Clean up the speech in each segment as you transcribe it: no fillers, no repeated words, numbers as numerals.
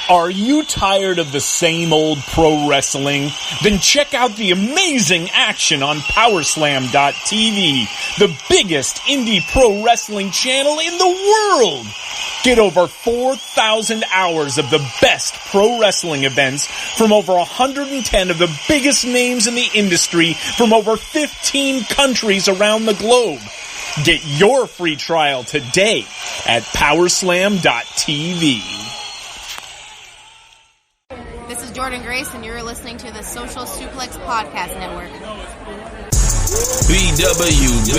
Are you tired of the same old pro wrestling? Then check out the amazing action on Powerslam.tv, the biggest indie pro wrestling channel in the world. Get over 4,000 hours of the best pro wrestling events from over 110 of the biggest names in the industry from over 15 countries around the globe. Get your free trial today at Powerslam.tv. This is Jordan Grace, and you're listening to the Social Suplex Podcast Network. BWB,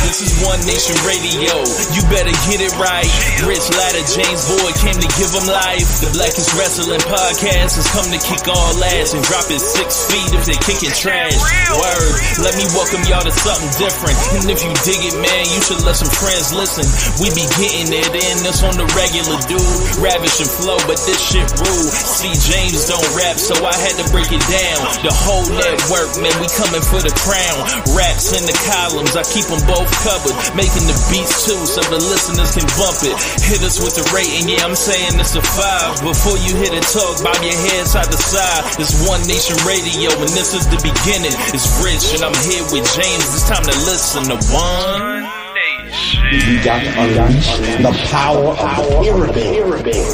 this is One Nation Radio. You better get it right. Rich Latta, James Boyd came to give them life. The Blackest Wrestling Podcast has come to kick all ass and drop it 6 feet if they kicking trash. Word, let me welcome y'all to something different. And if you dig it, man, you should let some friends listen. We be getting it in, this on the regular, dude. Ravish and flow, but this shit rule. See, James don't rap, so I had to break it down. The whole network, man, we coming for the crown. Raps in the columns, I keep them both covered. Making the beats too, so the listeners can bump it. Hit us with the rating, yeah, I'm saying it's a 5. Before you hit it, talk, bob your head side to side. It's One Nation Radio, and this is the beginning. It's Rich, and I'm here with James. It's time to listen to One Nation. You got to unleash the power of the pyramid.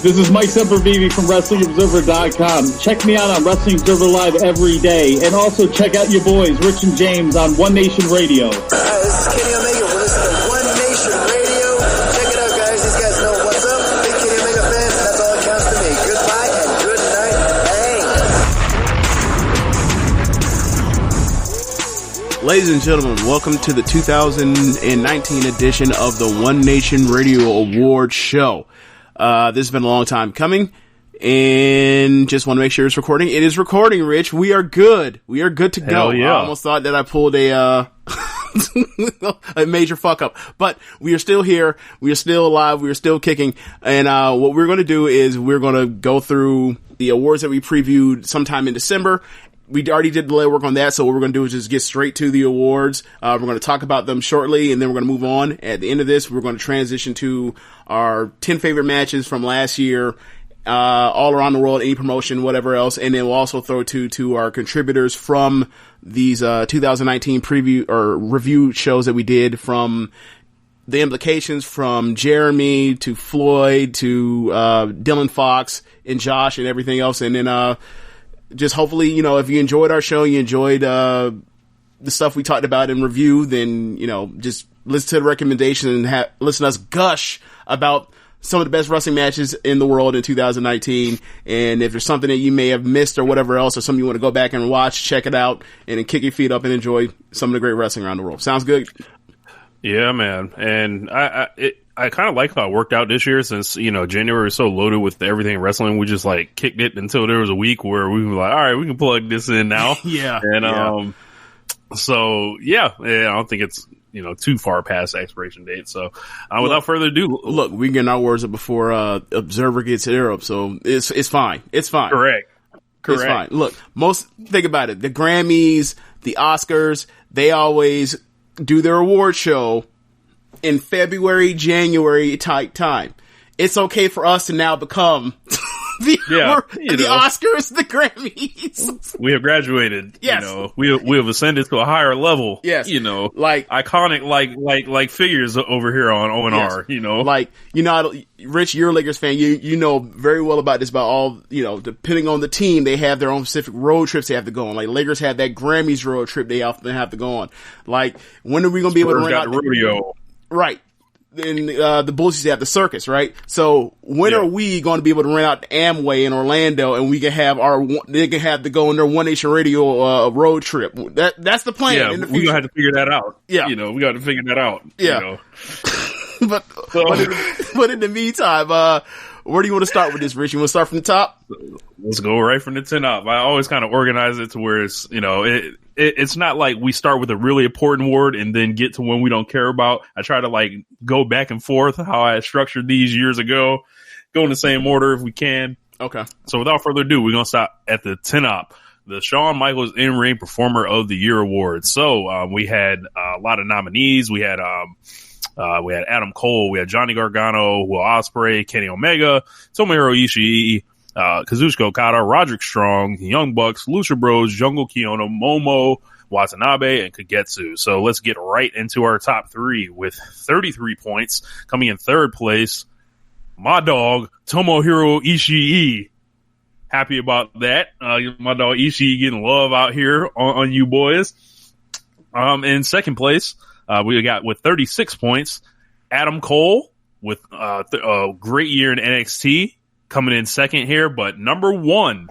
This is Mike Sempervive from WrestlingObserver.com. Check me out on Wrestling Observer Live every day. And also check out your boys, Rich and James, on One Nation Radio. This is Kenny Omega. We're listening to One Nation Radio. Check it out, guys. These guys know what's up. Big Kenny Omega fans, and that's all that counts to me. Goodbye and good night. Bang. Ladies and gentlemen, welcome to the 2019 edition of the One Nation Radio Award Show. This has been a long time coming, and just want to make sure it's recording. It is recording, Rich. We are good. We are good to go. Hell yeah. I almost thought that I pulled a major fuck up, but we are still here. We are still alive. We are still kicking. And, what we're going to do is we're going to go through the awards that we previewed sometime in December. We already did the legwork on that, so what we're going to do is just get straight to the awards. We're going to talk about them shortly, and then we're going to move on. At the end of this, we're going to transition to our 10 favorite matches from last year, all around the world, any promotion, whatever else, and then we'll also throw to our contributors from these 2019 preview or review shows that we did, from the implications from Jeremy to Floyd to Dylan Fox and Josh and everything else, and then just hopefully, if you enjoyed our show, you enjoyed the stuff we talked about in review, then, just listen to the recommendations and listen to us gush about some of the best wrestling matches in the world in 2019. And if there's something that you may have missed or whatever else, or something you want to go back and watch, check it out, and then kick your feet up and enjoy some of the great wrestling around the world. Sounds good? Yeah, man. And I kind of like how it worked out this year, since, January was so loaded with everything wrestling. We just kicked it until there was a week where we were like, all right, we can plug this in now. Yeah. And, so yeah, I don't think it's, too far past the expiration date. So, without further ado, look, we get our words up before, Observer gets it up. So it's fine. It's fine. Correct. It's fine. Look, think about it. The Grammys, the Oscars, they always do their award show in February, January type time. It's okay for us to now become the Oscars, the Grammys. We have graduated. Yes. We have ascended to a higher level. Yes. Iconic like figures over here on ONR, yes. Rich, you're a Lakers fan. You know very well about this, about all, depending on the team, they have their own specific road trips they have to go on. Like, Lakers have that Grammys road trip they often have to go on. Like, when are we going to be able to run out the rodeo? Right. And the Bulls used to have the circus, right? So when are we going to be able to rent out the Amway in Orlando, and we can have they can have to go on their One Nation Radio road trip? That's the plan. Yeah, in the we're gonna have to figure that out. Yeah, we got to figure that out. Yeah, but in the meantime, where do you want to start with this, Rich? You want to start from the top? Let's go right from the 10 up. I always kind of organize it to where it's, it's not like we start with a really important award and then get to one we don't care about. I try to go back and forth how I structured these years ago, go in the same order if we can. Okay. So without further ado, we're going to stop at the 10 up, the Shawn Michaels In-Ring Performer of the Year Award. So, we had a lot of nominees. We had, We had Adam Cole, we had Johnny Gargano, Will Ospreay, Kenny Omega, Tomohiro Ishii, Kazuchika Okada, Roderick Strong, Young Bucks, Lucha Bros, Jungle Kiona, Momo, Watanabe, and Kagetsu. So let's get right into our top three with 33 points. Coming in third place, my dog, Tomohiro Ishii. Happy about that. My dog Ishii getting love out here on you boys. In second place, we got with 36 points, Adam Cole with a great year in NXT, coming in second here, but number one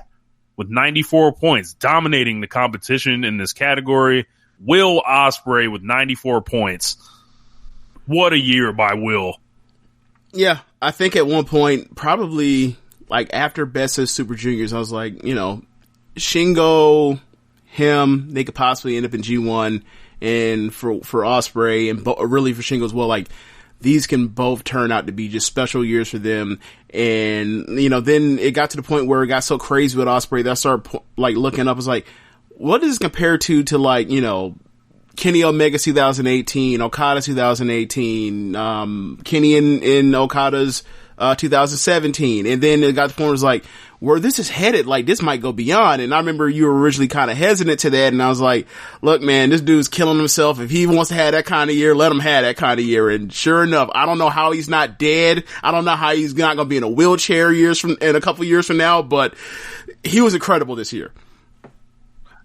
with 94 points, dominating the competition in this category, Will Ospreay with 94 points. What a year by Will. Yeah, I think at one point, probably like after Best of Super Juniors, I was like, you know, Shingo, him, they could possibly end up in G1, and for Ospreay and really for Shingo as well, like these can both turn out to be just special years for them. And, you know, then it got to the point where it got so crazy with Ospreay that I started like looking up, I was like, what does this compare to like, you know, Kenny Omega 2018, Okada 2018, Kenny in Okada's 2017, and then it got to the point where it was like, where this is headed, like this might go beyond. And I remember you were originally kind of hesitant to that, and I was like, look, man, this dude's killing himself. If he wants to have that kind of year, let him have that kind of year. And sure enough, I don't know how he's not dead. I don't know how he's not going to be in a wheelchair in a couple years from now, but he was incredible this year.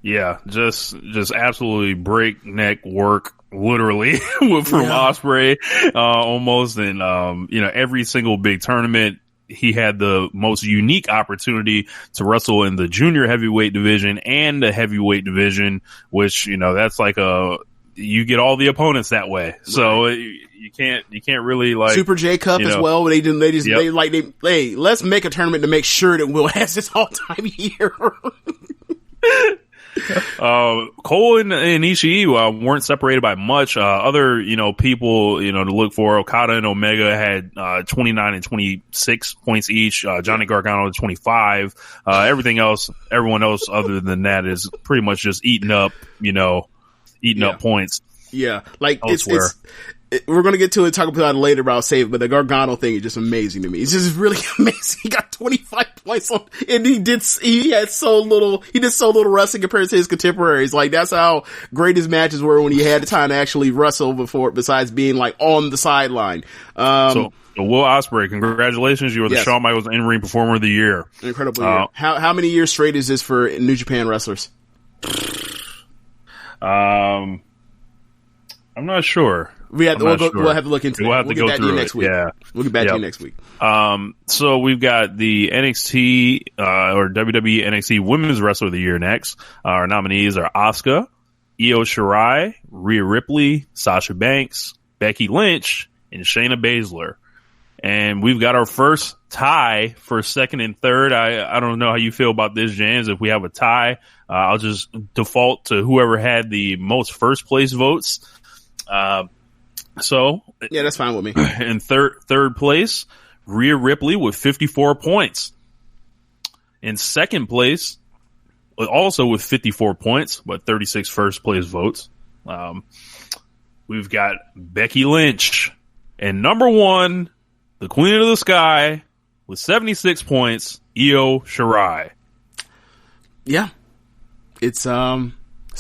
Yeah, just absolutely breakneck work, literally, from Ospreay, almost. And, you know, every single big tournament, he had the most unique opportunity to wrestle in the junior heavyweight division and the heavyweight division, which, you know, that's like you get all the opponents that way. So you can't really like Super J Cup as well. They let's make a tournament to make sure that Will has this all time year. Cole and Ishii weren't separated by much. Other, you know, people, you know, to look for, Okada and Omega had 29 and 26 points each. Johnny Gargano 25. Everything else, everyone else other than that is pretty much just eating up up points. Yeah, like we're going to get to it, talk about it later, but I'll save it. But the Gargano thing is just amazing to me. It's just really amazing. He got 25 points on, and he did so little wrestling compared to his contemporaries. Like, that's how great his matches were when he had the time to actually wrestle before, besides being like on the sideline. So Will Ospreay, congratulations. You were the Shawn Michaels in-ring performer of the year. Incredible year. How many years straight is this for New Japan wrestlers? I'm not sure. We'll have to look into it. We'll get back to you next week. Yeah. We'll get back to you next week. So we've got the NXT, or WWE NXT Women's Wrestler of the Year next. Our nominees are Asuka, Io Shirai, Rhea Ripley, Sasha Banks, Becky Lynch, and Shayna Baszler. And we've got our first tie for second and third. I don't know how you feel about this, James. If we have a tie, I'll just default to whoever had the most first place votes. So yeah, that's fine with me. In third place, Rhea Ripley with 54 points. In second place, also with 54 points, but 36 first place votes. We've got Becky Lynch, and number one, the Queen of the Sky, with 76 points, Io Shirai. Yeah, it's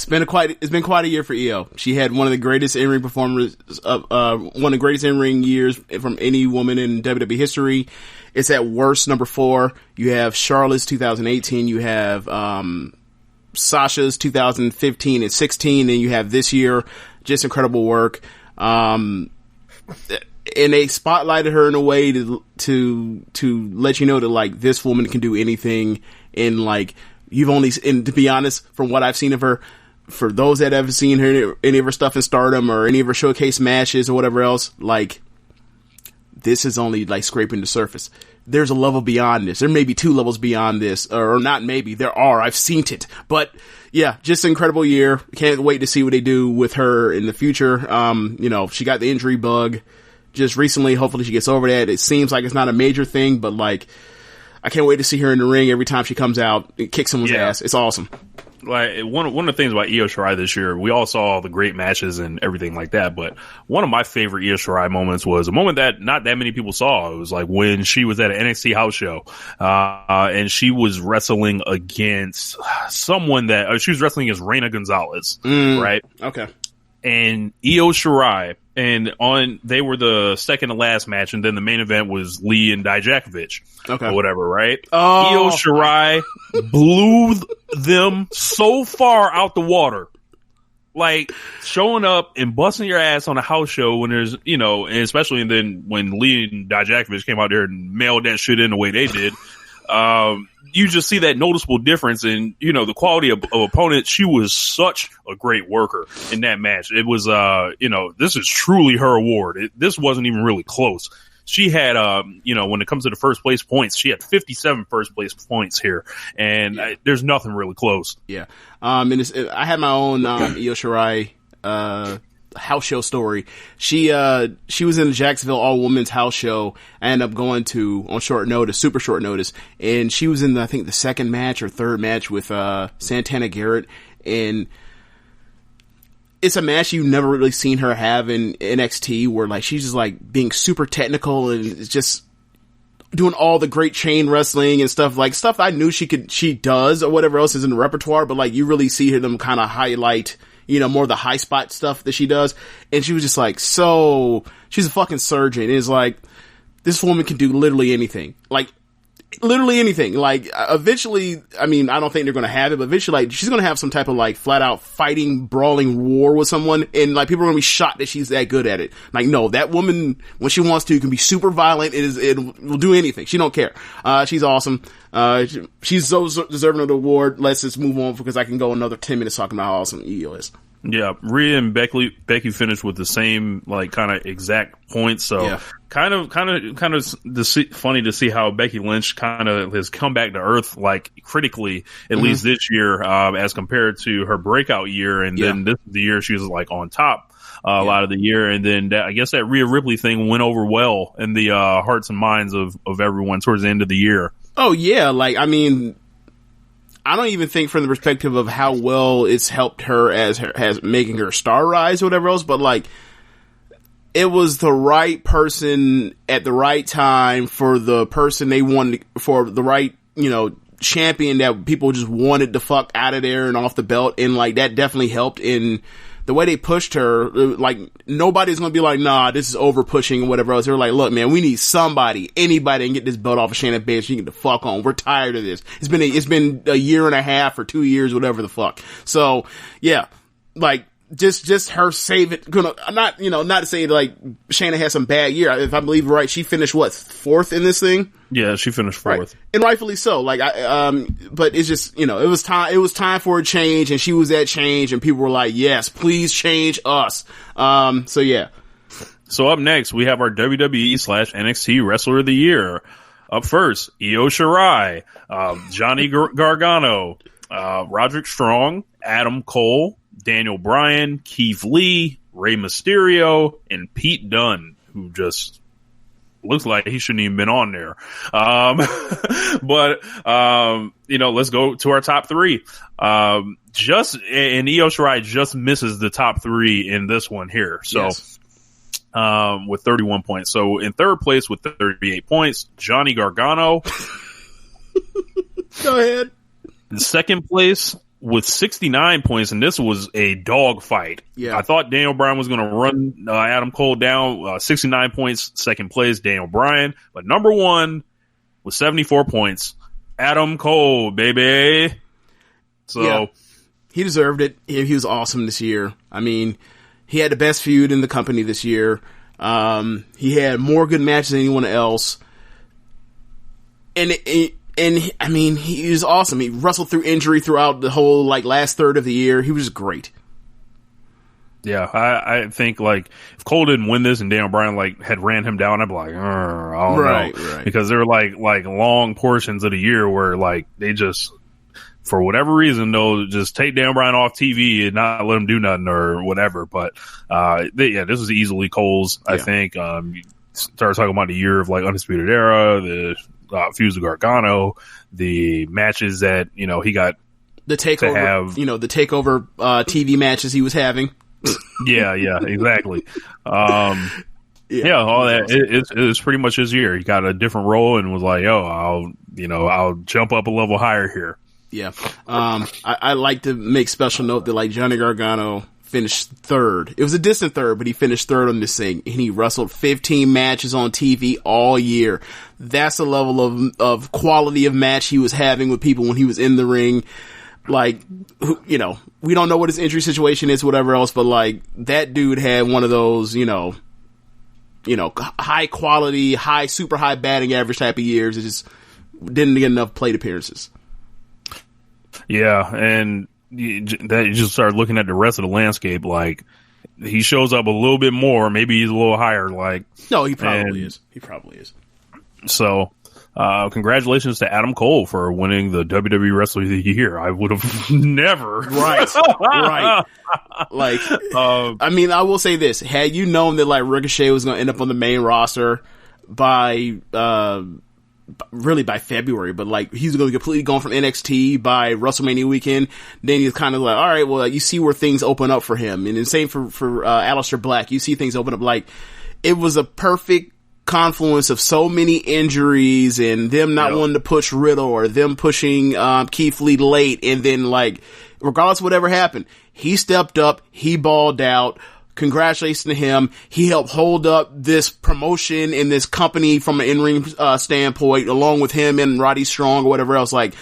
been quite a year for Io. She had one of the greatest in-ring performers, one of the greatest in-ring years from any woman in WWE history. It's at worst number 4. You have Charlotte's 2018. You have Sasha's 2015 and 16, and you have this year. Just incredible work. And they spotlighted her in a way to let you know that like this woman can do anything. And like and to be honest, from what I've seen of her, for those that haven't seen her, any of her stuff in Stardom or any of her showcase matches or whatever else, like this is only like scraping the surface. There's a level beyond this. There may be 2 levels beyond this, or not maybe. There are. I've seen it. But yeah, just an incredible year. Can't wait to see what they do with her in the future. You know, she got the injury bug just recently. Hopefully she gets over that. It seems like it's not a major thing, but like, I can't wait to see her in the ring every time she comes out and kicks someone's ass. It's awesome. like one of the things about Io Shirai this year, we all saw all the great matches and everything like that, but one of my favorite Io Shirai moments was a moment that not that many people saw. It was like when she was at an NXT house show, and she was wrestling against someone that she was wrestling against Reina Gonzalez, right? Okay. And Io Shirai, and they were the second to last match, and then the main event was Lee and Dijakovic, or whatever, right? Io Shirai blew them so far out the water, like showing up and busting your ass on a house show when there's, and especially then when Lee and Dijakovic came out there and mailed that shit in the way they did. You just see that noticeable difference in, the quality of opponent. She was such a great worker in that match. It was, this is truly her award. This wasn't even really close. She had, when it comes to the first place points, she had 57 first place points here, and there's nothing really close. Yeah. And I had my own, Io Shirai, house show story. She was in the Jacksonville all women's house show. I ended up going to on super short notice, and she was in I think the second match or third match with Santana Garrett, and it's a match you've never really seen her have in NXT, where like she's just like being super technical and it's just doing all the great chain wrestling and stuff I knew she does or whatever else is in the repertoire, but like you really see them kind of highlight more of the high spot stuff that she does. And she was just like, she's a fucking surgeon. It's like, this woman can do literally anything. Like, literally anything. Like, eventually, I don't think they're gonna have it, but eventually, like, she's gonna have some type of, like, flat out fighting, brawling war with someone, and, like, people are gonna be shocked that she's that good at it. Like, no, that woman, when she wants to, can be super violent. It will do anything. She don't care. She's awesome. She's so deserving of the award. Let's just move on because I can go another 10 minutes talking about how awesome Io is. Yeah, Rhea and Becky finished with the same like kind of exact points. So kind of funny to see how Becky Lynch kind of has come back to earth, like critically at least this year, as compared to her breakout year. And then this is the year she was like on top a lot of the year. And then I guess that Rhea Ripley thing went over well in the hearts and minds of everyone towards the end of the year. Oh yeah, like I don't even think from the perspective of how well it's helped her as making her star rise or whatever else, but like it was the right person at the right time for the person they wanted, for the right, champion that people just wanted to fuck out of there and off the belt. And like that definitely helped in the way they pushed her. Like nobody's going to be like, nah, this is over pushing or whatever else. They're like, look, man, we need anybody and get this belt off of Shannon Bates. She can get the fuck on. We're tired of this. It's been a year and a half or 2 years, whatever the fuck. So yeah, like just her save it. Not to say like Shannon had some bad year. If I believe right, she finished fourth in this thing. Yeah, she finished fourth, right. And rightfully so. Like but it's just it was time for a change, and she was that change, and people were like, yes, please change us. So yeah. So up next we have our WWE/NXT Wrestler of the Year. Up first, Io Shirai, Johnny Gargano, Roderick Strong, Adam Cole, Daniel Bryan, Keith Lee, Rey Mysterio, and Pete Dunne, who just looks like he shouldn't even been on there. But let's go to our top three. And Io Shirai just misses the top three in this one here. So, yes. With 31 points. So in third place with 38 points, Johnny Gargano. Go ahead. In second place with 69 points, and this was a dog fight. Yeah. I thought Daniel Bryan was going to run Adam Cole down. 69 points, second place, Daniel Bryan. But number one with 74 points, Adam Cole, baby. So yeah, he deserved it. He was awesome this year. I mean, he had the best feud in the company this year. He had more good matches than anyone else. And he was awesome. He wrestled through injury throughout the whole last third of the year. He was just great. Yeah, I think if Cole didn't win this and Daniel Bryan had ran him down, I'd be like, I don't know, right. Because there were long portions of the year where they just, for whatever reason, they'll just take Daniel Bryan off TV and not let him do nothing or whatever. But this was easily Cole's. I think you start talking about the year of Undisputed Era, the feuds with Gargano, the matches that he got the takeover, the takeover TV matches he was having. Yeah, exactly. All that. It's pretty much his year. He got a different role and was like, I'll jump up a level higher here. Yeah. I like to make special note that like Johnny Gargano finished third. It was a distant third, but he finished third on this thing, and he wrestled 15 matches on TV all year. That's the level of quality of match he was having with people when he was in the ring. Like, we don't know what his injury situation is, whatever else, but like that dude had one of those, high quality, super high batting average type of years. It just didn't get enough plate appearances. Yeah, and you just start looking at the rest of the landscape. Like, he shows up a little bit more. Maybe he's a little higher. Like, no, he probably is. He probably is. So, congratulations to Adam Cole for winning the WWE Wrestler of the Year. I would have never. Right. Like, I mean, I will say this: had you known that like Ricochet was going to end up on the main roster by February, but like he's going to be completely gone from NXT by WrestleMania weekend, then he's kind of like, all right, well, you see where things open up for him. And the same for Aleister Black. You see things open up. Like, it was a perfect confluence of so many injuries and them not wanting to push Riddle or them pushing Keith Lee late, and then like regardless of whatever happened, he stepped up, he balled out. Congratulations to him. He helped hold up this promotion and this company from an in-ring standpoint, along with him and Roddy Strong or whatever else. Like,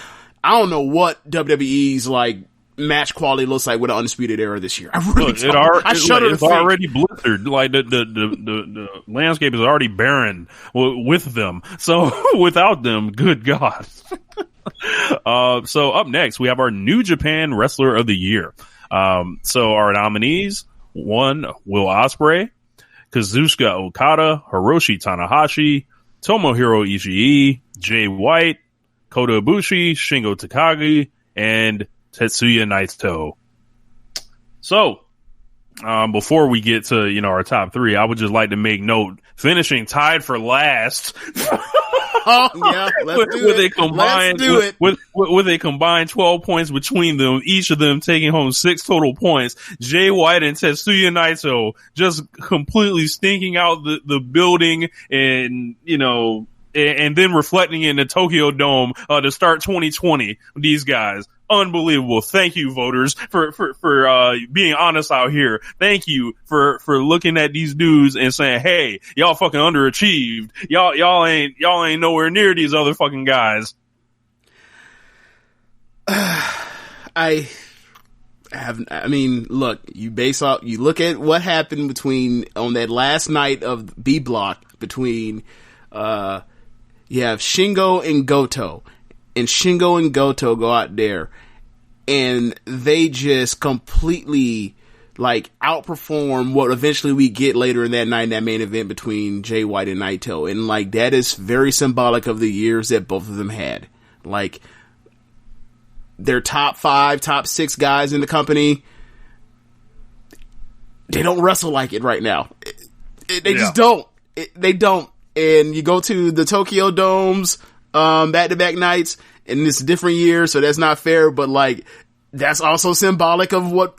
I don't know what WWE's like match quality looks like with an Undisputed Era this year. I really don't. I shudder to think. It's already blistered. Like the landscape is already barren with them. So without them, good God. So up next, we have our New Japan Wrestler of the Year. So our nominees: 1, Will Ospreay; Kazuchika Okada; Hiroshi Tanahashi; Tomohiro Ishii; Jay White; Kota Ibushi; Shingo Takagi; and Tetsuya Naito. So, before we get to, our top 3, I would just like to make note, finishing tied for last. With a combined 12 points between them, each of them taking home 6 total points. Jay White and Tetsuya Naito just completely stinking out the building, and and then reflecting in the Tokyo Dome to start 2020. These guys, unbelievable. Thank you, voters, for being honest out here. Thank you for looking at these dudes and saying, hey, y'all fucking underachieved. Y'all ain't nowhere near these other fucking guys. Look, you look at what happened on that last night of B Block between, you have Shingo and Goto. And Shingo and Goto go out there and they just completely like outperform what eventually we get later in that night in that main event between Jay White and Naito. And like, that is very symbolic of the years that both of them had. Like, they're top 5, top 6 guys in the company. They don't wrestle like it right now. They just don't. They don't. And you go to the Tokyo Domes, back-to-back nights, and it's a different year, so that's not fair, but like, that's also symbolic of what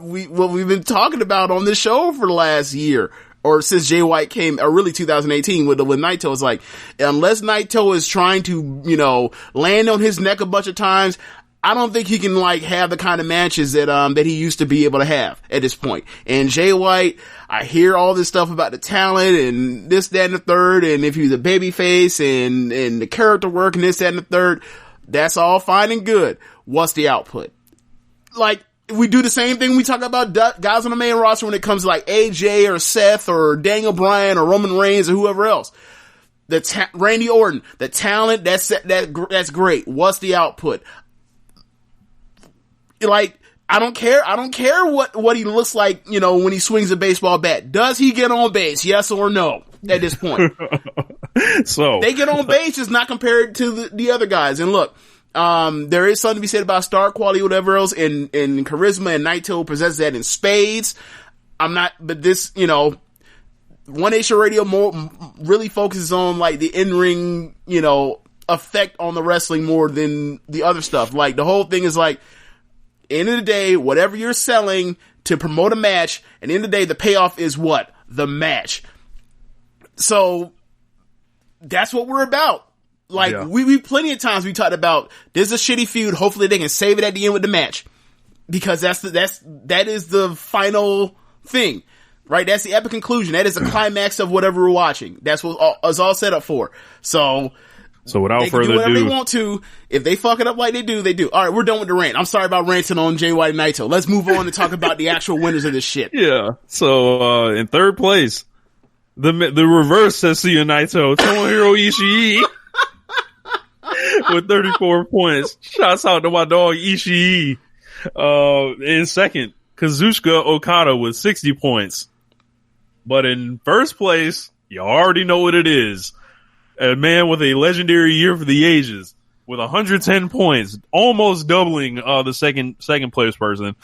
we've been talking about on this show for the last year, or since Jay White came, or really 2018 with Naito. It's like, unless Naito is trying to, land on his neck a bunch of times, I don't think he can like have the kind of matches that he used to be able to have at this point. And Jay White, I hear all this stuff about the talent and this, that, and the third, and if he's a babyface and the character work and this, that, and the third, that's all fine and good. What's the output? Like, we do the same thing we talk about guys on the main roster when it comes to like AJ or Seth or Daniel Bryan or Roman Reigns or whoever else. Randy Orton, the talent, that's great. What's the output? Like, I don't care what he looks like, when he swings a baseball bat. Does he get on base? Yes or no at this point? So they get on base, just not compared to the other guys. And look, there is something to be said about star quality, whatever else, and charisma, and Naito possesses that in spades. But this, One Nation Radio really focuses on like the in-ring, effect on the wrestling more than the other stuff. Like, the whole thing is like, end of the day, whatever you're selling to promote a match, at the end of the day, the payoff is what? The match. So, that's what we're about. Like, we plenty of times we talked about, there's a shitty feud, hopefully they can save it at the end with the match. Because that is the final thing. Right? That's the epic conclusion. That is the climax of whatever we're watching. That's what it's all set up for. So without they can further do whatever ado, they want to. If they fuck it up like they do, they do. All right, we're done with the rant. I'm sorry about ranting on Jay White and Naito. Let's move on and talk about the actual winners of this shit. Yeah. So in third place, the reverse Tetsuya Naito, Tomohiro Ishii, with 34 points. Shouts out to my dog Ishii. In second, Kazuchika Okada with 60 points. But in first place, you already know what it is. A man with a legendary year for the ages with 110 points, almost doubling the second place person,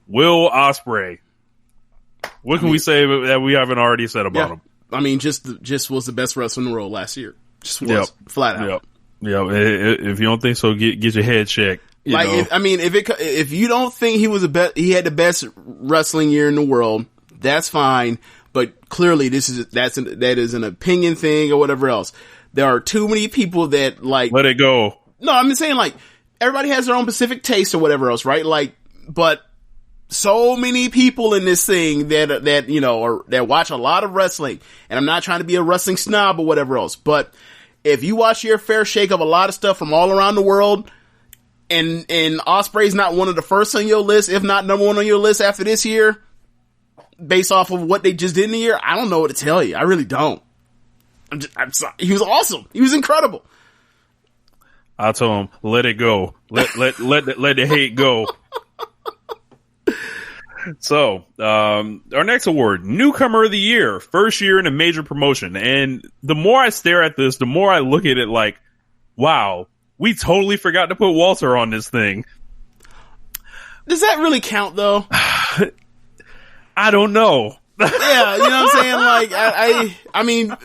Will Ospreay. What can we say that we haven't already said about him? I mean, just was the best wrestler in the world last year. Just was flat out. Yep. If you don't think so, get your head checked. If you don't think he had the best wrestling year in the world, that's fine. But clearly, that is an opinion thing or whatever else. There are too many people that like let it go. No, I'm saying like everybody has their own specific taste or whatever else, right? Like, but so many people in this thing that you know or that watch a lot of wrestling, and I'm not trying to be a wrestling snob or whatever else, but if you watch your fair shake of a lot of stuff from all around the world, and Ospreay's not one of the first on your list, if not number one on your list after this year, based off of what they just did in the year, I don't know what to tell you. I really don't. I'm sorry. He was awesome. He was incredible. I told him, let it go. Let the hate go. So, our next award, Newcomer of the Year, first year in a major promotion. And the more I stare at this, the more I look at it like, wow, we totally forgot to put Walter on this thing. Does that really count, though? I don't know. Yeah, you know what I'm saying? Like, I mean,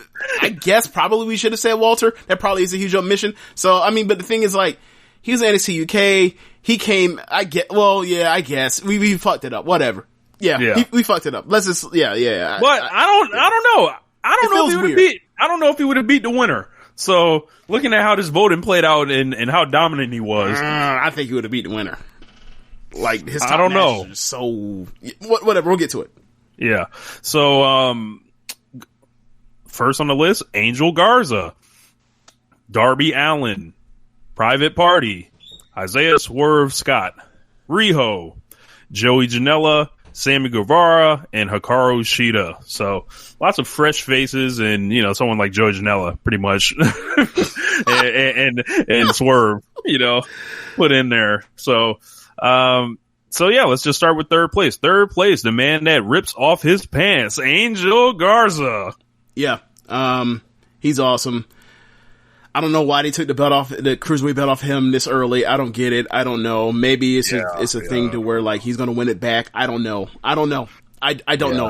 I guess probably we should have said Walter. That probably is a huge omission. So, I mean, but the thing is, like, he was in NXT UK. He came, I guess. We fucked it up. Whatever. Yeah. We fucked it up. Let's just, yeah. But I don't know. I don't know if he would have beat the winner. So, looking at how this voting played out and how dominant he was. I think he would have beat the winner. Like, his top I don't know. So, whatever, we'll get to it. Yeah. So, first on the list, Angel Garza, Darby Allin, Private Party, Isaiah Swerve Scott, Riho, Joey Janela, Sammy Guevara, and Hikaru Shida. So, lots of fresh faces and, you know, someone like Joey Janela, pretty much. and Swerve, you know, put in there. So yeah, let's just start with third place. Third place, the man that rips off his pants, Angel Garza. Yeah. He's awesome. I don't know why they took the cruiserweight belt off him this early. I don't get it. I don't know. Maybe it's a thing to where like he's going to win it back. I don't know. I don't know.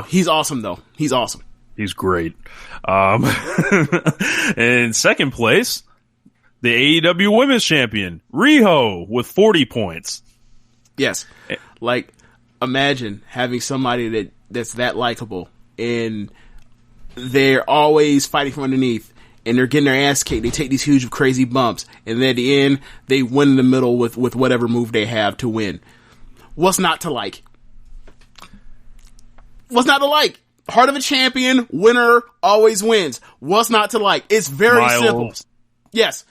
He's awesome though. He's awesome. He's great. In second place, the AEW Women's Champion, Riho, with 40 points. Yes. Like, imagine having somebody that's that likable and they're always fighting from underneath and they're getting their ass kicked. They take these huge, crazy bumps and then at the end, they win in the middle with whatever move they have to win. What's not to like? What's not to like? Heart of a champion, winner always wins. What's not to like? It's very simple. Yes.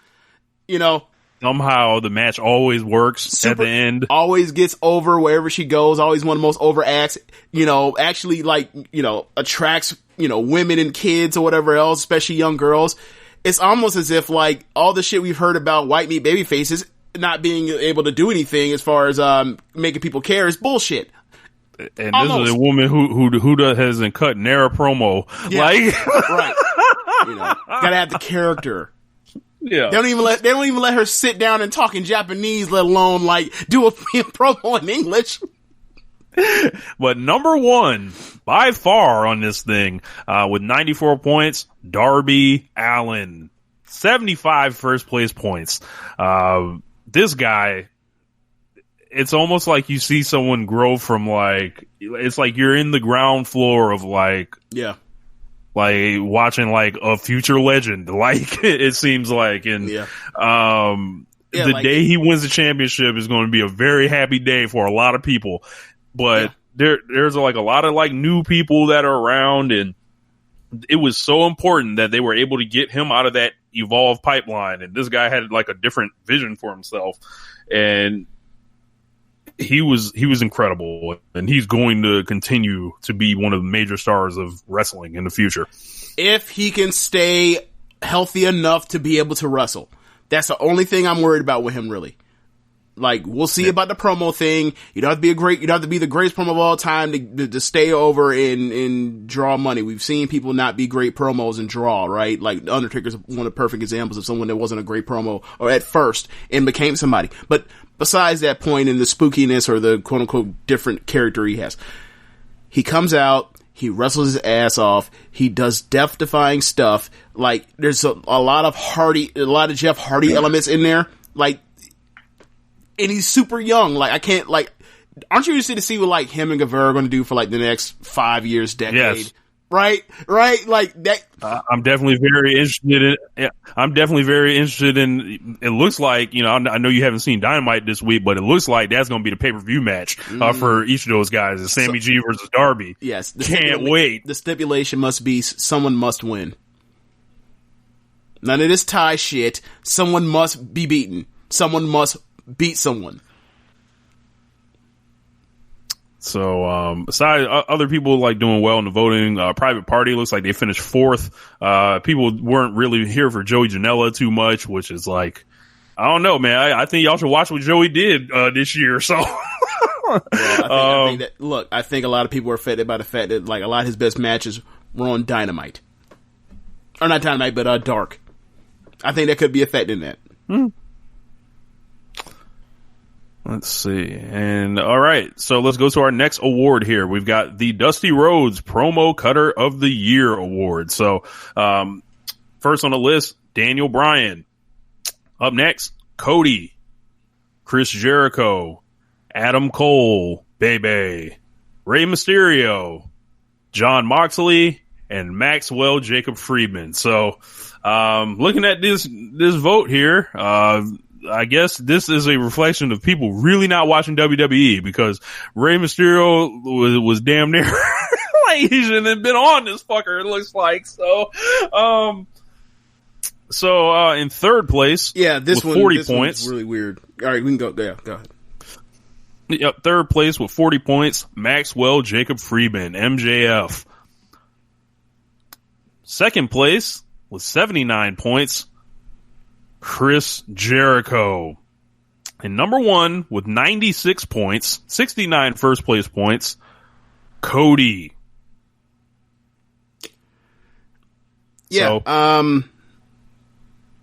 You know, somehow the match always works at the end. Always gets over wherever she goes. Always one of the most over acts. You know, actually like, you know, attracts, you know, women and kids or whatever else, especially young girls. It's almost as if like all the shit we've heard about white meat baby faces not being able to do anything as far as making people care is bullshit. And almost. This is a woman who hasn't cut near a promo. Yeah, like right. You know, gotta have the character. Yeah. They don't even let her sit down and talk in Japanese, let alone like do a promo in English. But number one, by far on this thing, with 94 points, Darby Allin. 75 first place points. This guy, it's almost like you see someone grow from like, it's like you're in the ground floor of like, like watching like a future legend, like it seems like. And, the like, day he wins the championship is going to be a very happy day for a lot of people, but there's like a lot of like new people that are around, and it was so important that they were able to get him out of that Evolve pipeline. And this guy had like a different vision for himself, and he was incredible, and he's going to continue to be one of the major stars of wrestling in the future. If he can stay healthy enough to be able to wrestle. That's the only thing I'm worried about with him, really. Like, we'll see about the promo thing. You don't have to be the greatest promo of all time to stay over and draw money. We've seen people not be great promos and draw, right? Like, Undertaker's one of the perfect examples of someone that wasn't a great promo or at first and became somebody. But besides that point and the spookiness or the quote unquote different character he has, he comes out, he wrestles his ass off. He does death-defying stuff. Like, there's a lot of Jeff Hardy elements in there. Like, and he's super young. Like, I can't, like, aren't you interested to see what, like, him and Guevara are going to do for, like, the next 5 years, decade? Yes. Right? Like, that. I'm definitely very interested in, it looks like, you know, I know you haven't seen Dynamite this week, but it looks like that's going to be the pay-per-view match, for each of those guys. It's Sammy G versus Darby. Yes. Can't wait. The stipulation must be someone must win. None of this tie shit. Someone must be beaten. Someone must beat someone. So, besides other people like doing well in the voting, Private Party looks like they finished 4th. People weren't really here for Joey Janela too much, which is like, I don't know, man. I think y'all should watch what Joey did, this year. So, I think a lot of people were affected by the fact that like a lot of his best matches were on Dynamite. Or not Dynamite, but, Dark. I think that could be affecting that. Let's see. And all right. So let's go to our next award here. We've got the Dusty Rhodes Promo Cutter of the Year Award. So, first on the list, Daniel Bryan. Up next, Cody, Chris Jericho, Adam Cole, Bebe, Rey Mysterio, Jon Moxley, and Maxwell Jacob Friedman. So, looking at this vote here, I guess this is a reflection of people really not watching WWE, because Rey Mysterio was damn near like he shouldn't have been on this fucker, it looks like. So, in third place, this with one, 40 this points. One's really weird. All right, we can go there. Go ahead. Yep, third place with 40 points, Maxwell Jacob Friedman, MJF. Second place with 79 points, Chris Jericho. And number one with 96 points, 69 first place points, Cody. Yeah. So,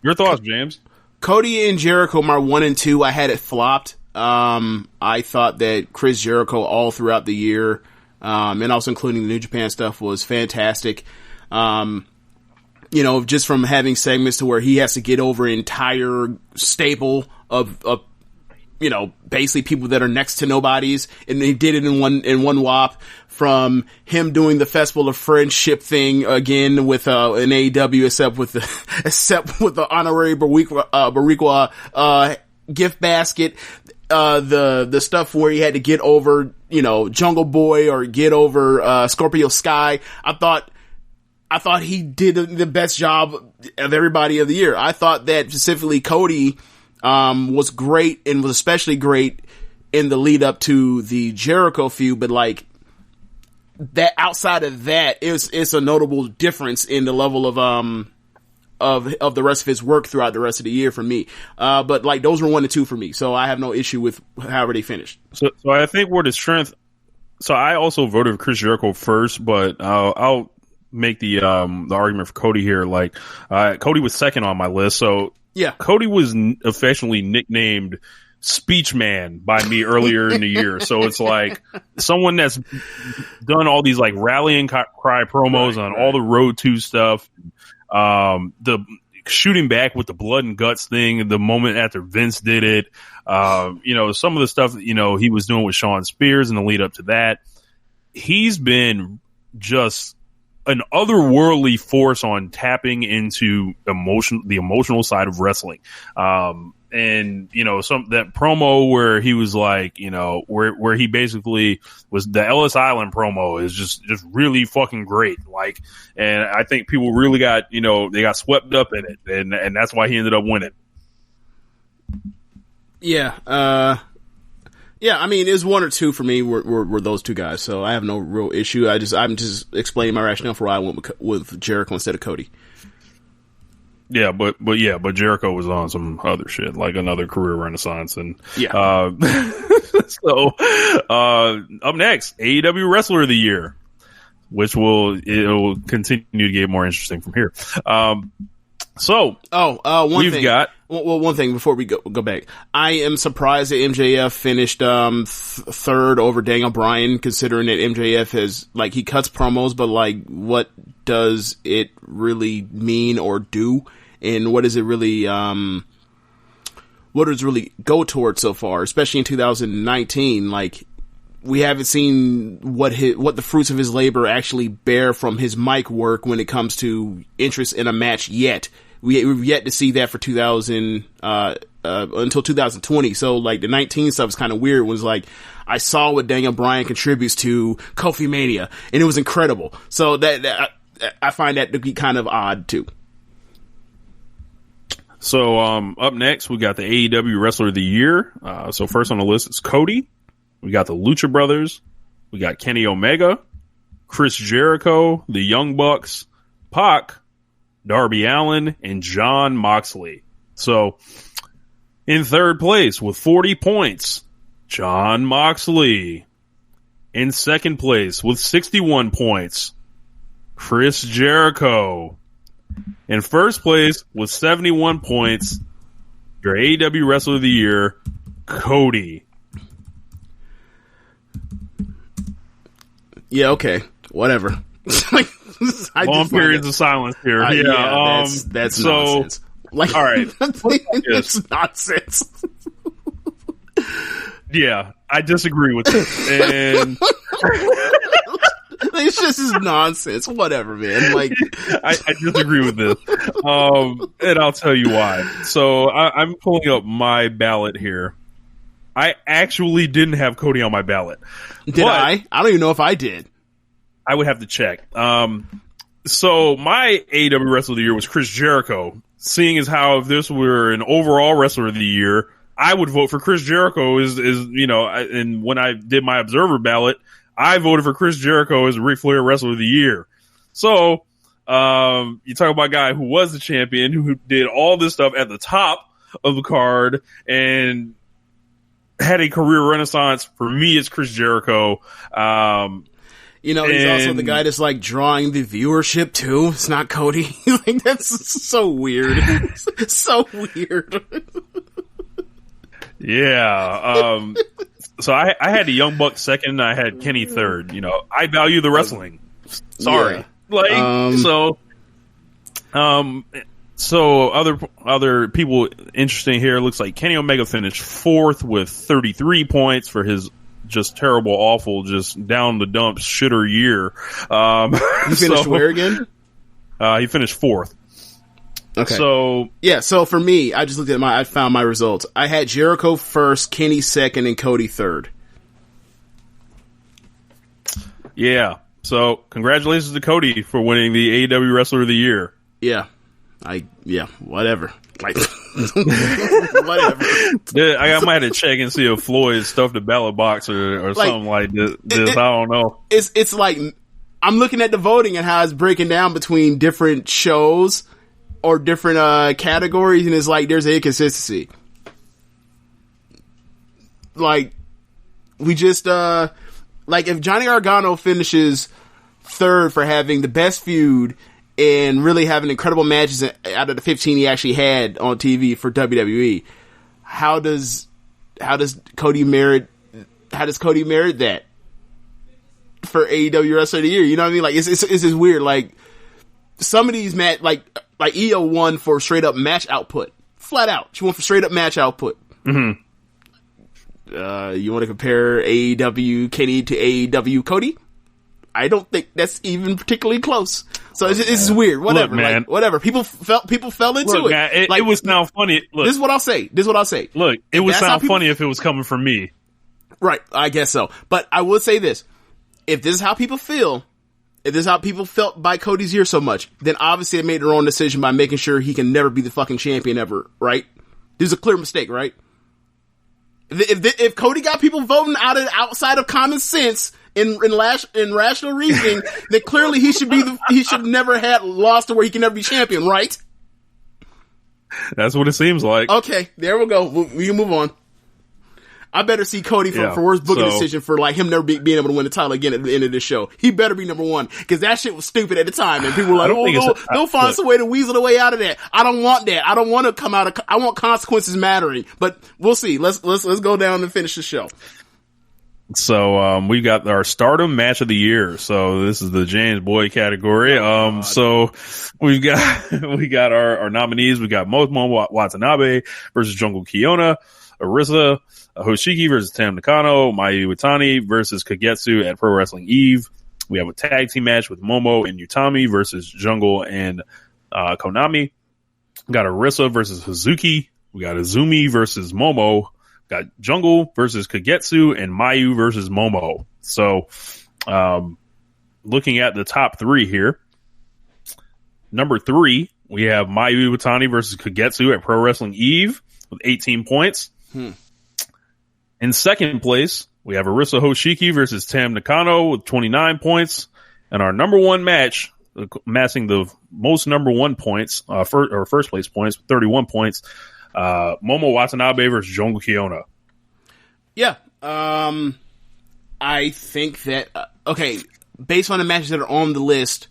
your thoughts, James? Cody and Jericho, my 1 and 2, I had it flopped. I thought that Chris Jericho all throughout the year, and also including the New Japan stuff, was fantastic. You know, just from having segments to where he has to get over an entire staple of you know, basically people that are next to nobodies, and he did it in one whop. From him doing the Festival of Friendship thing again with an AEW, except with the honorary Barriqua gift basket. The stuff where he had to get over, you know, Jungle Boy or get over Scorpio Sky. I thought he did the best job of everybody of the year. I thought that specifically Cody was great, and was especially great in the lead up to the Jericho feud, but like that, outside of that, it's a notable difference in the level of the rest of his work throughout the rest of the year for me. But like those were 1 and 2 for me, so I have no issue with however they finished. So I think where the strength. So I also voted for Chris Jericho first, but I'll make the argument for Cody here. Like, Cody was second on my list. So yeah, Cody was affectionately nicknamed Speech Man by me earlier in the year. So it's like someone that's done all these like rallying cry promos on all the Road to stuff. The shooting back with the blood and guts thing, the moment after Vince did it, some of the stuff, he was doing with Shawn Spears and the lead up to that. He's been just an otherworldly force on tapping into the emotional side of wrestling. And that promo where he was like, where he basically was, the Ellis Island promo is just really fucking great. Like, and I think people really got, they got swept up in it, and that's why he ended up winning. Yeah. I mean, it was one or two for me were those two guys, so I have no real issue. I'm just explaining my rationale for why I went with Jericho instead of Cody. Yeah, but Jericho was on some other shit, like another career renaissance, and so up next, AEW Wrestler of the Year, which will continue to get more interesting from here. One thing before we go back. I am surprised that MJF finished third over Daniel Bryan, considering that MJF has, like, he cuts promos, but, like, what does it really mean or do? And what does it really go towards so far, especially in 2019? Like, we haven't seen what the fruits of his labor actually bear from his mic work when it comes to interest in a match yet. We've yet to see that for until 2020. So, like, the 19 stuff is kind of weird. It was like, I saw what Daniel Bryan contributes to Kofi Mania, and it was incredible. So that I find that to be kind of odd too. So, up next, we got the AEW Wrestler of the Year. So first on the list is Cody. We got the Lucha Brothers. We got Kenny Omega, Chris Jericho, the Young Bucks, Pac, Darby Allin, and Jon Moxley. So, in third place with 40 points, Jon Moxley. In second place with 61 points, Chris Jericho. In first place with 71 points, your AEW Wrestler of the Year, Cody. Yeah, okay. Whatever. Long periods of silence here. That's nonsense. Like, all right. It's nonsense. Yeah, I disagree with this. And it's just nonsense. Whatever, man. Like, I disagree with this. And I'll tell you why. So I'm pulling up my ballot here. I actually didn't have Cody on my ballot. Did I? I don't even know if I did. I would have to check. So my AEW Wrestler of the Year was Chris Jericho. Seeing as how if this were an overall Wrestler of the Year, I would vote for Chris Jericho and when I did my Observer ballot, I voted for Chris Jericho as Ric Flair Wrestler of the Year. So, you talk about a guy who was the champion, who did all this stuff at the top of the card and had a career renaissance. For me, it's Chris Jericho. He's also the guy that's, like, drawing the viewership too. It's not Cody. Like, that's so weird. So weird. Yeah. So I had the Young Bucks second, and I had Kenny third. I value the wrestling. Sorry. Yeah. So other people interesting here. Looks like Kenny Omega finished fourth with 33 points for his just terrible, awful, just down the dumps shitter year. He finished where again? He finished fourth. Okay. So yeah. So for me, I just looked at I found my results. I had Jericho first, Kenny second, and Cody third. Yeah. So congratulations to Cody for winning the AEW Wrestler of the Year. Yeah. Whatever. Like, whatever. Yeah, I might have to check and see if Floyd stuffed the ballot box or something like this. I don't know. It's like, I'm looking at the voting and how it's breaking down between different shows or different categories, and it's like there's an inconsistency. Like, we just like, if Johnny Gargano finishes third for having the best feud and really having incredible matches out of the 15 he actually had on TV for WWE, how does Cody merit that for AEW Wrestler of the Year? You know what I mean? Like, it's weird. Like, some of these like Like, Io won for straight up match output. Flat out. She won for straight up match output. Mm-hmm. You want to compare AEW Kenny to AEW Cody? I don't think that's even particularly close. So this is weird. Whatever, Look, man. like, whatever. People fell into Look, it. man, Like, it would sound funny. Look, this is what I'll say. Look, it would sound funny if it was coming from me. Right, I guess so. But I would say this. If this is how people feel, if this is how people felt by Cody's year so much, then obviously they made their own decision by making sure he can never be the fucking champion ever, right? This is a clear mistake, right? If Cody got people voting outside of common sense in rational reasoning, then clearly he should never had lost to where he can never be champion, right? That's what it seems like. Okay, there we go. We can move on. I better see Cody for worst booking decision for like him never being able to win the title again at the end of this show. He better be number one because that shit was stupid at the time, and people were like, they'll find some way to weasel the way out of that. I don't want that. I don't want to come out of. I want consequences mattering. But we'll see. Let's go down and finish the show. So we got our Stardom Match of the Year. So this is the James Boyd category. So we got our nominees. We got Momo Watanabe versus Jungle Kiona, Arisa Hoshiki versus Tam Nakano, Mayu Iwatani versus Kagetsu at Pro Wrestling Eve. We have a tag team match with Momo and Utami versus Jungle and Konami. We got Arisa versus Hazuki. We got Azumi versus Momo. Got Jungle versus Kagetsu and Mayu versus Momo. So, looking at the top three here, number 3, we have Mayu Iwatani versus Kagetsu at Pro Wrestling Eve with 18 points. In second place, we have Arisa Hoshiki versus Tam Nakano with 29 points. And our number one match, amassing the most number one points, first place points, 31 points, Momo Watanabe versus Jungle Kiona. Yeah. I think that, okay, based on the matches that are on the list,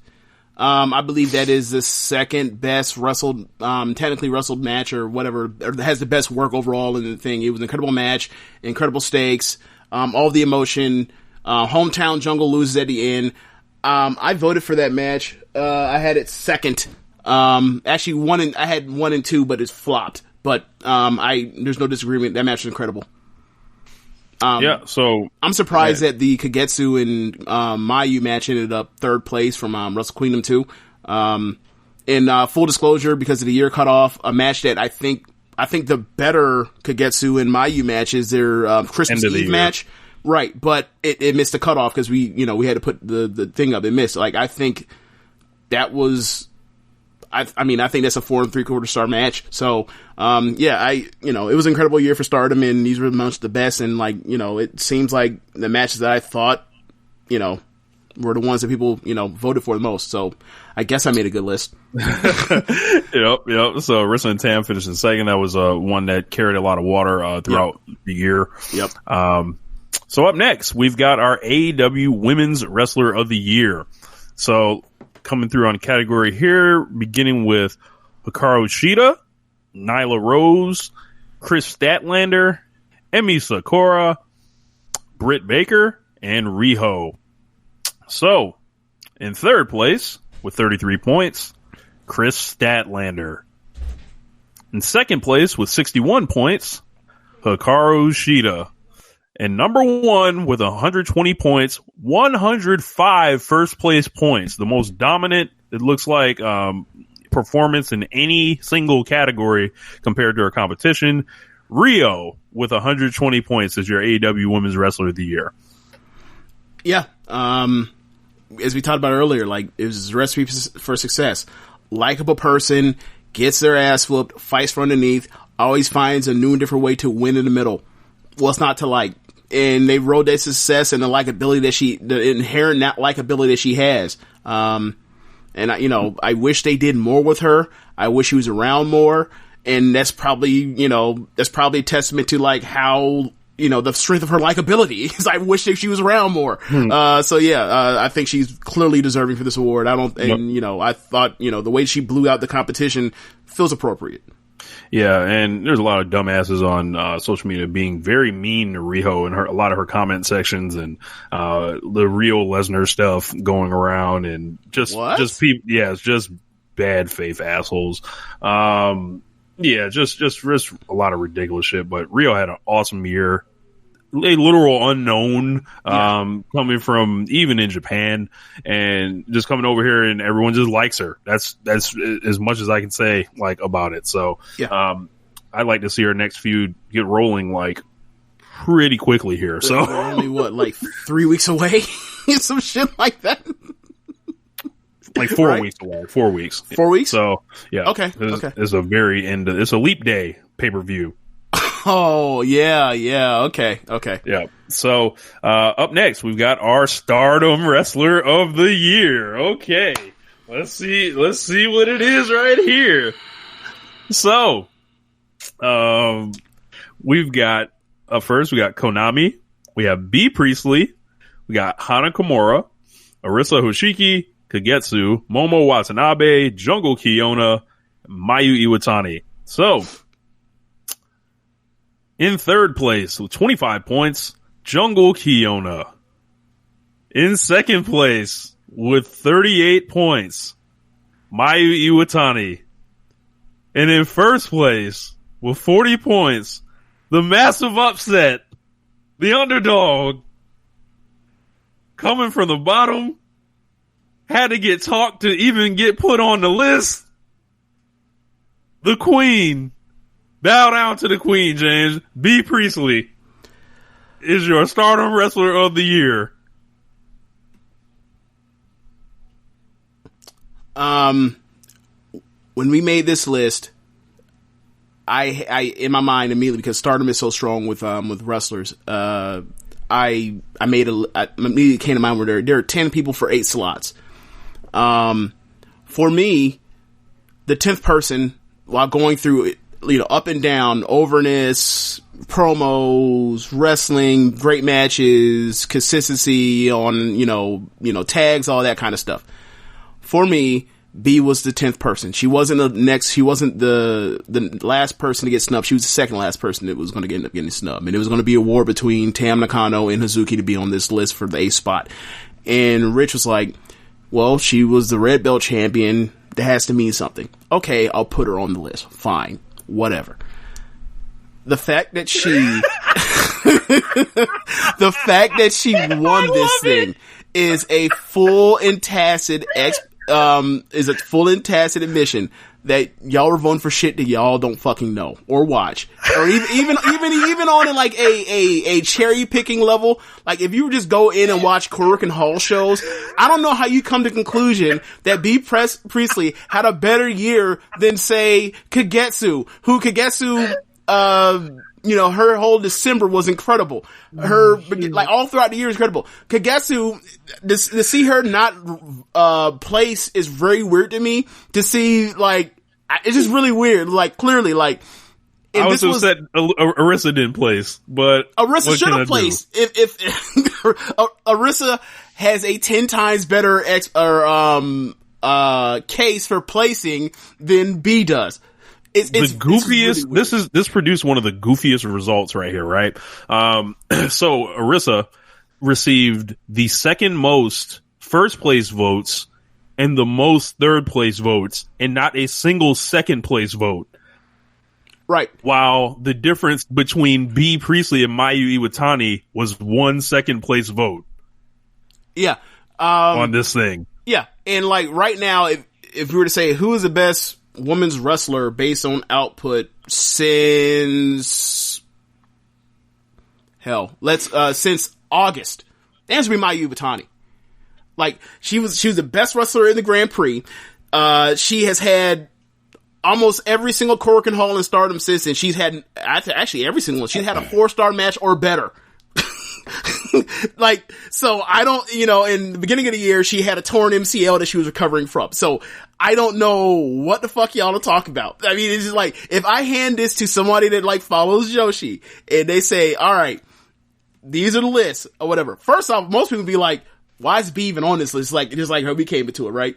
I believe that is the second best technically wrestled match or whatever, or has the best work overall in the thing. It was an incredible match, incredible stakes, all the emotion, hometown Jungle loses at the end. I voted for that match. I had it second. Actually I had 1 and 2, but it's flopped. But, there's no disagreement. That match was incredible. So I'm surprised that the Kagetsu and Mayu match ended up third place from Wrestle Kingdom 2. In full disclosure, because of the year cutoff, a match that I think the better Kagetsu and Mayu match is their Christmas Eve match. Right, but it missed the cutoff because we had to put the thing up. It missed. Like, I think that was. I think that's a 4 3/4 star match. So, it was an incredible year for Stardom, and these were amongst the best. And it seems like the matches that I thought, were the ones that people, voted for the most. So, I guess I made a good list. Yep. So, Rissa and Tam finished in second. That was one that carried a lot of water throughout the year. Yep. So up next, we've got our AEW Women's Wrestler of the Year. So, coming through on category here, beginning with Hikaru Shida, Nyla Rose, Chris Statlander, Emi Sakura, Britt Baker, and Riho. So, in third place, with 33 points, Chris Statlander. In second place, with 61 points, Hikaru Shida. And number one with 120 points, 105 first place points. The most dominant, it looks like, performance in any single category compared to her competition. Rio with 120 points as your AEW Women's Wrestler of the Year. Yeah. As we talked about earlier, it was a recipe for success. Likeable person, gets their ass whooped, fights from underneath, always finds a new and different way to win in the middle. What's not to like? And they rode that success and the likability the inherent likability that she has. And I wish they did more with her. I wish she was around more. And that's probably a testament to how, the strength of her likability is I wish that she was around more. I think she's clearly deserving for this award. I thought, the way she blew out the competition feels appropriate. Yeah, and there's a lot of dumbasses on social media being very mean to Riho and a lot of her comment sections and the real Lesnar stuff going around and just people. Yeah, it's just bad faith assholes. Yeah, just a lot of ridiculous shit. But Rio had an awesome year. A literal unknown, coming from even in Japan, and just coming over here, and everyone just likes her. That's as much as I can say about it. So, I'd like to see her next feud get rolling pretty quickly here. So we're only 3 weeks away, some shit like that. 4 weeks away. 4 weeks. 4 weeks. So yeah. Okay. It's a very end. It's a leap day pay-per-view. Oh yeah. Okay. Yeah. So up next we've got our Stardom Wrestler of the Year. Okay. Let's see what it is right here. So we've got first we got Konami, we have B Priestley, we got Hana Kimura, Arisa Hoshiki, Kagetsu, Momo Watanabe, Jungle Kiona, Mayu Iwatani. So in third place with 25 points, Jungle Kiona. In second place with 38 points, Mayu Iwatani. And in first place with 40 points, the massive upset, the underdog, coming from the bottom, had to get talked to even get put on the list. The Queen. Bow down to the Queen, James. B Priestley is your Stardom Wrestler of the Year. When we made this list, I in my mind immediately, because Stardom is so strong with wrestlers, I immediately came to mind where there are 10 people for 8 slots. For me, the 10th person, while going through it, up and down, overness, promos, wrestling, great matches, consistency on, tags, all that kind of stuff. For me, B was the 10th person. She wasn't the last person to get snubbed. She was the second last person that was going to end up getting snubbed. And it was going to be a war between Tam Nakano and Hazuki to be on this list for the 8th spot. And Rich was like, well, she was the red belt champion. That has to mean something. Okay, I'll put her on the list. Fine. Whatever. The fact that she won this thing is a full and tacit admission that y'all were voting for shit that y'all don't fucking know or watch, or even on a cherry picking level. If you just go in and watch Korakuen Hall shows, I don't know how you come to the conclusion that B Priestley had a better year than, say, Kagetsu, her whole December was incredible. Her, all throughout the year is incredible. Kagetsu, to see her not, place is very weird to me. To see, it's just really weird. Clearly, I was upset Arisa didn't place, but Arisa should have placed. If Arisa has a 10 times better case for placing than B does. It's goofiest. Really this produced one of the goofiest results right here, right? So Arisa received the second most first place votes and the most third place votes, and not a single second place vote. Right. While the difference between B Priestley and Mayu Iwatani was 1 second place vote. Yeah. On this thing. Yeah. And right now, if we were to say who is the best women's wrestler based on output since since August, the answer would be Mayu Iwatani. She was the best wrestler in the Grand Prix. She has had almost every single Korakuen Hall in Stardom since, and she's had actually every single one. She's had a 4-star match or better. So I don't, in the beginning of the year, she had a torn MCL that she was recovering from. So I don't know what the fuck y'all are talking about. I mean, it's just if I hand this to somebody that follows Joshi and they say, all right, these are the lists or whatever. First off, most people be like, why is B even on this list? Just like how we came into it, right?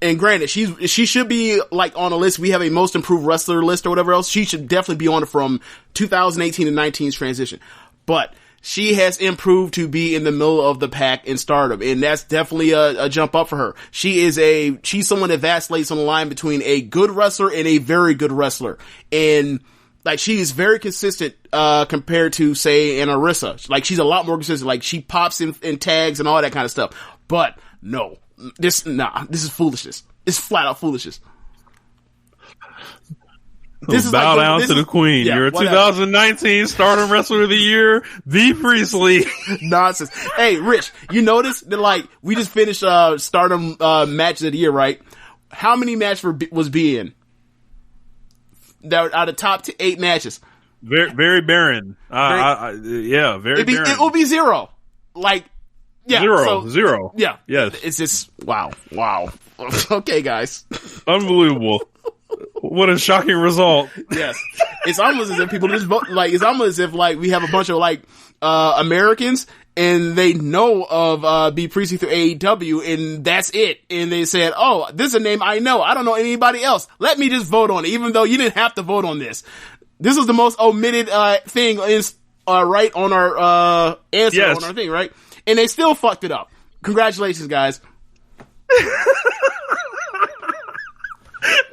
And granted, she should be on a list. We have a most improved wrestler list or whatever else. She should definitely be on it from 2018 to 19's transition. But she has improved to be in the middle of the pack in Stardom, and that's definitely a jump up for her. She's someone that vacillates on the line between a good wrestler and a very good wrestler, and like she is very consistent compared to say an Arisa. Like she's a lot more consistent. Like she pops in tags and all that kind of stuff. But no, this is foolishness. It's flat out foolishness. This is bow down to the queen. Yeah, you're a 2019 Stardom Wrestler of the Year, the Priestley. Nonsense. Hey, Rich, you notice that like we just finished Stardom match of the year, right? How many matches was B in? That were out of top 8 matches. Very barren. Yeah, very barren. It will be 0. Like, yeah. Zero. Yeah. Yes. It's just, wow. Okay, guys. Unbelievable. What a shocking result. Yes. It's almost as if people just vote, like, it's almost as if, like, we have a bunch of, like, Americans, and they know of, B. Priestley through AEW, and that's it. And they said, oh, this is a name I know. I don't know anybody else. Let me just vote on it, even though you didn't have to vote on this. This is the most omitted, thing is, right on our, answer on our thing, right? And they still fucked it up. Congratulations, guys.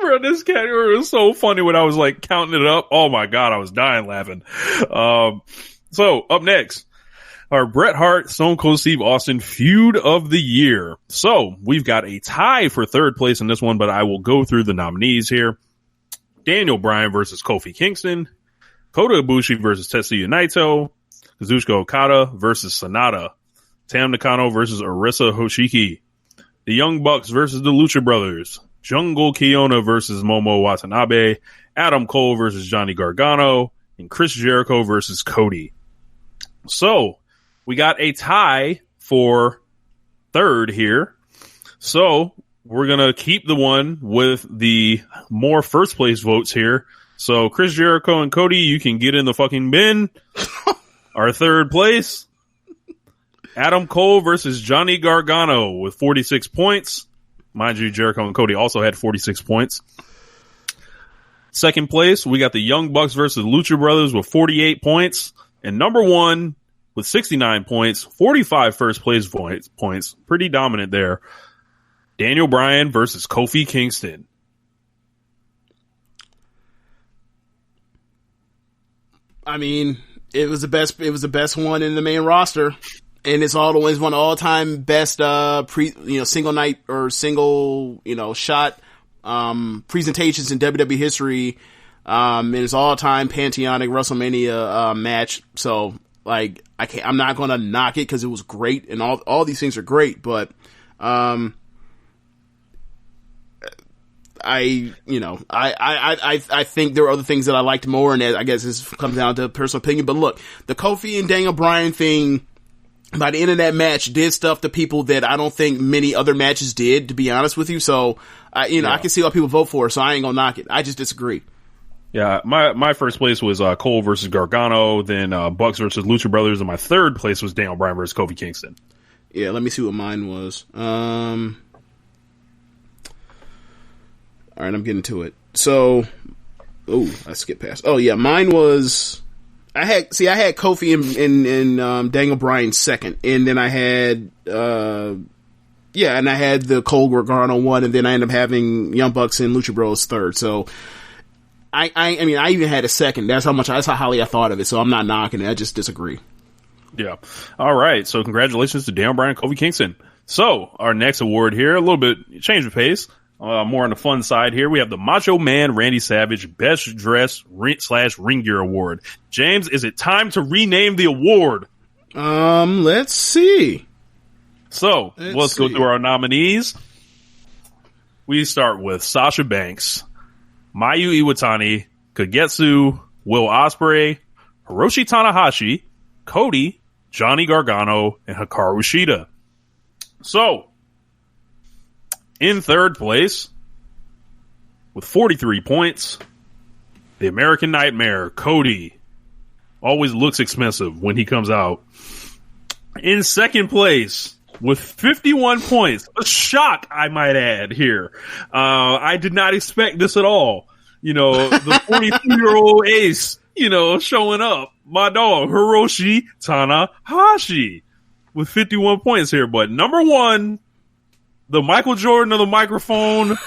Bro, this category was so funny when I was like counting it up. Oh my God, I was dying laughing. So up next, our Bret Hart, Stone Cold Steve Austin feud of the year. So we've got a tie for third place in this one, but I will go through the nominees here. Daniel Bryan versus Kofi Kingston, Kota Ibushi versus Tetsuya Naito, Kazuchika Okada versus Sonata, Tam Nakano versus Arisa Hoshiki, the Young Bucks versus the Lucha Brothers, Jungle Kiona versus Momo Watanabe, Adam Cole versus Johnny Gargano, and Chris Jericho versus Cody. So we got a tie for third here. So we're going to keep the one with the more first place votes here. So Chris Jericho and Cody, you can get in the fucking bin. Our third place, Adam Cole versus Johnny Gargano with 46 points. Mind you, Jericho and Cody also had 46 points. Second place, we got the Young Bucks versus Lucha Brothers with 48 points. And number one with 69 points, 45 first place points. Pretty dominant there. Daniel Bryan versus Kofi Kingston. I mean, it was the best one in the main roster. And it's always one of all-time best, single night or single, shot, presentations in WWE history. And it's all-time pantheonic WrestleMania, match. So, like, I'm not gonna knock it because it was great and all these things are great, but, I think there were other things that I liked more, and I guess this comes down to personal opinion. But look, the Kofi and Daniel Bryan thing, by the end of that match, did stuff to people that I don't think many other matches did, to be honest with you. So, I can see why people vote for it, so I ain't gonna knock it. I just disagree. Yeah, my first place was Cole versus Gargano, then Bucks versus Lucha Brothers, and my third place was Daniel Bryan versus Kofi Kingston. Yeah, let me see what mine was. All right, I'm getting to it. So, I skipped past. Oh yeah, mine was. I had Kofi and Daniel Bryan second, and then I had and I had the Cole Gargano one, and then I ended up having Young Bucks and Lucha Bros third. So I even had a second. That's how highly I thought of it. So I'm not knocking it. I just disagree. Yeah. All right. So congratulations to Daniel Bryan, Kofi Kingston. So our next award here, a little bit change of pace. More on the fun side here. We have the Macho Man Randy Savage Best Dressed / Ring Gear Award. James, is it time to rename the award? Let's see. So let's go through our nominees. We start with Sasha Banks, Mayu Iwatani, Kagetsu, Will Ospreay, Hiroshi Tanahashi, Cody, Johnny Gargano, and Hikaru Shida. So, in third place, with 43 points, the American Nightmare, Cody. Always looks expensive when he comes out. In second place, with 51 points. A shock, I might add, here. I did not expect this at all. The 42-year-old ace showing up. My dog, Hiroshi Tanahashi, with 51 points here. But number one, the Michael Jordan of the microphone, just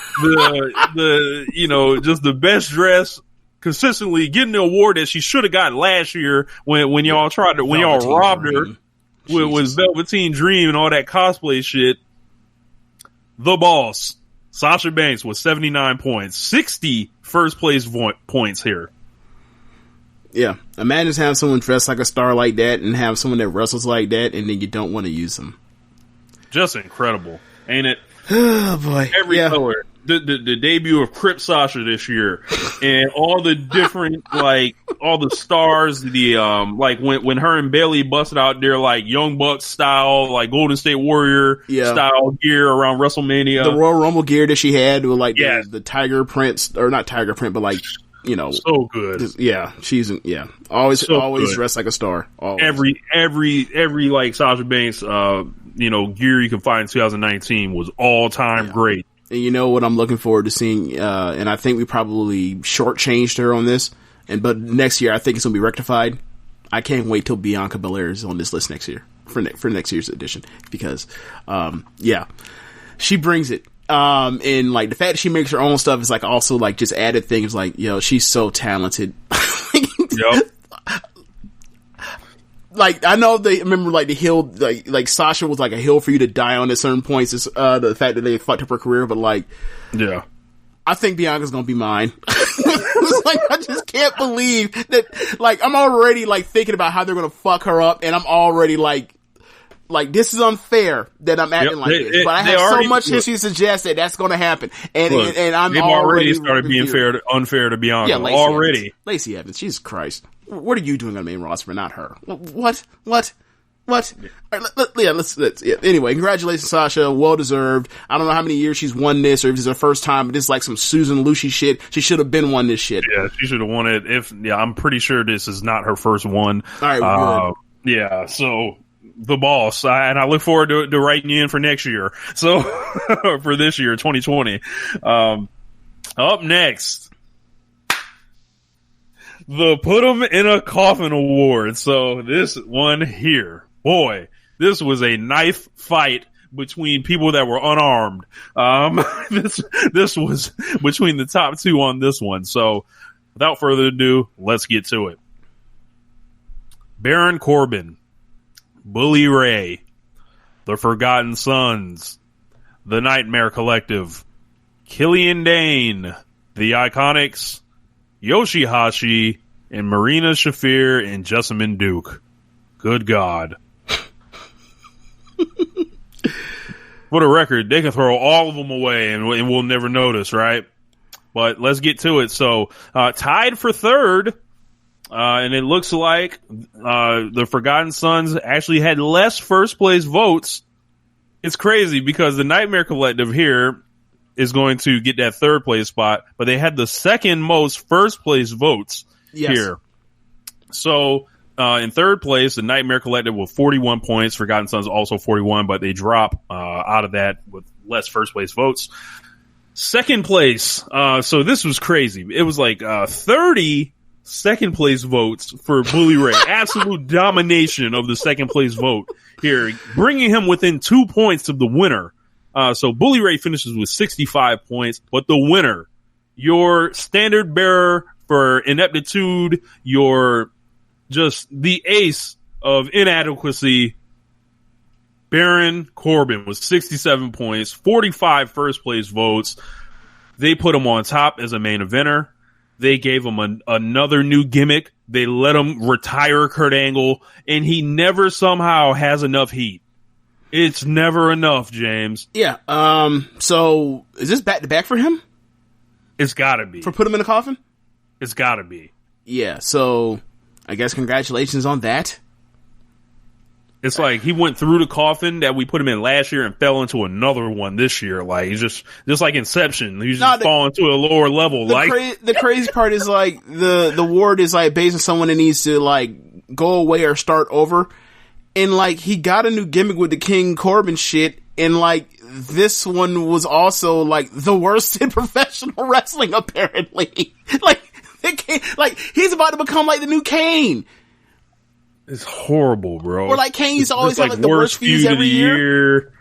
the best dress, consistently getting the award that she should have gotten last year when y'all robbed her with Velveteen Dream and all that cosplay shit. The boss, Sasha Banks, with 79 points, 60 first place points here. Yeah, imagine having someone dressed like a star like that and have someone that wrestles like that, and then you don't want to use them. Just incredible, ain't it? Oh boy, every color. The debut of Crip Sasha this year, and all the different all the stars. The when her and Bayley busted out their Young Bucks style, Golden State Warrior style gear around WrestleMania. The Royal Rumble gear that she had with the tiger print, or not tiger print, but so good. She's always good. dressed like a star. Always. Every Sasha Banks gear you can find in 2019 was all time great. And you know what I'm looking forward to seeing, and I think we probably shortchanged her on this, but next year I think it's gonna be rectified. I can't wait till Bianca Belair is on this list next year for next year's edition, because she brings it. And the fact that she makes her own stuff is also just added things she's so talented. Yep. I know they remember the hill, Sasha was a hill for you to die on at certain points. Is the fact that they fucked up her career, but I think Bianca's gonna be mine. I just can't believe that. I'm already thinking about how they're gonna fuck her up, and I'm already this is unfair that I'm acting this. But I have so much history to suggest that that's gonna happen, and I'm they've already started being unfair to Bianca. Yeah, already. Lacey Evans, Jesus Christ. What are you doing on the main roster, not her? What? Anyway, congratulations, Sasha. Well deserved. I don't know how many years she's won this, or if it's her first time, but this is some Susan Lucci shit. She should have been won this shit. Yeah, she should have won it. I'm pretty sure this is not her first one. All right, good. Yeah, so the boss, and I look forward to writing you in for next year. So for this year, 2020. Up next, the Put 'em in a Coffin Award. So this one here, boy, this was a knife fight between people that were unarmed. This was between the top two on this one. So without further ado, let's get to it. Baron Corbin, Bully Ray, The Forgotten Sons, The Nightmare Collective, Killian Dane, The Iconics, Yoshihashi, and Marina Shafir and Jessamine Duke. Good God. For the record, they can throw all of them away and we'll never notice, right? But let's get to it. So, tied for third, and it looks like the Forgotten Sons actually had less first place votes. It's crazy because the Nightmare Collective here is going to get that third place spot, but they had the second most first place votes here. So in third place, the Nightmare Collective with 41 points, Forgotten Sons also 41, but they drop out of that with less first place votes. Second place, so this was crazy. It was 30 second place votes for Bully Ray. Absolute domination of the second place vote here, bringing him within 2 points of the winner. So Bully Ray finishes with 65 points, but the winner, your standard bearer for ineptitude, your just the ace of inadequacy, Baron Corbin with 67 points, 45 first place votes. They put him on top as a main eventer. They gave him another new gimmick. They let him retire Kurt Angle, and he never somehow has enough heat. It's never enough, James. Yeah. So is this back to back for him? It's gotta be. For Put Him in a Coffin? It's gotta be. Yeah. So I guess congratulations on that. It's like he went through the coffin that we put him in last year and fell into another one this year. Like he's just like Inception. He's just falling to a lower level. The crazy part is the award is based on someone that needs to go away or start over. And he got a new gimmick with the King Corbin shit. And this one was also the worst in professional wrestling apparently. Like, he's about to become like the new Kane. It's horrible, bro. Or like Kane used to always have like the worst feuds every year.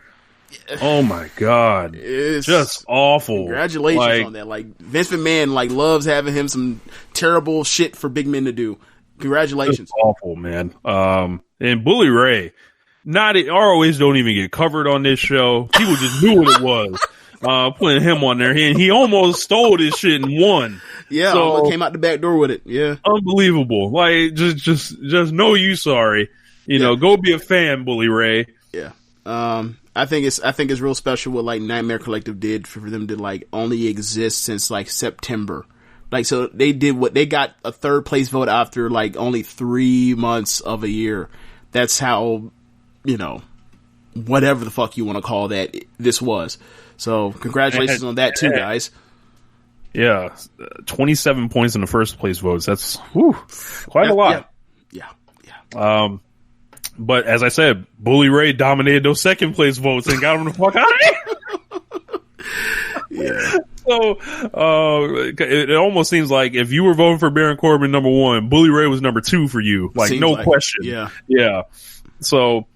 Oh my God. It's just awful. Congratulations on that. Like, Vince McMahon like loves having him some terrible shit for big men to do. Congratulations. It's awful, man. And Bully Ray, ROH don't even get covered on this show. People just knew what it was. Putting him on there, and he almost stole this shit and won. Yeah, so, almost came out the back door with it. Yeah, unbelievable. Like, just know you sorry. You know, go be a fan, Bully Ray. Yeah. I think it's real special what like Nightmare Collective did for them to like only exist since like September. Like, so they got a third place vote after like only 3 months of a year. That's how, you know, whatever the fuck you want to call that, this was. So congratulations on that too, guys. Yeah, 27 points in the first place votes. That's quite a lot. Yeah. But as I said, Bully Ray dominated those second place votes and got them the fuck out of here. Yeah. So it almost seems like if you were voting for Baron Corbin number 1, Bully Ray was number 2 for you. Like, seems no question. Yeah. So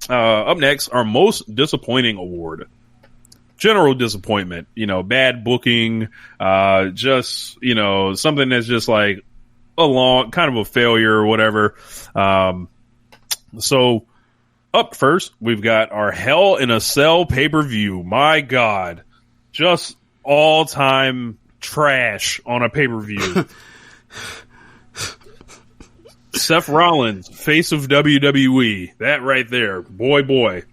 up next, our most disappointing award. General disappointment, you know, bad booking, just, you know, something that's just like kind of a failure or whatever. So up first, we've got our Hell in a Cell pay-per-view. My God, just all-time trash on a pay-per-view. Seth Rollins, face of WWE. That right there. Boy.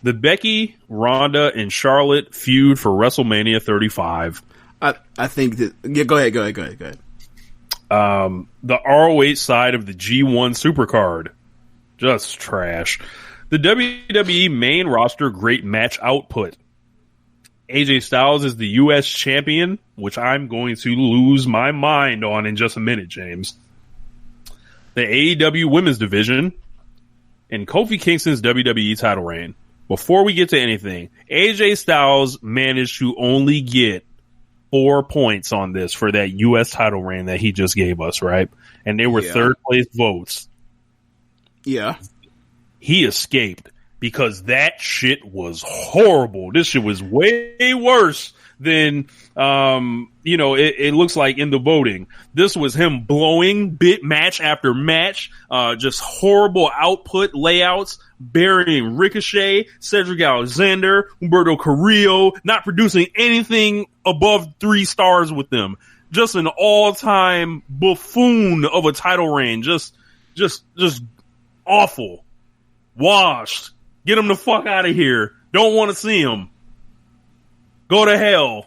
The Becky, Ronda, and Charlotte feud for WrestleMania 35. I think that... Yeah, go ahead. The ROH side of the G1 Supercard. Just trash. The WWE main roster great match output. AJ Styles is the U.S. champion, which I'm going to lose my mind on in just a minute, James. The AEW women's division. And Kofi Kingston's WWE title reign. Before we get to anything, AJ Styles managed to only get 4 points on this for that U.S. title reign that he just gave us, right? And they were third place votes. Yeah. He escaped because that shit was horrible. This shit was way worse than, you know, it looks like in the voting. This was him blowing bit match after match, just horrible output layouts, burying Ricochet, Cedric Alexander, Humberto Carrillo, not producing anything above 3 stars with them. Just an all-time buffoon of a title reign. Just awful. Washed. Get him the fuck out of here. Don't want to see him. Go to hell.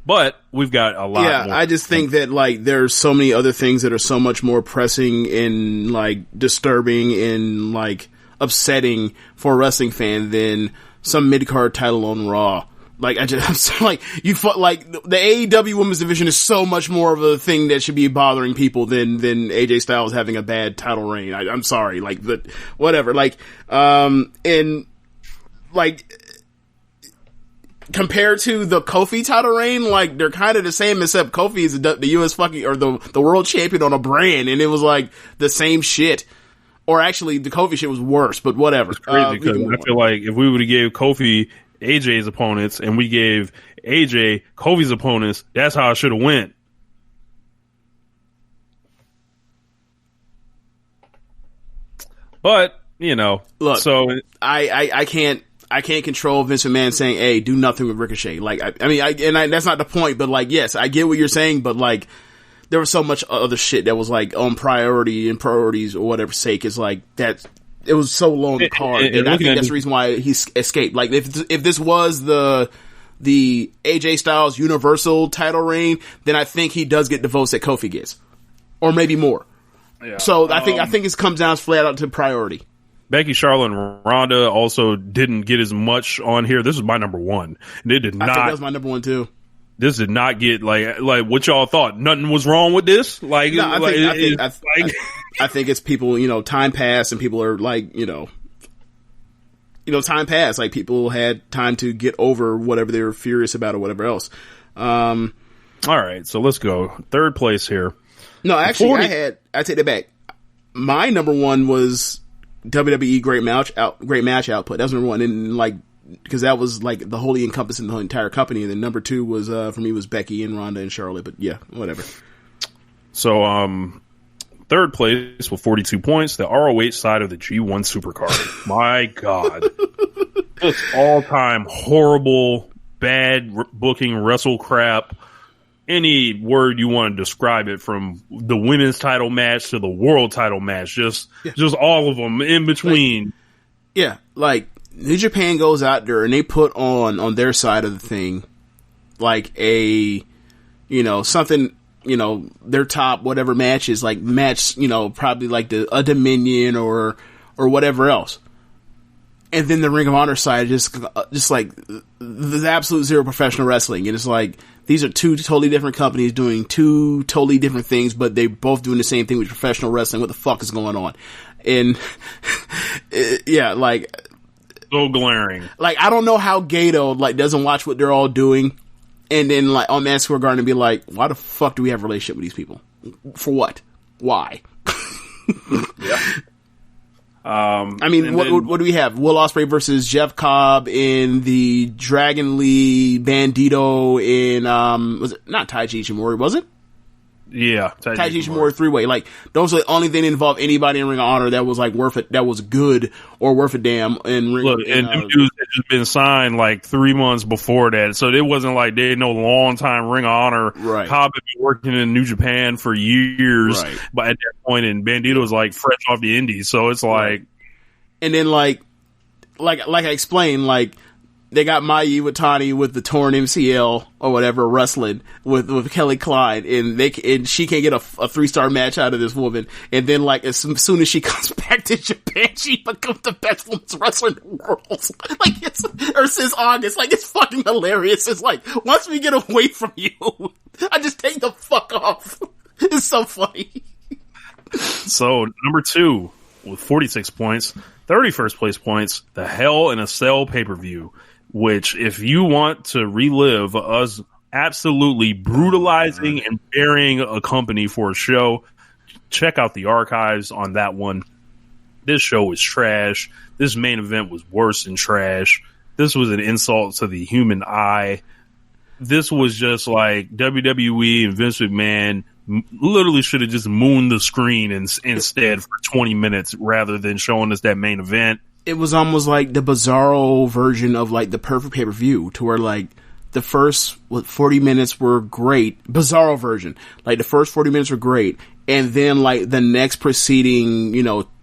But we've got a lot. Yeah, I just think that like there's so many other things that are so much more pressing and like disturbing and like upsetting for a wrestling fan than some mid-card title on Raw. Like, I'm so, like, like, the AEW women's division is so much more of a thing that should be bothering people than AJ Styles having a bad title reign. I'm sorry, like, whatever, like, and, like, compared to the Kofi title reign, like, they're kind of the same, except Kofi is the US fucking, or the world champion on a brand, and it was, like, the same shit. Or actually, the Kofi shit was worse, but whatever. It's crazy, because I feel like if we would have gave Kofi AJ's opponents and we gave AJ Kofi's opponents, that's how it should have went. But, you know, look, so I can't control Vince McMahon saying, hey, do nothing with Ricochet. Like, I mean, that's not the point, but like, yes, I get what you're saying, but like, there was so much other shit that was like on priority and priorities or whatever sake is like that. It was so low on the card, and I think that's the reason why he escaped. Like, if this was the AJ Styles Universal title reign, then I think he does get the votes that Kofi gets, or maybe more. Yeah. So I think it comes down flat out to priority. Becky, Charlotte, and Ronda also didn't get as much on here. This was my number one. They did not. I think that was my number one too. This did not get like what y'all thought. Nothing was wrong with this. Like, no, I think it's people. You know, time passed and people are like, you know, time passed. Like, people had time to get over whatever they were furious about or whatever else. All right, so let's go. Third place here. No, actually, I take it back. My number one was WWE Great Match Output. That was number one, and like, because that was like the wholly encompassing the whole entire company. And then number two was for me was Becky and Ronda and Charlotte. But yeah, whatever. So third place with 42 points, the ROH side of the G1 Supercard. My God, just all time horrible, bad booking, wrestle crap. Any word you want to describe it, from the women's title match to the world title match, just all of them in between. Like New Japan goes out there and they put on their side of the thing, like a, something, their top whatever matches, like match, probably like a Dominion or whatever else. And then the Ring of Honor side, just like the absolute zero professional wrestling. And it's like, these are two totally different companies doing two totally different things, but they both doing the same thing with professional wrestling. What the fuck is going on? And like, so glaring. Like, I don't know how Gato doesn't watch what they're all doing, and then like on Madison Square Garden and be like, why the fuck do we have a relationship with these people? For what? Why? Yeah. I mean, what do we have? Will Ospreay versus Jeff Cobb in the Dragon Lee Bandito in, was it not Taiji Ishimori, was it? Yeah. Taiji Ishimori 3-way. Like, those are the only thing that involved anybody in Ring of Honor that was like worth it, that was good or worth a damn in Ring. Look, and them dudes had just been signed like 3 months before that, so it wasn't like they had no long time Ring of Honor. Right. Cobb had been working in New Japan for years, right. But at that point, and Bandito was like fresh off the Indies, so it's like. Right. And then like I explained, like, they got Mai Iwatani with the torn MCL or whatever wrestling with Kelly Klein, and she can't get a 3-star match out of this woman. And then like as soon as she comes back to Japan, she becomes the best women's wrestler in the world. Like since August, like, it's fucking hilarious. It's like, once we get away from you, I just take the fuck off. It's so funny. So number 2 with 46 points, 31st place points, the Hell in a Cell pay-per-view. Which, if you want to relive us absolutely brutalizing and burying a company for a show, check out the archives on that one. This show was trash. This main event was worse than trash. This was an insult to the human eye. This was just like WWE and Vince McMahon literally should have just mooned the screen instead for 20 minutes rather than showing us that main event. It was almost like the Bizarro version of like the perfect pay-per-view, to where like the first 40 minutes were great. Bizarro version. Like the first 40 minutes were great. And then like the next preceding,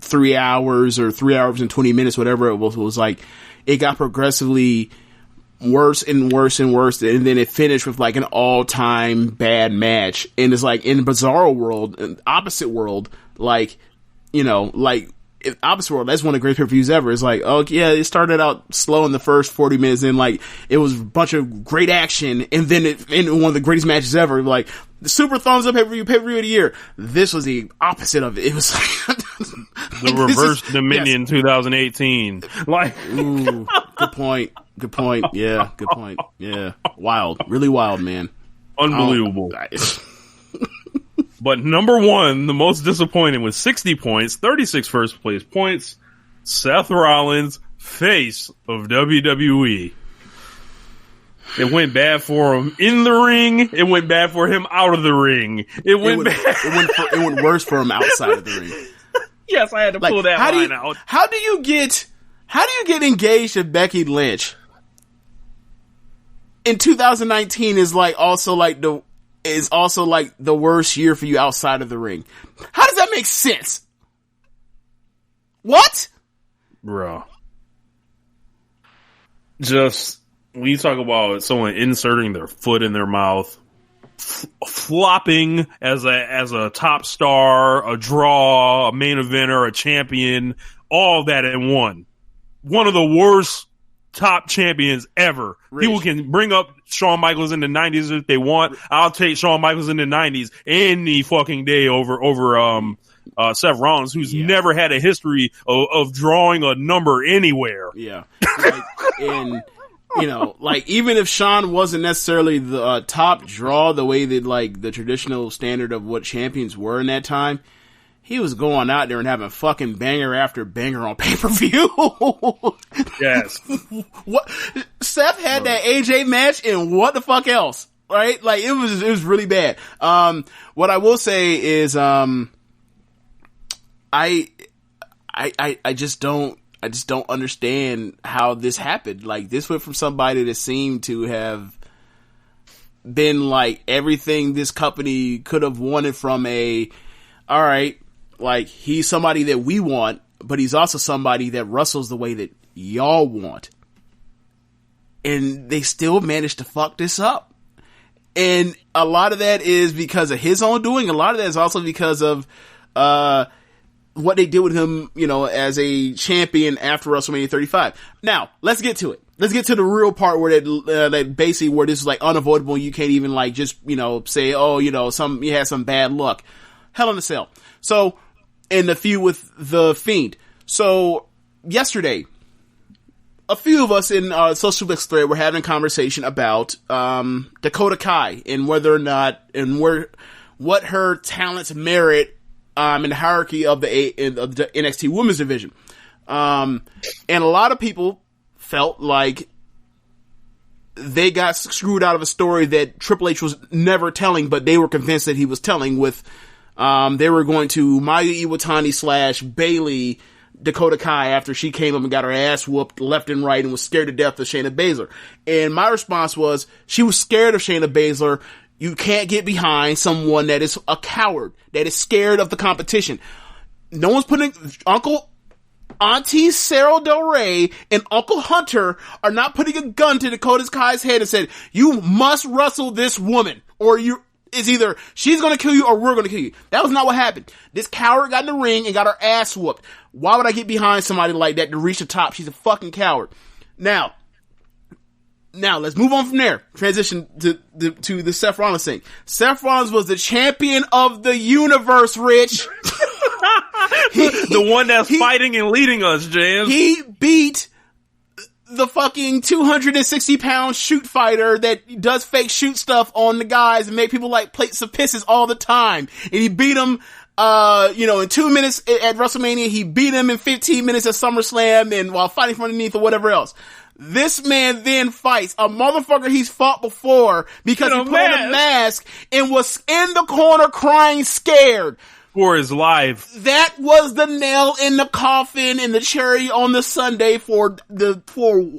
3 hours or 3 hours and 20 minutes, whatever it was like, it got progressively worse and worse and worse. And then it finished with like an all-time bad match. And it's like in the Bizarro world, opposite world, like, opposite world, that's one of the greatest pay-per-views ever. It's like, oh yeah, it started out slow in the first 40 minutes, and like it was a bunch of great action, and then it ended one of the greatest matches ever. Like the super thumbs up pay-per-view of the year. This was the opposite of it. It was like the reverse Dominion, yes. 2018. Like, ooh, good point. Yeah, good point. Yeah, wild, really wild, man. Unbelievable. But number 1, the most disappointing, with 60 points, 36 first place points, Seth Rollins, face of WWE. It went bad for him in the ring. It went bad for him out of the ring. It went worse for him outside of the ring. Yes, I had to pull that line out. How do you get engaged to Becky Lynch in 2019 is also the worst year for you outside of the ring? How does that make sense? What? Bro. Just, when you talk about someone inserting their foot in their mouth, flopping as a top star, a draw, a main eventer, a champion, all that in one. One of the worst top champions ever. Rich. People can bring up Shawn Michaels in the 90s if they want. I'll take Shawn Michaels in the 90s any fucking day over Seth Rollins, who's never had a history of drawing a number anywhere. Yeah. Like, You know, like, even if Shawn wasn't necessarily the top draw, the way that, like, the traditional standard of what champions were in that time, he was going out there and having fucking banger after banger on pay-per-view. Yes. What? Seth had that AJ match, and what the fuck else? Right? Like, it was really bad. What I will say is, I just don't understand how this happened. Like, this went from somebody that seemed to have been like everything this company could have wanted from alright, like, he's somebody that we want, but he's also somebody that wrestles the way that y'all want. And they still managed to fuck this up. And a lot of that is because of his own doing. A lot of that is also because of, what they did with him, you know, as a champion after WrestleMania 35. Now, let's get to it. Let's get to the real part where that basically where this is like unavoidable. You can't even like just, you know, say, oh, you know, you had some bad luck. Hell in a Cell. So, in the feud with The Fiend. So, yesterday, a few of us in social Suplex thread were having a conversation about Dakota Kai and whether or not and what her talents merit in the hierarchy of the NXT Women's Division. And a lot of people felt like they got screwed out of a story that Triple H was never telling, but they were convinced that he was telling with they were going to Mayu Iwatani / Bayley Dakota Kai after she came up and got her ass whooped left and right and was scared to death of Shayna Baszler. And my response was, she was scared of Shayna Baszler. You can't get behind someone that is a coward, that is scared of the competition. No one's putting Auntie Sarah Del Rey and Uncle Hunter are not putting a gun to Dakota Kai's head and said, you must wrestle this woman, or it's either she's gonna kill you or we're gonna kill you. That was not what happened. This coward got in the ring and got her ass whooped. Why would I get behind somebody like that to reach the top? She's a fucking coward. Now, let's move on from there. Transition to the Seth Rollins thing. Seth Rollins was the champion of the universe, Rich. The one that's fighting and leading us, James. He beat the fucking 260-pound shoot fighter that does fake shoot stuff on the guys and make people like plates of pisses all the time. And he beat him, in 2 minutes at WrestleMania. He beat him in 15 minutes at SummerSlam and while fighting from underneath or whatever else. This man then fights a motherfucker he's fought before because he put on a mask and was in the corner crying scared. For his life. That was the nail in the coffin and the cherry on the Sunday for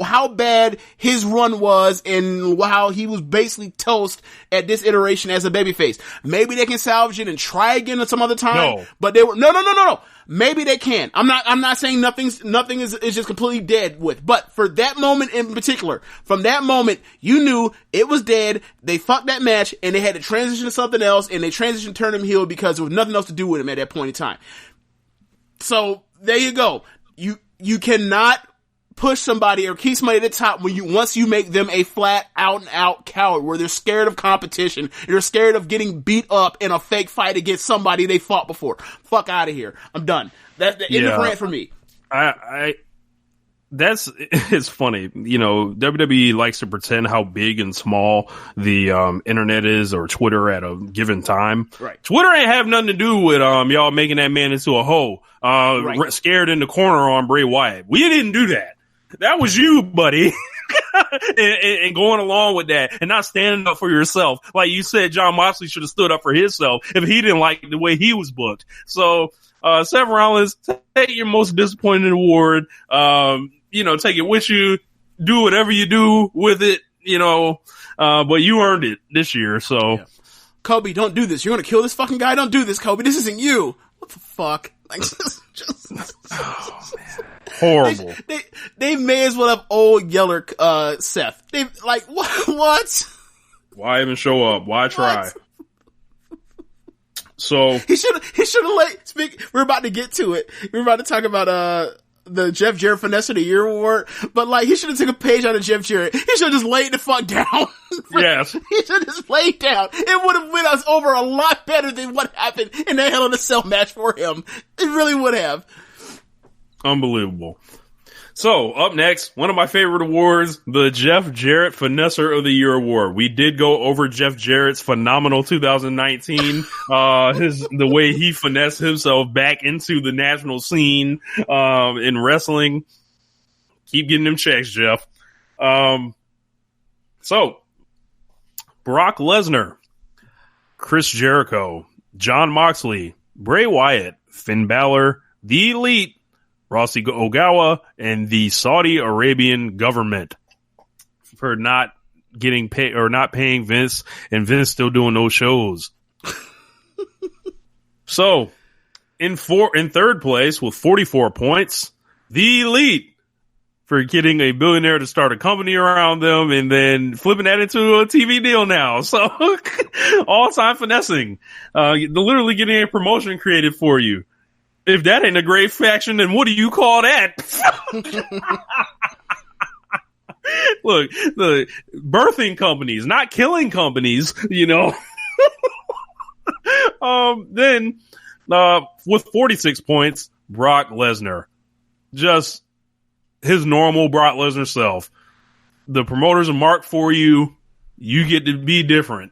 how bad his run was and how he was basically toast at this iteration as a babyface. Maybe they can salvage it and try again at some other time. No. But they were no. Maybe they can. I'm not saying nothing is just completely dead with, but for that moment in particular, from that moment, you knew it was dead. They fucked that match and they had to transition to something else and they transitioned to turn him heel because there was nothing else to do with him at that point in time. So there you go. You cannot push somebody or keep somebody at the top once you make them a flat out and out coward where they're scared of competition. They're scared of getting beat up in a fake fight against somebody they fought before. Fuck out of here. I'm done. That's the end of rant for me. It's funny. You know, WWE likes to pretend how big and small the internet is or Twitter at a given time. Right. Twitter ain't have nothing to do with y'all making that man into a hoe. Right. Scared in the corner on Bray Wyatt. We didn't do that. That was you, buddy. and going along with that and not standing up for yourself. Like you said, Jon Moxley should have stood up for himself if he didn't like the way he was booked. So, Seth Rollins, take your most disappointing award. Take it with you. Do whatever you do with it, but you earned it this year. So, yeah. Kobe, don't do this. You're going to kill this fucking guy. Don't do this, Kobe. This isn't you. What the fuck? Like, oh, man. Horrible. They may as well have old Yeller, Seth. They like what? Why even show up? Why try? So he should have we're about to get to it. We're about to talk about the Jeff Jarrett Finesser of the Year award, but like he should have took a page out of Jeff Jarrett. He should have just laid the fuck down. Yes. He should have just laid down. It would have went us over a lot better than what happened in that Hell in a Cell match for him. It really would have. Unbelievable. So, up next, one of my favorite awards, the Jeff Jarrett Finesser of the Year Award. We did go over Jeff Jarrett's phenomenal 2019, the way he finessed himself back into the national scene, in wrestling. Keep getting them checks, Jeff. So, Brock Lesnar, Chris Jericho, Jon Moxley, Bray Wyatt, Finn Balor, The Elite, Rossi Ogawa, and the Saudi Arabian government for not getting paid or not paying Vince, and Vince still doing those shows. So, in third place with 44 points, The Elite for getting a billionaire to start a company around them and then flipping that into a TV deal now. So, all-time finessing. Literally getting a promotion created for you. If that ain't a great faction, then what do you call that? Look, the birthing companies, not killing companies, you know. Then, with 46 points, Brock Lesnar. Just his normal Brock Lesnar self. The promoters are marked for you. You get to be different.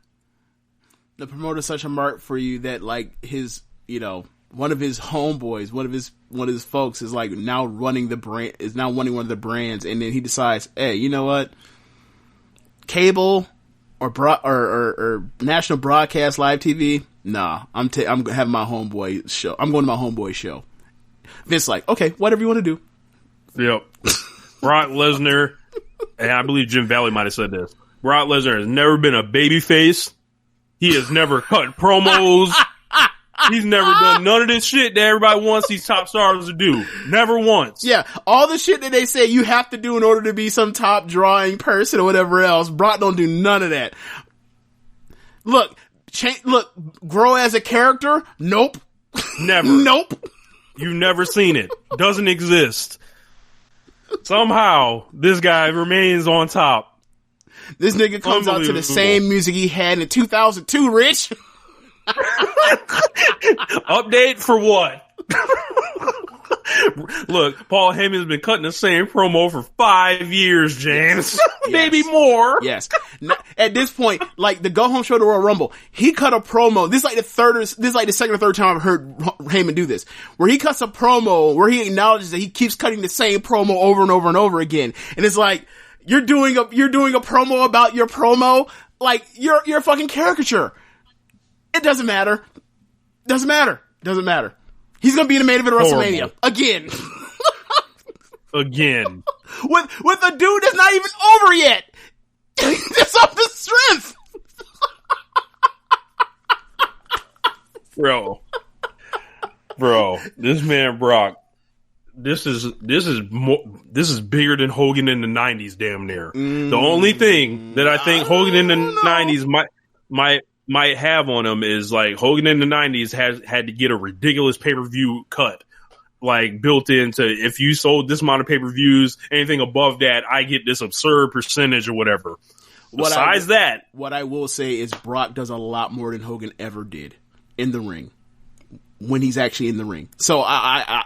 The promoter's such a mark for you that, like, his, you know, one of his homeboys, one of his folks is like now running the brand, is now running one of the brands, and then he decides, hey, you know what? Cable or national broadcast live TV? Nah, I'm having my homeboy show. I'm going to my homeboy show. Vince's like, okay, whatever you want to do. Yep. Brock Lesnar, and I believe Jim Valley might have said this. Brock Lesnar has never been a babyface. He has never cut promos. He's never done none of this shit that everybody wants these top stars to do. Never once. Yeah, all the shit that they say you have to do in order to be some top drawing person or whatever else. Brock don't do none of that. Look, grow as a character? Nope. Never. Nope. You've never seen it. Doesn't exist. Somehow, this guy remains on top. This nigga comes out to the same music he had in 2002, Rich. Update for what? Look, Paul Heyman's been cutting the same promo for 5 years, James. Yes. Maybe more. Yes. At this point, like the Go Home Show to Royal Rumble, he cut a promo. This is like the second or third time I've heard Heyman do this, where he cuts a promo where he acknowledges that he keeps cutting the same promo over and over and over again. And it's like, you're doing a promo about your promo? Like, you're a fucking caricature. It doesn't matter. Doesn't matter. He's gonna be in the main event of WrestleMania. Again. Again. With a dude that's not even over yet. That's off the strength. Bro, this man Brock, this is bigger than Hogan in the 90s, damn near. The only thing that I think Hogan in the 90s might have on him is like Hogan in the 90s had to get a ridiculous pay-per-view cut, like built into, if you sold this amount of pay-per-views, anything above that, I get this absurd percentage or whatever. Besides that, what I will say is Brock does a lot more than Hogan ever did in the ring when he's actually in the ring. So I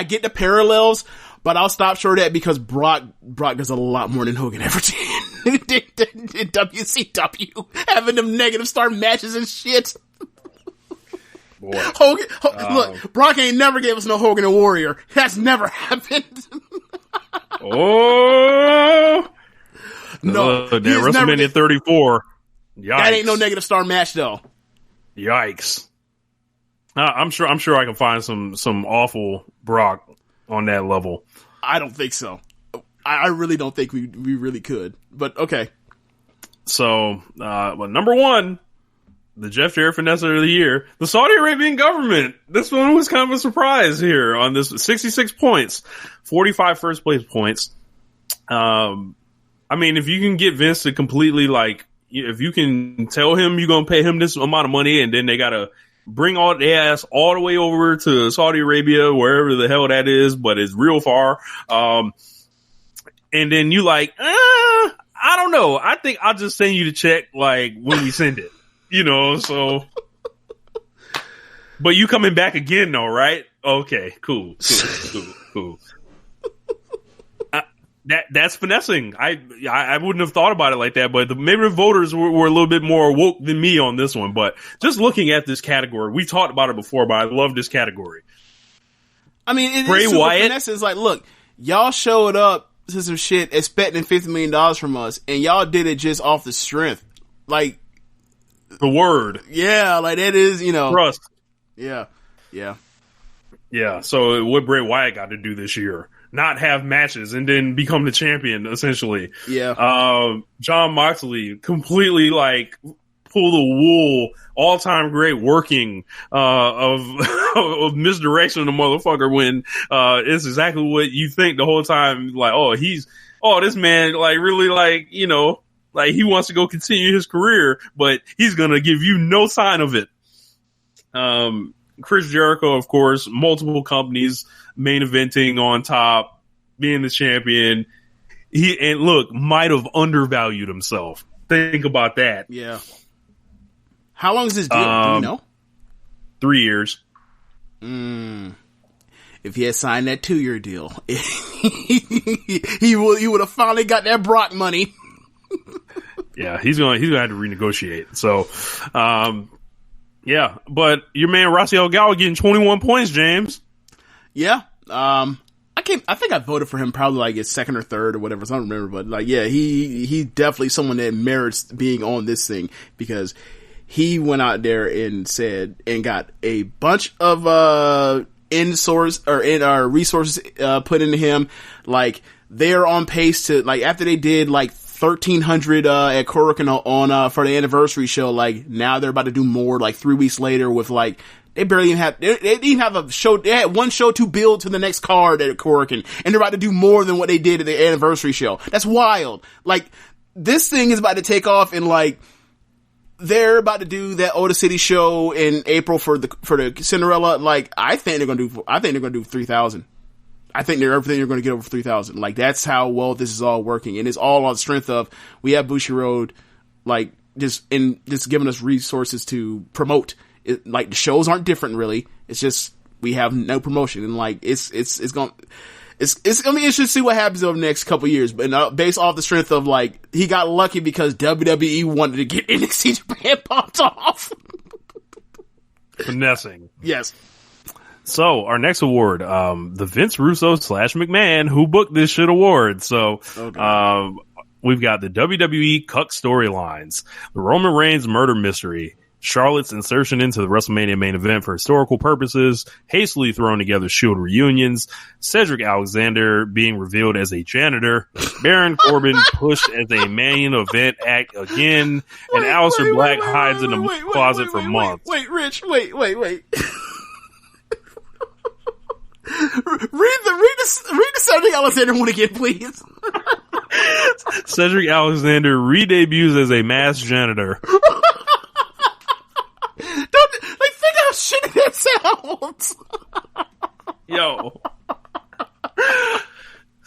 get the parallels, but I'll stop short of that because Brock does a lot more than Hogan ever did. In WCW, having them negative star matches and shit. Boy. Look, Brock ain't never gave us no Hogan and Warrior. That's never happened. Oh no, that WrestleMania 34. Yikes. That ain't no negative star match though. Yikes. I'm sure I can find some awful Brock on that level. I don't think so. I really don't think we really could, but okay. So, number one, the Jeff Jarrett Finesser of the Year, the Saudi Arabian government. This one was kind of a surprise here on this 66 points, 45 first place points. I mean, if you can get Vince to completely, like, if you can tell him you're going to pay him this amount of money and then they got to bring all the ass all the way over to Saudi Arabia, wherever the hell that is, but it's real far. And then you like, I don't know. I think I'll just send you the check, like, when we send it, you know, so. But you coming back again though, right? Okay, cool. That's finessing. I wouldn't have thought about it like that, but maybe the voters were a little bit more woke than me on this one. But just looking at this category, we talked about it before, but I love this category. I mean, it Bray is super Wyatt. finesse. It's like, look, y'all showed up to some shit expecting $50 million from us, and y'all did it just off the strength. Like, the word. Yeah, like that is, trust. Yeah. So what Bray Wyatt got to do this year? Not have matches and then become the champion, essentially. Yeah. Jon Moxley completely like pull the wool, all-time great working of misdirection of the motherfucker when it's exactly what you think the whole time. Like, this man like really like like he wants to go continue his career, but he's gonna give you no sign of it. Chris Jericho, of course, multiple companies, main eventing on top, being the champion. He might have undervalued himself. Think about that. Yeah. How long is this deal? Do you know? 3 years. If he had signed that 2-year deal, he would have finally got that Brock money. Yeah, he's gonna have to renegotiate. So, yeah, but your man Raciel Gal getting 21 points, James. Yeah. I think I voted for him probably like his second or third or whatever. So I don't remember, but like, yeah, he definitely someone that merits being on this thing because he went out there and said and got a bunch of resources put into him. Like they're on pace to like after they did like 1,300 at Korakuen on for the anniversary show. Like now they're about to do more. Like 3 weeks later with like. They barely even have, they didn't have a show, they had one show to build to the next card at Korakuen, and they're about to do more than what they did at the anniversary show. That's wild. Like, this thing is about to take off and like, they're about to do that Oda City show in April for the Cinderella. Like, I think they're gonna do 3,000. I think everything you're gonna get over 3,000. Like, that's how well this is all working. And it's all on the strength of, we have Bushiroad, like, just giving us resources to promote. Like the shows aren't different really. It's just we have no promotion and like it's gonna be interesting to see what happens over the next couple years. But based off the strength of like he got lucky because WWE wanted to get NXT Japan popped off. Finessing. Yes. So our next award, the Vince Russo / McMahon Who Booked This Shit Award. So we've got the WWE Cuck storylines, the Roman Reigns murder mystery, Charlotte's insertion into the WrestleMania main event for historical purposes, hastily thrown together Shield reunions, Cedric Alexander being revealed as a janitor, Baron Corbin pushed as a main event act again, and Aleister Black hides in the closet for months. Rich, wait. Read the Cedric Alexander one again, please. Cedric Alexander re-debuts as a masked janitor. Think how shitty that sounds. Yo.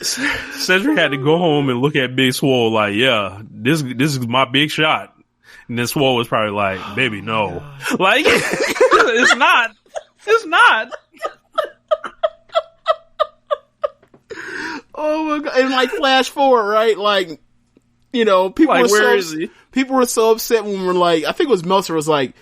Cedric had to go home and look at Big Swole like, yeah, this is my big shot. And then Swole was probably like, baby, no. Like, it's not. Oh my God. And like flash forward, right? Like, people like, people were so upset when we were like, I think it was Meltzer was like,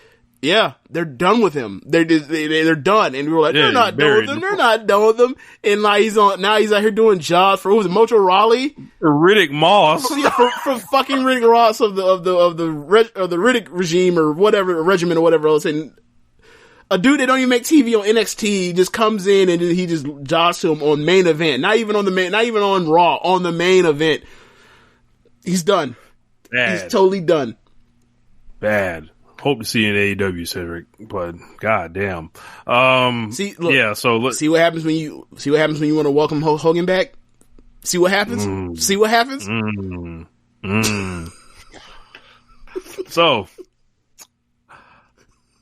yeah, they're done with him. They're done. And we were like, they're not done with him. They're not done with him. And like he's out here doing jobs for, who was it, Mojo Rawley? Riddick Moss. for fucking Riddick Ross of the Riddick regime or whatever, regiment or whatever else. And a dude that don't even make TV on NXT just comes in and he just jobs to him on main event. Not even on Raw, on the main event. He's done. Bad. He's totally done. Bad. Hope to see you in AEW, Cedric, but goddamn. See, look, yeah. So look, see what happens when you want to welcome Hogan back. See what happens. See what happens. So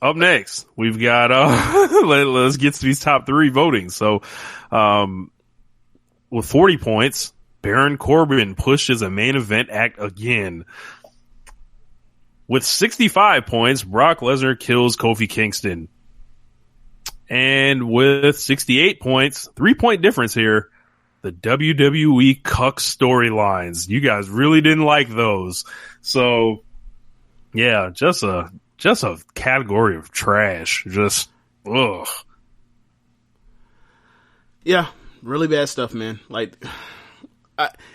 up next, we've got let's get to these top 3 voting. So with 40 points, Baron Corbin pushed as a main event act again. With 65 points, Brock Lesnar kills Kofi Kingston. And with 68 points, 3-point difference here, the WWE cuck storylines. You guys really didn't like those. So, yeah, just a category of trash. Just, ugh. Yeah, really bad stuff, man. Like,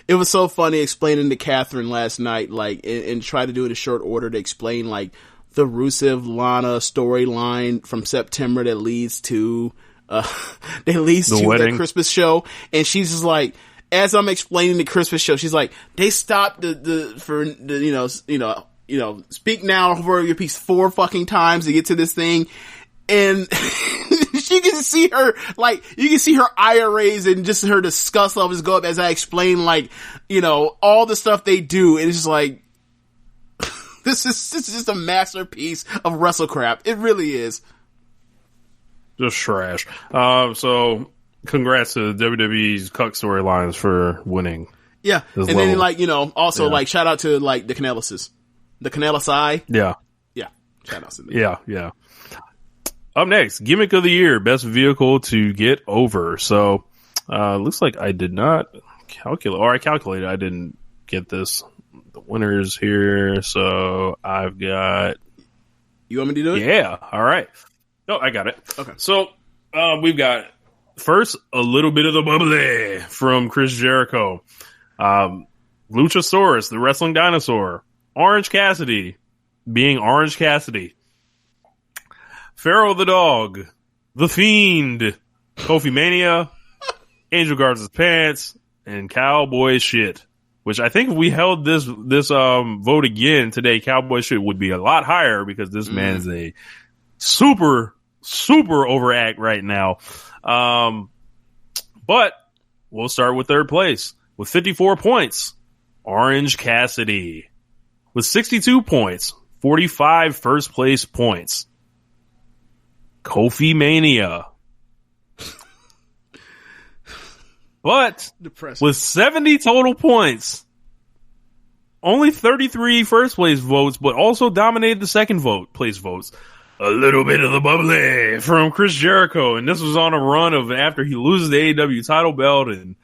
it was so funny explaining to Catherine last night, like, and try to do it in short order to explain, like, the Rusev Lana storyline from September that leads to the Christmas show. And she's just like, as I'm explaining the Christmas show, she's like, they stopped speak now for your piece 4 fucking times to get to this thing. And you can see her, like, you can see her eye raise and just her disgust levels go up as I explain, like, all the stuff they do. And it's just like, this is just a masterpiece of wrestle crap. It really is. Just trash. So congrats to WWE's cuck storylines for winning. Yeah. And level. Then, like, also, like, shout out to, like, the Canellises. The Canellis. Yeah. Yeah. Shout out to them. Yeah. Up next, Gimmick of the Year, best vehicle to get over. So, looks like I did not calculate, or I calculated, I didn't get this. The winners here. So, I've got. You want me to do it? Yeah. All right. No, I got it. Okay. So, we've got first a little bit of the bubbly from Chris Jericho. Luchasaurus, the wrestling dinosaur. Orange Cassidy, being Orange Cassidy. Pharaoh the Dog, The Fiend, Kofi Mania, Angel Guards His Pants, and Cowboy Shit. Which I think if we held this vote again today, Cowboy Shit would be a lot higher because this man is a super overact right now. But we'll start with third place with 54 points. Orange Cassidy with 62 points, 45 first place points. Kofi Mania. But depressing. With 70 total points, only 33 first place votes, but also dominated the second place votes. A little bit of the bubbly from Chris Jericho. And this was on a run of after he loses the AEW title belt and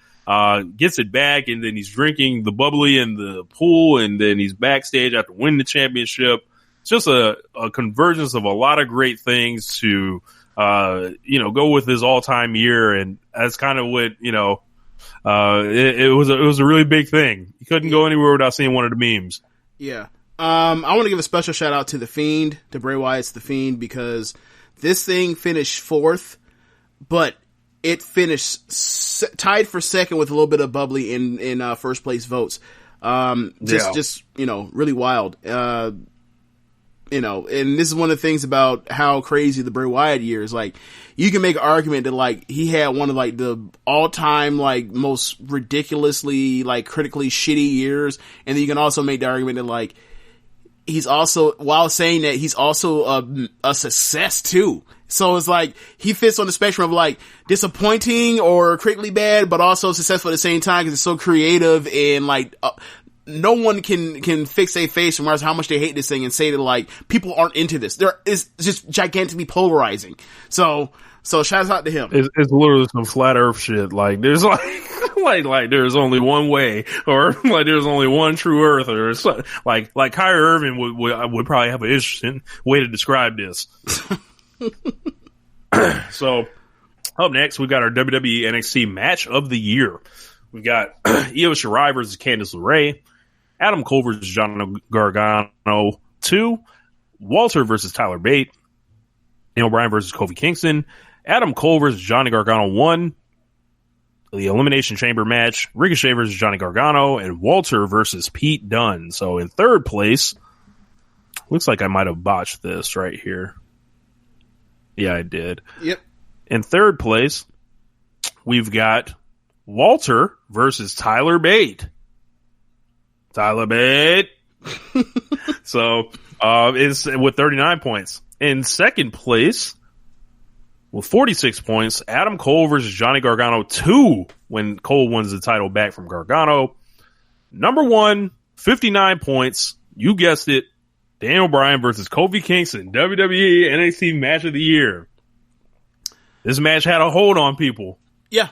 gets it back, and then he's drinking the bubbly in the pool, and then he's backstage after winning the championship. It's just a convergence of a lot of great things to, go with his all-time year. And that's kind of what, it was a really big thing. You couldn't go anywhere without seeing one of the memes. Yeah. I want to give a special shout out to The Fiend, to Bray Wyatt's The Fiend, because this thing finished 4th, but it finished tied for second with a little bit of bubbly in first place votes. Just really wild. And this is one of the things about how crazy the Bray Wyatt year is. Like, you can make an argument that, like, he had one of, like, the all-time, like, most ridiculously, like, critically shitty years. And then you can also make the argument that, like, he's also, while saying that, he's also a success, too. So it's like, he fits on the spectrum of, like, disappointing or critically bad, but also successful at the same time because it's so creative and, like, no one can fix a face no matter how much they hate this thing and say that, like, people aren't into this. It's just gigantically polarizing. So shout out to him. It's literally some flat earth shit. Like, there's like there's only one way, or like there's only one true earth, or something. Like Kyrie Irving would probably have an interesting way to describe this. So up next, we got our WWE NXT Match of the Year. We got Io Shirai versus Candice LeRae, Adam Cole versus Johnny Gargano 2, Walter versus Tyler Bate, Daniel Bryan versus Kofi Kingston, Adam Cole versus Johnny Gargano 1, the Elimination Chamber match, Ricochet versus Johnny Gargano, and Walter versus Pete Dunne. So in third place, looks like I might have botched this right here. Yeah, I did. Yep. In third place, we've got Walter versus Tyler Bate. Tyler Bate. So, it's with 39 points. In second place, with 46 points, Adam Cole versus Johnny Gargano 2, when Cole wins the title back from Gargano. Number 1, 59 points. You guessed it. Daniel Bryan versus Kofi Kingston, WWE NXT Match of the Year. This match had a hold on people. Yeah.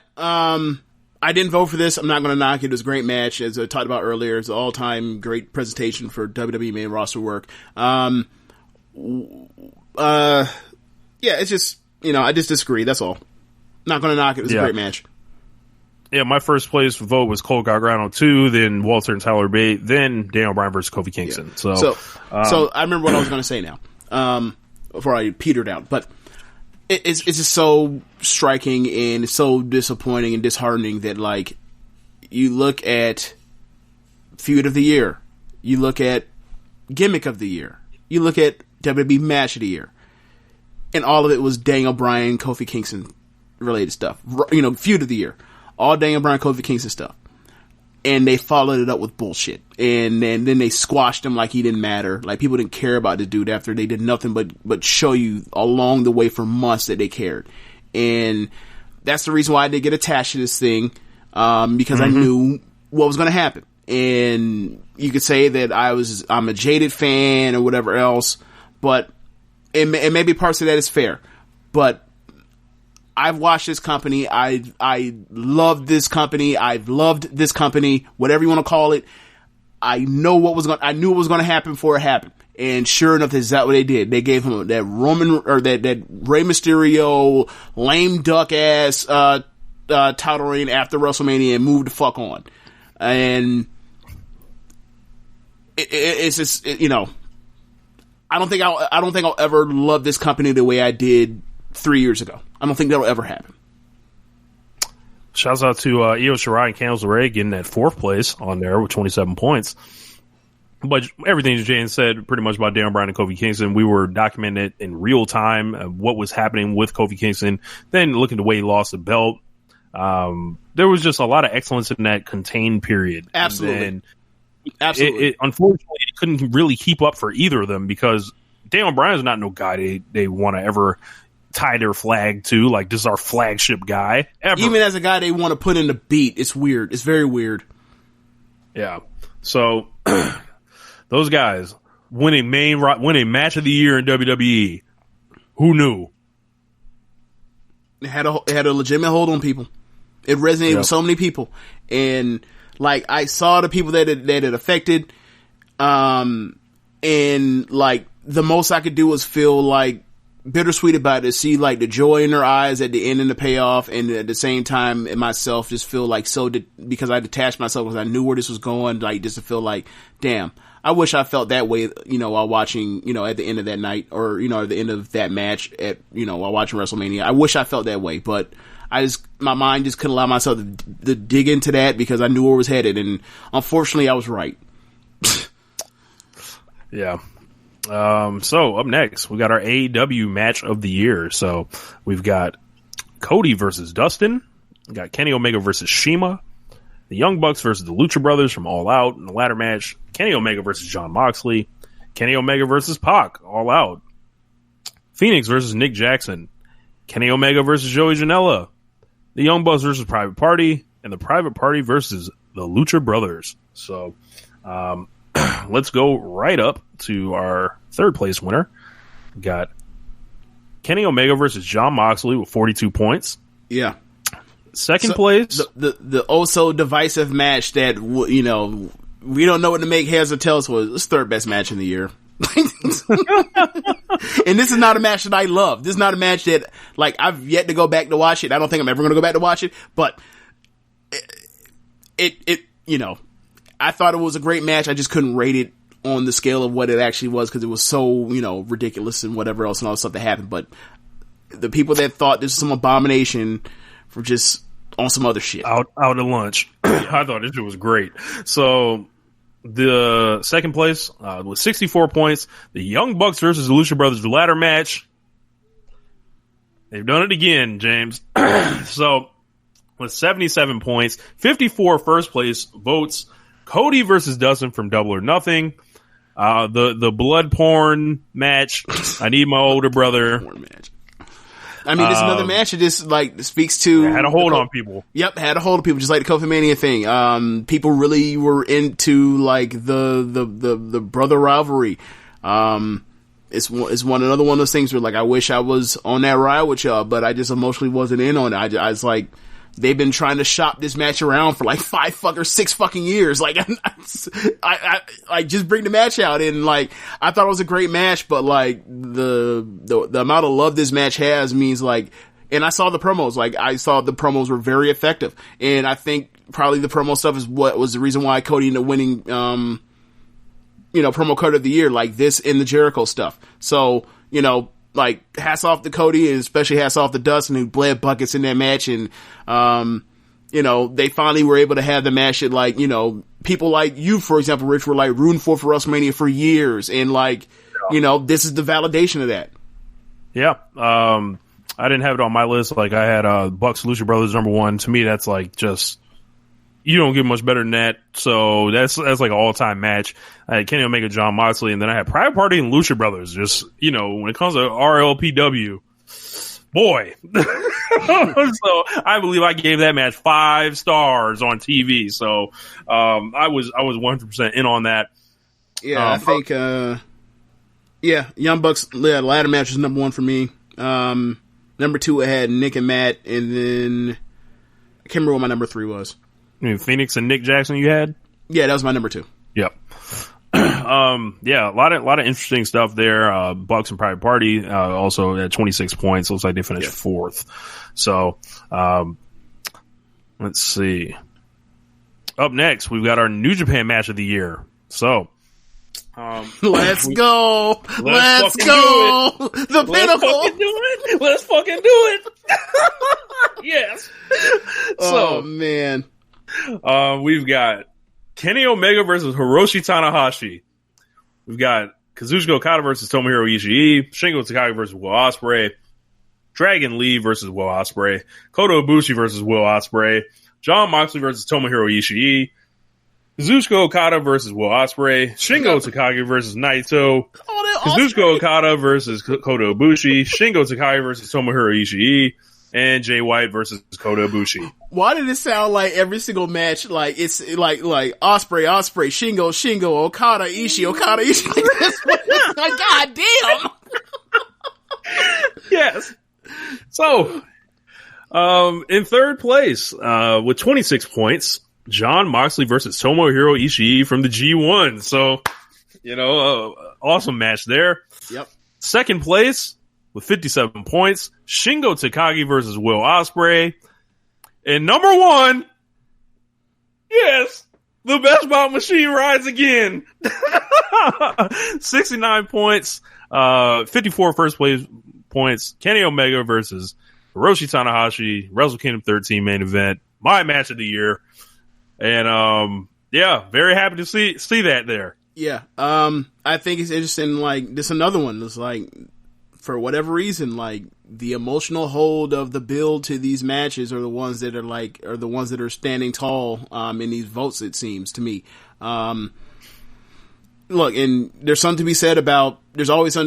I didn't vote for this. I'm not going to knock it. It was a great match. As I talked about earlier, it's an all-time great presentation for WWE main roster work. Yeah, it's just, I just disagree. That's all. Not going to knock it. It was a great match. Yeah, my first place vote was Cole Gargano 2, then Walter and Tyler Bate, then Daniel Bryan versus Kofi Kingston. Yeah. So I remember what I was going to say now, before I petered out. But it's just so striking and so disappointing and disheartening that, like, you look at Feud of the Year, you look at Gimmick of the Year, you look at WWE Match of the Year, and all of it was Daniel Bryan, Kofi Kingston related stuff. Feud of the Year. All Daniel Bryan, Kofi Kingston stuff. And they followed it up with bullshit. And then they squashed him like he didn't matter. Like, people didn't care about the dude after they did nothing but show you along the way for months that they cared. And that's the reason why I did get attached to this thing. Because I knew what was going to happen. And you could say that I'm a jaded fan or whatever else. But, and maybe parts of that is fair. But, I've watched this company. I love this company. I've loved this company, whatever you want to call it. I knew what was going to happen before it happened. And sure enough, that's exactly what they did. They gave him that that Rey Mysterio lame duck ass, title reign after WrestleMania and moved the fuck on. And it's just, I don't think I'll ever love this company the way I did 3 years ago. I don't think that'll ever happen. Shouts out to Io Shirai and Candice LeRae getting that 4th place on there with 27 points. But everything Jane said pretty much about Daniel Bryan and Kofi Kingston, we were documenting it in real time, what was happening with Kofi Kingston. Then looking at the way he lost the belt. There was just a lot of excellence in that contained period. Absolutely. Absolutely. Unfortunately, it couldn't really keep up for either of them because Daniel Bryan's not no guy they want to ever tie their flag to, like, this is our flagship guy ever. Even as a guy they want to put in the beat, it's weird. It's very weird. Yeah. So those guys winning match of the year in WWE. Who knew? It had a legitimate hold on people. It resonated with so many people, and like I saw the people that it affected, and like the most I could do was feel like bittersweet about it, see like the joy in their eyes at the end and the payoff, and at the same time in myself just feel like because I detached myself because I knew where this was going, like just to feel like, damn, I wish I felt that way, while watching, at the end of that night or, at the end of that match while watching WrestleMania. I wish I felt that way, but my mind just couldn't allow myself to dig into that because I knew where it was headed, and unfortunately I was right. Yeah. So up next, we got our AEW match of the year. So we've got Cody versus Dustin. We got Kenny Omega versus Shima. The Young Bucks versus the Lucha Brothers from All Out. In the ladder match, Kenny Omega versus Jon Moxley. Kenny Omega versus Pac, All Out. Phoenix versus Nick Jackson. Kenny Omega versus Joey Janela. The Young Bucks versus Private Party. And the Private Party versus the Lucha Brothers. So, let's go right up to our 3rd place winner. We got Kenny Omega versus Jon Moxley with 42 points. Yeah. Second place. The also divisive match that, we don't know what to make heads or tails was. It's 3rd best match in the year. And this is not a match that I love. This is not a match that, like, I've yet to go back to watch it. I don't think I'm ever going to go back to watch it, but I thought it was a great match. I just couldn't rate it on the scale of what it actually was because it was so, ridiculous and whatever else and all the stuff that happened. But the people that thought this was some abomination for just on some other shit. Out at lunch. I thought this shit was great. So the second place with 64 points, the Young Bucks versus the Lucha Brothers ladder match. They've done it again, James. So with 77 points, 54 first place votes. Cody versus Dustin from Double or Nothing. The blood porn match. I need my older brother. I mean, it's another match that just like speaks to had a hold on people. Yep, had a hold of people, just like the Coffin Mania thing. People really were into like the brother rivalry. It's another one of those things where like I wish I was on that ride with y'all, but I just emotionally wasn't in on it. I was like, they've been trying to shop this match around for like 6 fucking years. Like, I just bring the match out, and like, I thought it was a great match, but like, the amount of love this match has means like, and I saw the promos, like, I saw the promos were very effective, and I think probably the promo stuff is what was the reason why Cody ended up winning, promo card of the year, like this and the Jericho stuff. So, like, hats off to Cody, and especially hats off to Dustin, who bled buckets in that match, and, they finally were able to have the match that, like, people like you, for example, Rich, were like rooting for WrestleMania for years, and like, this is the validation of that. Yeah. I didn't have it on my list. Like, I had, Bucks Lucha Brothers #1. To me, that's like just, you don't get much better than that. So that's like an all-time match. I had Kenny Omega, John Moxley, and then I had Private Party and Lucha Brothers. Just, when it comes to RLPW, boy. So I believe I gave that match 5 stars on TV. So, I was 100% in on that. Yeah, I think, Young Bucks ladder match was #1 for me. #2, I had Nick and Matt, and then I can't remember what my #3 was. You mean Phoenix and Nick Jackson you had? Yeah, that was my #2. Yep. Yeah, a lot of interesting stuff there. Bucks and Private Party, also at 26 points. Looks like they finished 4th. So, let's see. Up next, we've got our New Japan match of the year. So, let's go. Let's go. The pinnacle. Let's fucking do it. Yes. Oh, man. We've got Kenny Omega versus Hiroshi Tanahashi. We've got Kazuchika Okada versus Tomohiro Ishii, Shingo Takagi versus Will Ospreay, Dragon Lee versus Will Ospreay, Kota Ibushi versus Will Ospreay, Jon Moxley versus Tomohiro Ishii, Kazuchika Okada versus Will Ospreay, Shingo Takagi versus Naito, Kazuchika Okada versus Kota Ibushi, Shingo Takagi versus Tomohiro Ishii, and Jay White versus Kota Ibushi. Why did it sound like every single match, like, it's like Ospreay, Shingo, Okada, Ishii. Like, God damn! Yes. So, in third place, with 26 points, Jon Moxley versus Tomohiro Ishii from the G1. So, awesome match there. Yep. Second place, with 57 points, Shingo Takagi versus Will Ospreay. And #1, yes, the Best Bout Machine rides again. 69 points, 54 first place points, Kenny Omega versus Hiroshi Tanahashi, Wrestle Kingdom 13 main event, my match of the year. And, very happy to see that there. Yeah. I think it's interesting, like, this another one. It's like, for whatever reason, like, the emotional hold of the build to these matches are the ones that are standing tall, in these votes, it seems to me. Look, and there's always something to be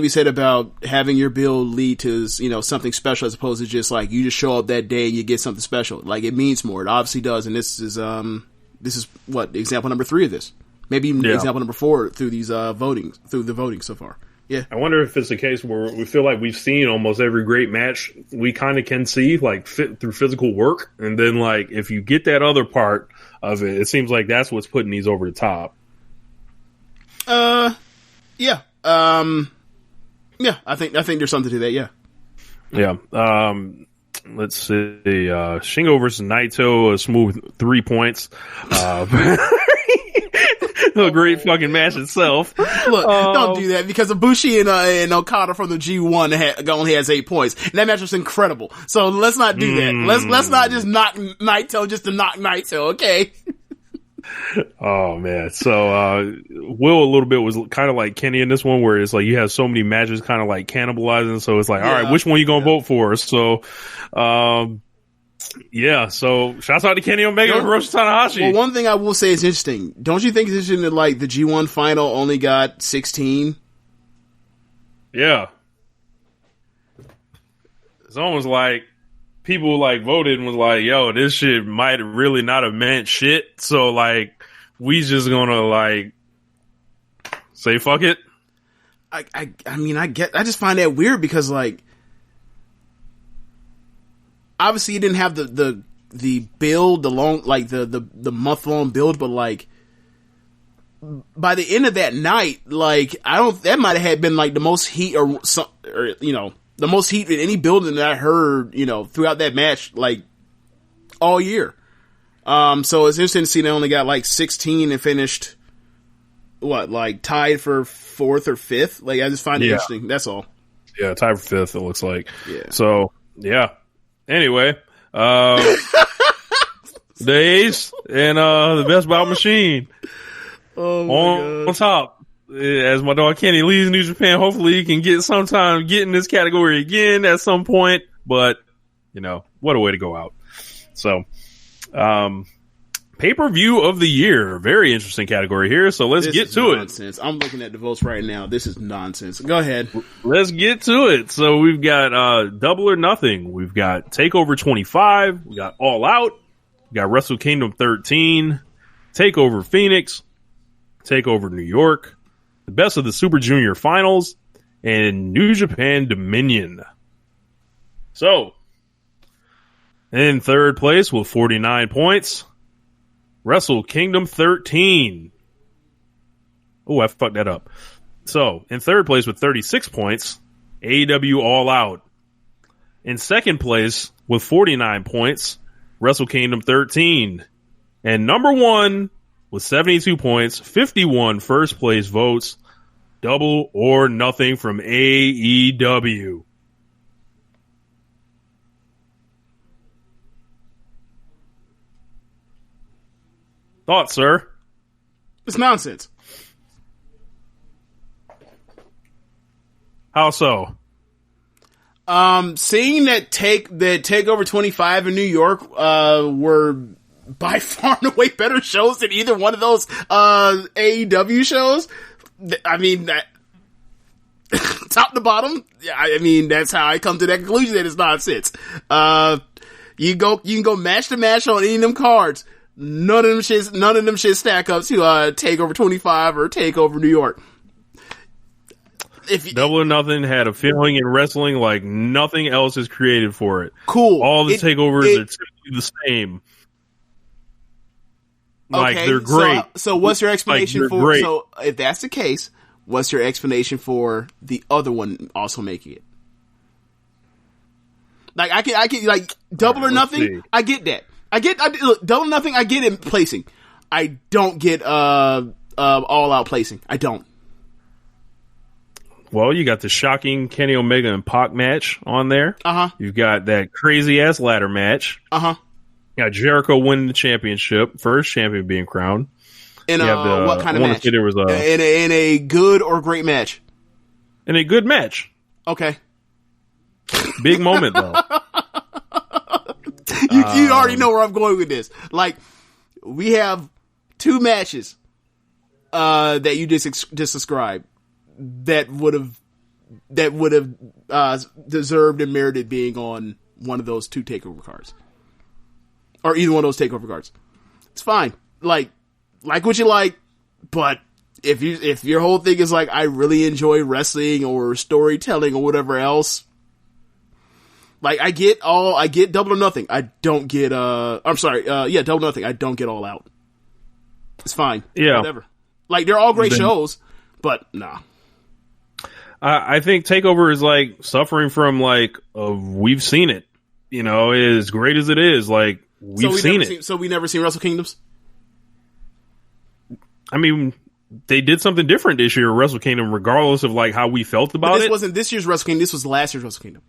said about having your build lead to, something special, as opposed to just like, you just show up that day and you get something special. Like, it means more. It obviously does. And this is what, example #3 of this. Maybe even example #4 through these, through the voting so far. Yeah. I wonder if it's the case where we feel like we've seen almost every great match we kind of can see, like, through physical work. And then, like, if you get that other part of it, it seems like that's what's putting these over the top. Yeah. Yeah, I think there's something to that, yeah. Yeah. Let's see. Shingo versus Naito, a smooth 3 points. A great fucking match itself. Look, don't do that, because Ibushi and Okada from the G1 only has 8 points. And that match was incredible. So let's not do that. Let's not just knock Naito just to knock Naito, okay? Oh man. So Will a little bit was kind of like Kenny in this one, where it's like you have so many matches kind of like cannibalizing, so it's like, all right, which one you gonna vote for? So so shouts out to Kenny Omega and Hiroshi Tanahashi. Well, one thing I will say is interesting. Don't you think it's interesting that, like, the G1 final only got 16? Yeah. It's almost like people, like, voted and was like, yo, this shit might really not have meant shit. So, like, we just gonna, like, say fuck it. I just find that weird, because, like, obviously you didn't have the the build, the long, like the month long build, but like by the end of that night, like that might have been like the most heat or the most heat in any building that I heard, throughout that match, like all year. So it's interesting to see they only got like 16 and finished tied for 4th or 5th. Like I just find it interesting. That's all. Yeah, tied for 5th. It looks like. Yeah. So yeah. Anyway, the Ace and the Best Bout Machine on top. As my dog Kenny leaves New Japan, hopefully he can get in this category again at some point. But what a way to go out. So, pay-per-view of the year, very interesting category here. So let's get to it. I'm looking at the votes right now. This is nonsense. Go ahead. Let's get to it. So we've got Double or Nothing. We've got TakeOver 25. We got All Out. We got Wrestle Kingdom 13. TakeOver Phoenix. TakeOver New York. The Best of the Super Junior Finals. And New Japan Dominion. So, in third place with 49 points, Wrestle Kingdom 13. Oh, I fucked that up. So, in third place with 36 points, AEW All Out. In second place with 49 points, Wrestle Kingdom 13. And number one with 72 points, 51 first place votes, Double or Nothing from AEW. Thoughts, sir? It's nonsense. How so? Seeing that TakeOver 25 in New York were by far and away better shows than either one of those AEW shows. I mean, that top to bottom. I mean, that's how I come to that conclusion that it's nonsense. You can go match to match on any of them cards. None of them shit stack up to TakeOver 25 or TakeOver New York. Double or Nothing had a feeling in wrestling like nothing else is created for it. Cool. All the takeovers are typically the same. Like, okay, they're great. So what's your explanation for? Great. So if that's the case, what's your explanation for the other one also making it? Like I can like Double or Nothing. See. I get that. Look, Double or Nothing. I get it placing. I don't get All Out placing. I don't. Well, you got the shocking Kenny Omega and Pac match on there. You've got that crazy ass ladder match. You got Jericho winning the championship, first champion being crowned. In what kind of match? There was in a good or great match. In a good match. Okay. Big moment though. You already know where I'm going with this. Like, we have two matches that you just described that would have deserved and merited being on one of those two takeover cards, or either one of those takeover cards. It's fine. Like what you like, but if your whole thing is like, I really enjoy wrestling or storytelling or whatever else, like I get Double or Nothing. I don't get Double or Nothing. I don't get All Out. It's fine. Yeah. Whatever. Like, they're all great shows, but nah. I think TakeOver is like suffering from like we've seen it, as great as it is. Like, we've seen it. So we never seen Wrestle Kingdoms? I mean, they did something different this year, Wrestle Kingdom, regardless of like how we felt about it. This wasn't this year's Wrestle Kingdom. This was last year's Wrestle Kingdom.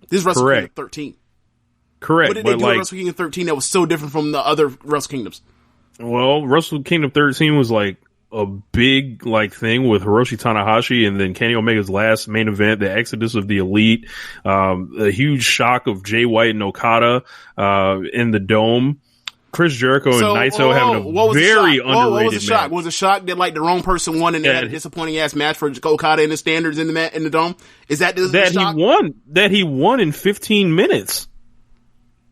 This is Wrestle Kingdom 13. Correct. What did they do in Wrestle Kingdom 13 that was so different from the other Wrestle Kingdoms? Well, Wrestle Kingdom 13 was like a big like thing with Hiroshi Tanahashi, and then Kenny Omega's last main event, the Exodus of the Elite, a huge shock of Jay White and Okada in the Dome. Chris Jericho and Naito having a very underrated what was the shock? match. Was the shock that like the wrong person won and they had a disappointing ass match for Okada in the standards in the Dome? Is that the shock? He won in 15 minutes.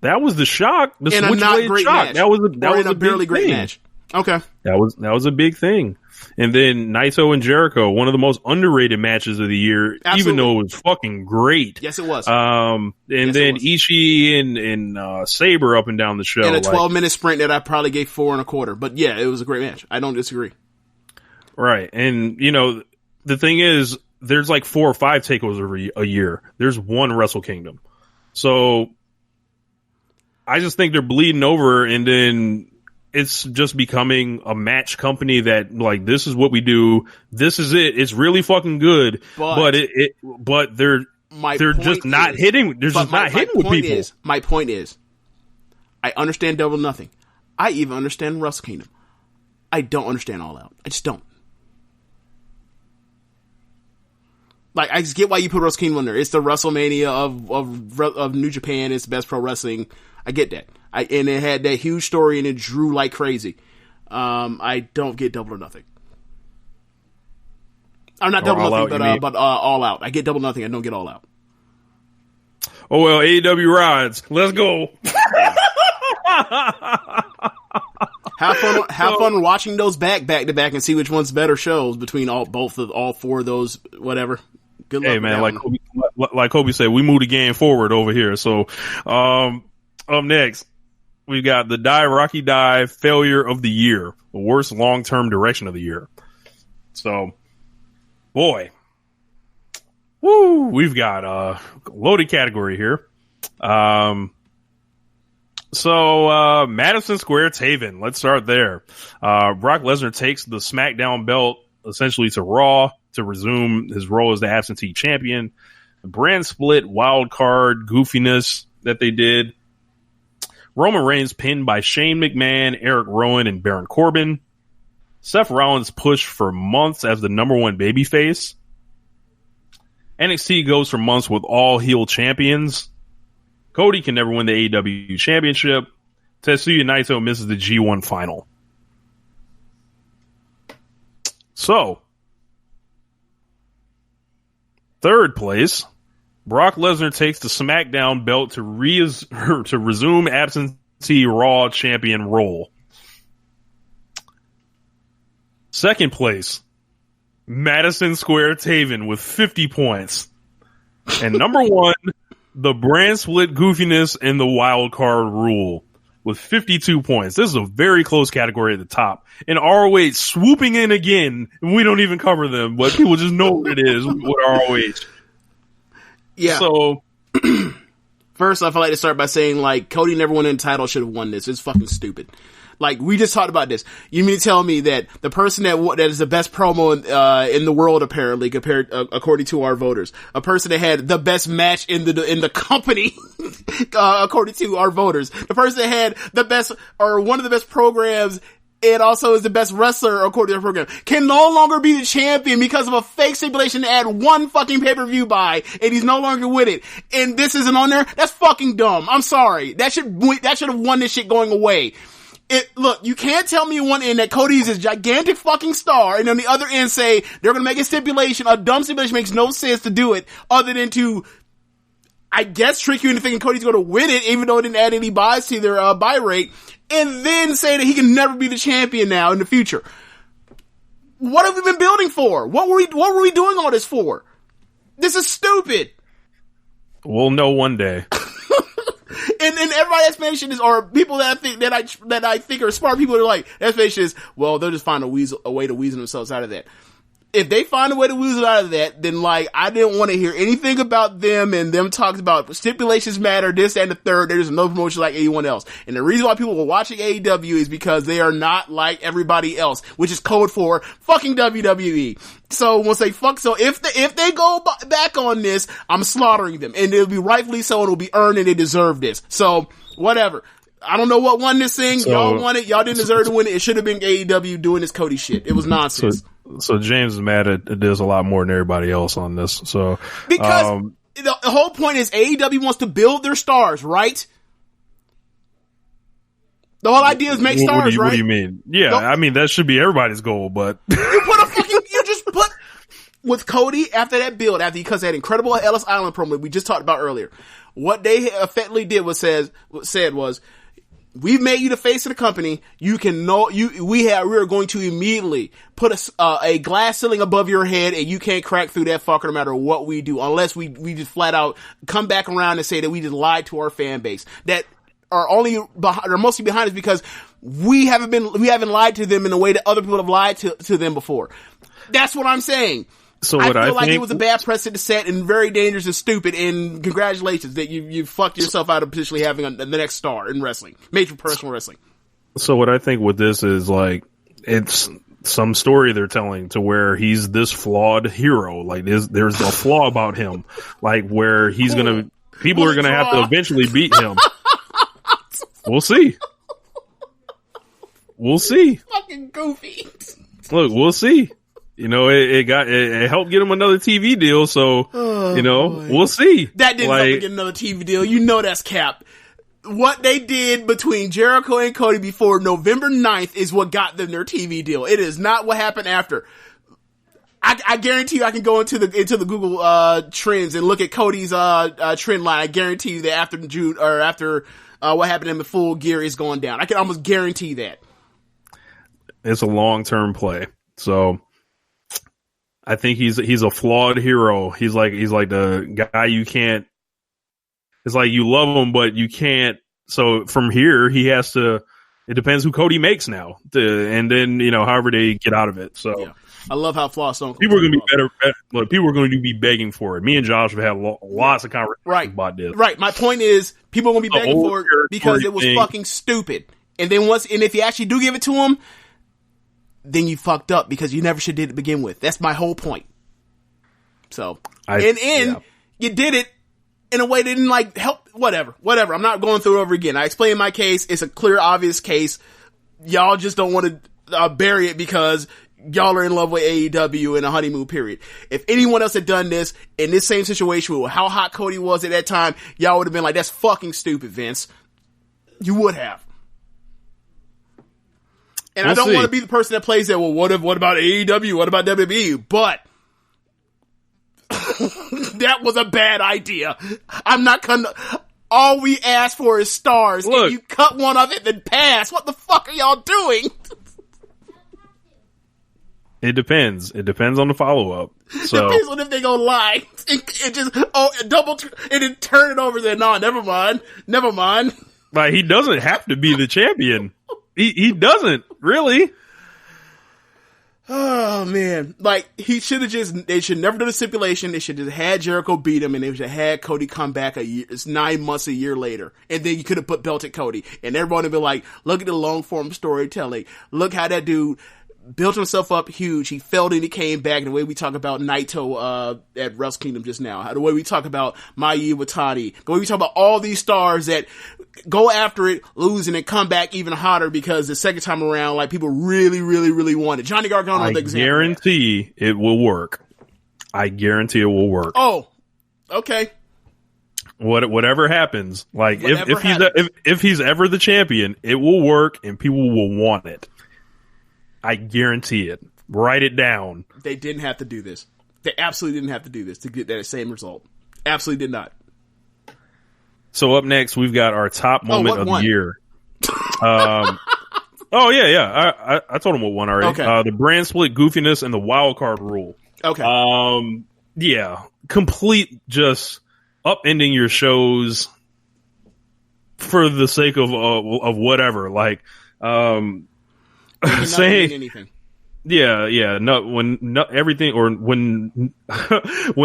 That was the shock. The in a not great match. That was a barely great match. Okay. That was a big thing. And then Naito and Jericho, one of the most underrated matches of the year, Absolutely. even though it was fucking great. Yes, it was. And then Ishii and Sabre up and down the show. In a 12-minute sprint that I probably gave 4.25. But yeah, it was a great match. I don't disagree. Right. And, the thing is, there's like 4 or 5 takeovers a year. There's one Wrestle Kingdom. So I just think they're bleeding over, and then it's just becoming a match company that, like, this is what we do. This is it. It's really fucking good. But they're just not hitting. They're just not hitting with people. My point is, I understand Double or Nothing. I even understand Wrestle Kingdom. I don't understand All Out. I just don't. Like, I just get why you put Wrestle Kingdom in there. It's the WrestleMania of New Japan. It's best pro wrestling. I get that. And it had that huge story and it drew like crazy. I don't get Double or Nothing. I'm not Double or Nothing, but All Out. I get Double or Nothing. I don't get All Out. Oh, well, AEW rides. Let's go. Have fun watching those back to back and see which one's better shows between all 4 of those, whatever. Good luck. Hey, man, like Kobe said, we move the game forward over here. So, up next, we got the Rocky Dive failure of the year, the worst long-term direction of the year. So, boy, we've got a loaded category here. So, Madison Square Taven, let's start there. Brock Lesnar takes the SmackDown belt essentially to Raw to resume his role as the absentee champion. The brand split, wild card goofiness that they did. Roman Reigns pinned by Shane McMahon, Eric Rowan, and Baron Corbin. Seth Rollins pushed for months as the number 1 babyface. NXT goes for months with all heel champions. Cody can never win the AEW championship. Tetsuya Naito misses the G1 final. So, third place, Brock Lesnar takes the SmackDown belt to resume absentee Raw champion role. Second place, Madison Square Taven with 50 points. And number 1, the brand split goofiness and the wild card rule with 52 points. This is a very close category at the top. And ROH swooping in again, and we don't even cover them, but people just know what it is with ROH. Yeah. So, first off, I'd like to start by saying, like, Cody never won a title, should have won this. It's fucking stupid. Like, we just talked about this. You mean to tell me that the person that is the best promo in the world, apparently, compared according to our voters, a person that had the best match in the company, according to our voters, the person that had the best or one of the best programs and also is the best wrestler according to the program, can no longer be the champion because of a fake stipulation to add 1 fucking pay-per-view buy, and he's no longer with it. And this isn't on there? That's fucking dumb. I'm sorry. That should have won this shit going away. Look, you can't tell me on one end that Cody is this gigantic fucking star, and on the other end say they're gonna make a stipulation, a dumb stipulation makes no sense to do it, other than to, I guess, trick you into thinking Cody's gonna win it, even though it didn't add any buys to their buy rate, and then say that he can never be the champion now in the future. What have we been building for? What were we doing all this for? This is stupid. We'll know one day. And everybody's explanation is, or people that I think are smart people are like, their explanation is, well, they'll just find a way to weasel themselves out of that. If they find a way to weasel out of that, then, like, I didn't want to hear anything about them and them talking about stipulations matter, this and the third. There's no promotion like anyone else. And the reason why people were watching AEW is because they are not like everybody else, which is code for fucking WWE. So once they if they go back on this, I'm slaughtering them, and it'll be rightfully so, and it'll be earned, and they deserve this. So whatever. I don't know what won this thing. Y'all won it. Y'all didn't deserve to win it. It should have been AEW doing this Cody shit. It was nonsense. So James is mad at this a lot more than everybody else on this. So because the whole point is AEW wants to build their stars, right? The whole idea is make stars, right? What do you mean? Yeah, I mean that should be everybody's goal, but you just put with Cody after that build, after because that incredible Ellis Island promo we just talked about earlier. What they effectively did said was, we've made you the face of the company. You can know we are going to immediately put a glass ceiling above your head, and you can't crack through that fucker no matter what we do, unless we just flat out come back around and say that we just lied to our fan base that are mostly behind us because we haven't lied to them in a way that other people have lied to them before. That's what I'm saying. So I feel like it was a bad precedent to set and very dangerous and stupid, and congratulations that you fucked yourself out of potentially having the next star in wrestling, major professional wrestling. So what I think with this is like, it's some story they're telling to where he's this flawed hero. Like there's a flaw about him, like where he's people are gonna have to eventually beat him. We'll see. We'll see. Fucking goofy. Look, we'll see. You know, it helped get him another TV deal, so, we'll see. That didn't help him get another TV deal. You know that's cap. What they did between Jericho and Cody before November 9th is what got them their TV deal. It is not what happened after. I guarantee you I can go into the Google trends and look at Cody's trend line. I guarantee you that after June or after what happened in the Full Gear is going down. I can almost guarantee that. It's a long-term play. So I think he's a flawed hero. He's like the guy you can't. It's like you love him, but you can't. So from here, he has to. It depends who Cody makes now, and then however they get out of it. So yeah. I love how flawed Stone Cold. People are going to be better. Look, people are going to be begging for it. Me and Josh have had lots of conversations about this. Right. My point is, people are going to be begging for it because it was fucking stupid. And then if you actually do give it to him, then you fucked up because you never should have did it to begin with. That's my whole point. So, you did it in a way that didn't help. Whatever. I'm not going through it over again. I explained my case. It's a clear, obvious case. Y'all just don't want to bury it because y'all are in love with AEW in a honeymoon period. If anyone else had done this in this same situation with how hot Cody was at that time, y'all would have been like, that's fucking stupid, Vince. You would have. And I don't want to be the person that plays that, well, what about AEW? What about WWE? But that was a bad idea. I'm not gonna. All we ask for is stars. Look, if you cut one of it, then pass. What the fuck are y'all doing? It depends. It depends on the follow-up. So. It depends on if they gonna lie. It just, and then turn it over there. No, never mind. Like, he doesn't have to be the champion. He doesn't, really. Oh, man. Like, they should never do the stipulation. They should have had Jericho beat him, and they should have had Cody come back it's 9 months, a year later. And then you could have put belted Cody. And everyone would be like, look at the long-form storytelling. Look how that dude built himself up huge. He failed and he came back. The way we talk about Naito at Wrestle Kingdom just now. The way we talk about Mayu Iwatani. The way we talk about all these stars that go after it, lose, and then come back even hotter because the second time around, like, people really, really, really want it. Johnny Gargano, I guarantee it will work. I guarantee it will work. Oh, okay. Whatever happens, like if he's ever the champion, it will work and people will want it. I guarantee it. Write it down. They didn't have to do this. They absolutely didn't have to do this to get that same result. Absolutely did not. So up next, we've got our top moment of the year. I told him what won already. Okay. The brand split goofiness and the wild card rule. Okay. Complete just upending your shows for the sake of whatever. Like, saying anything. When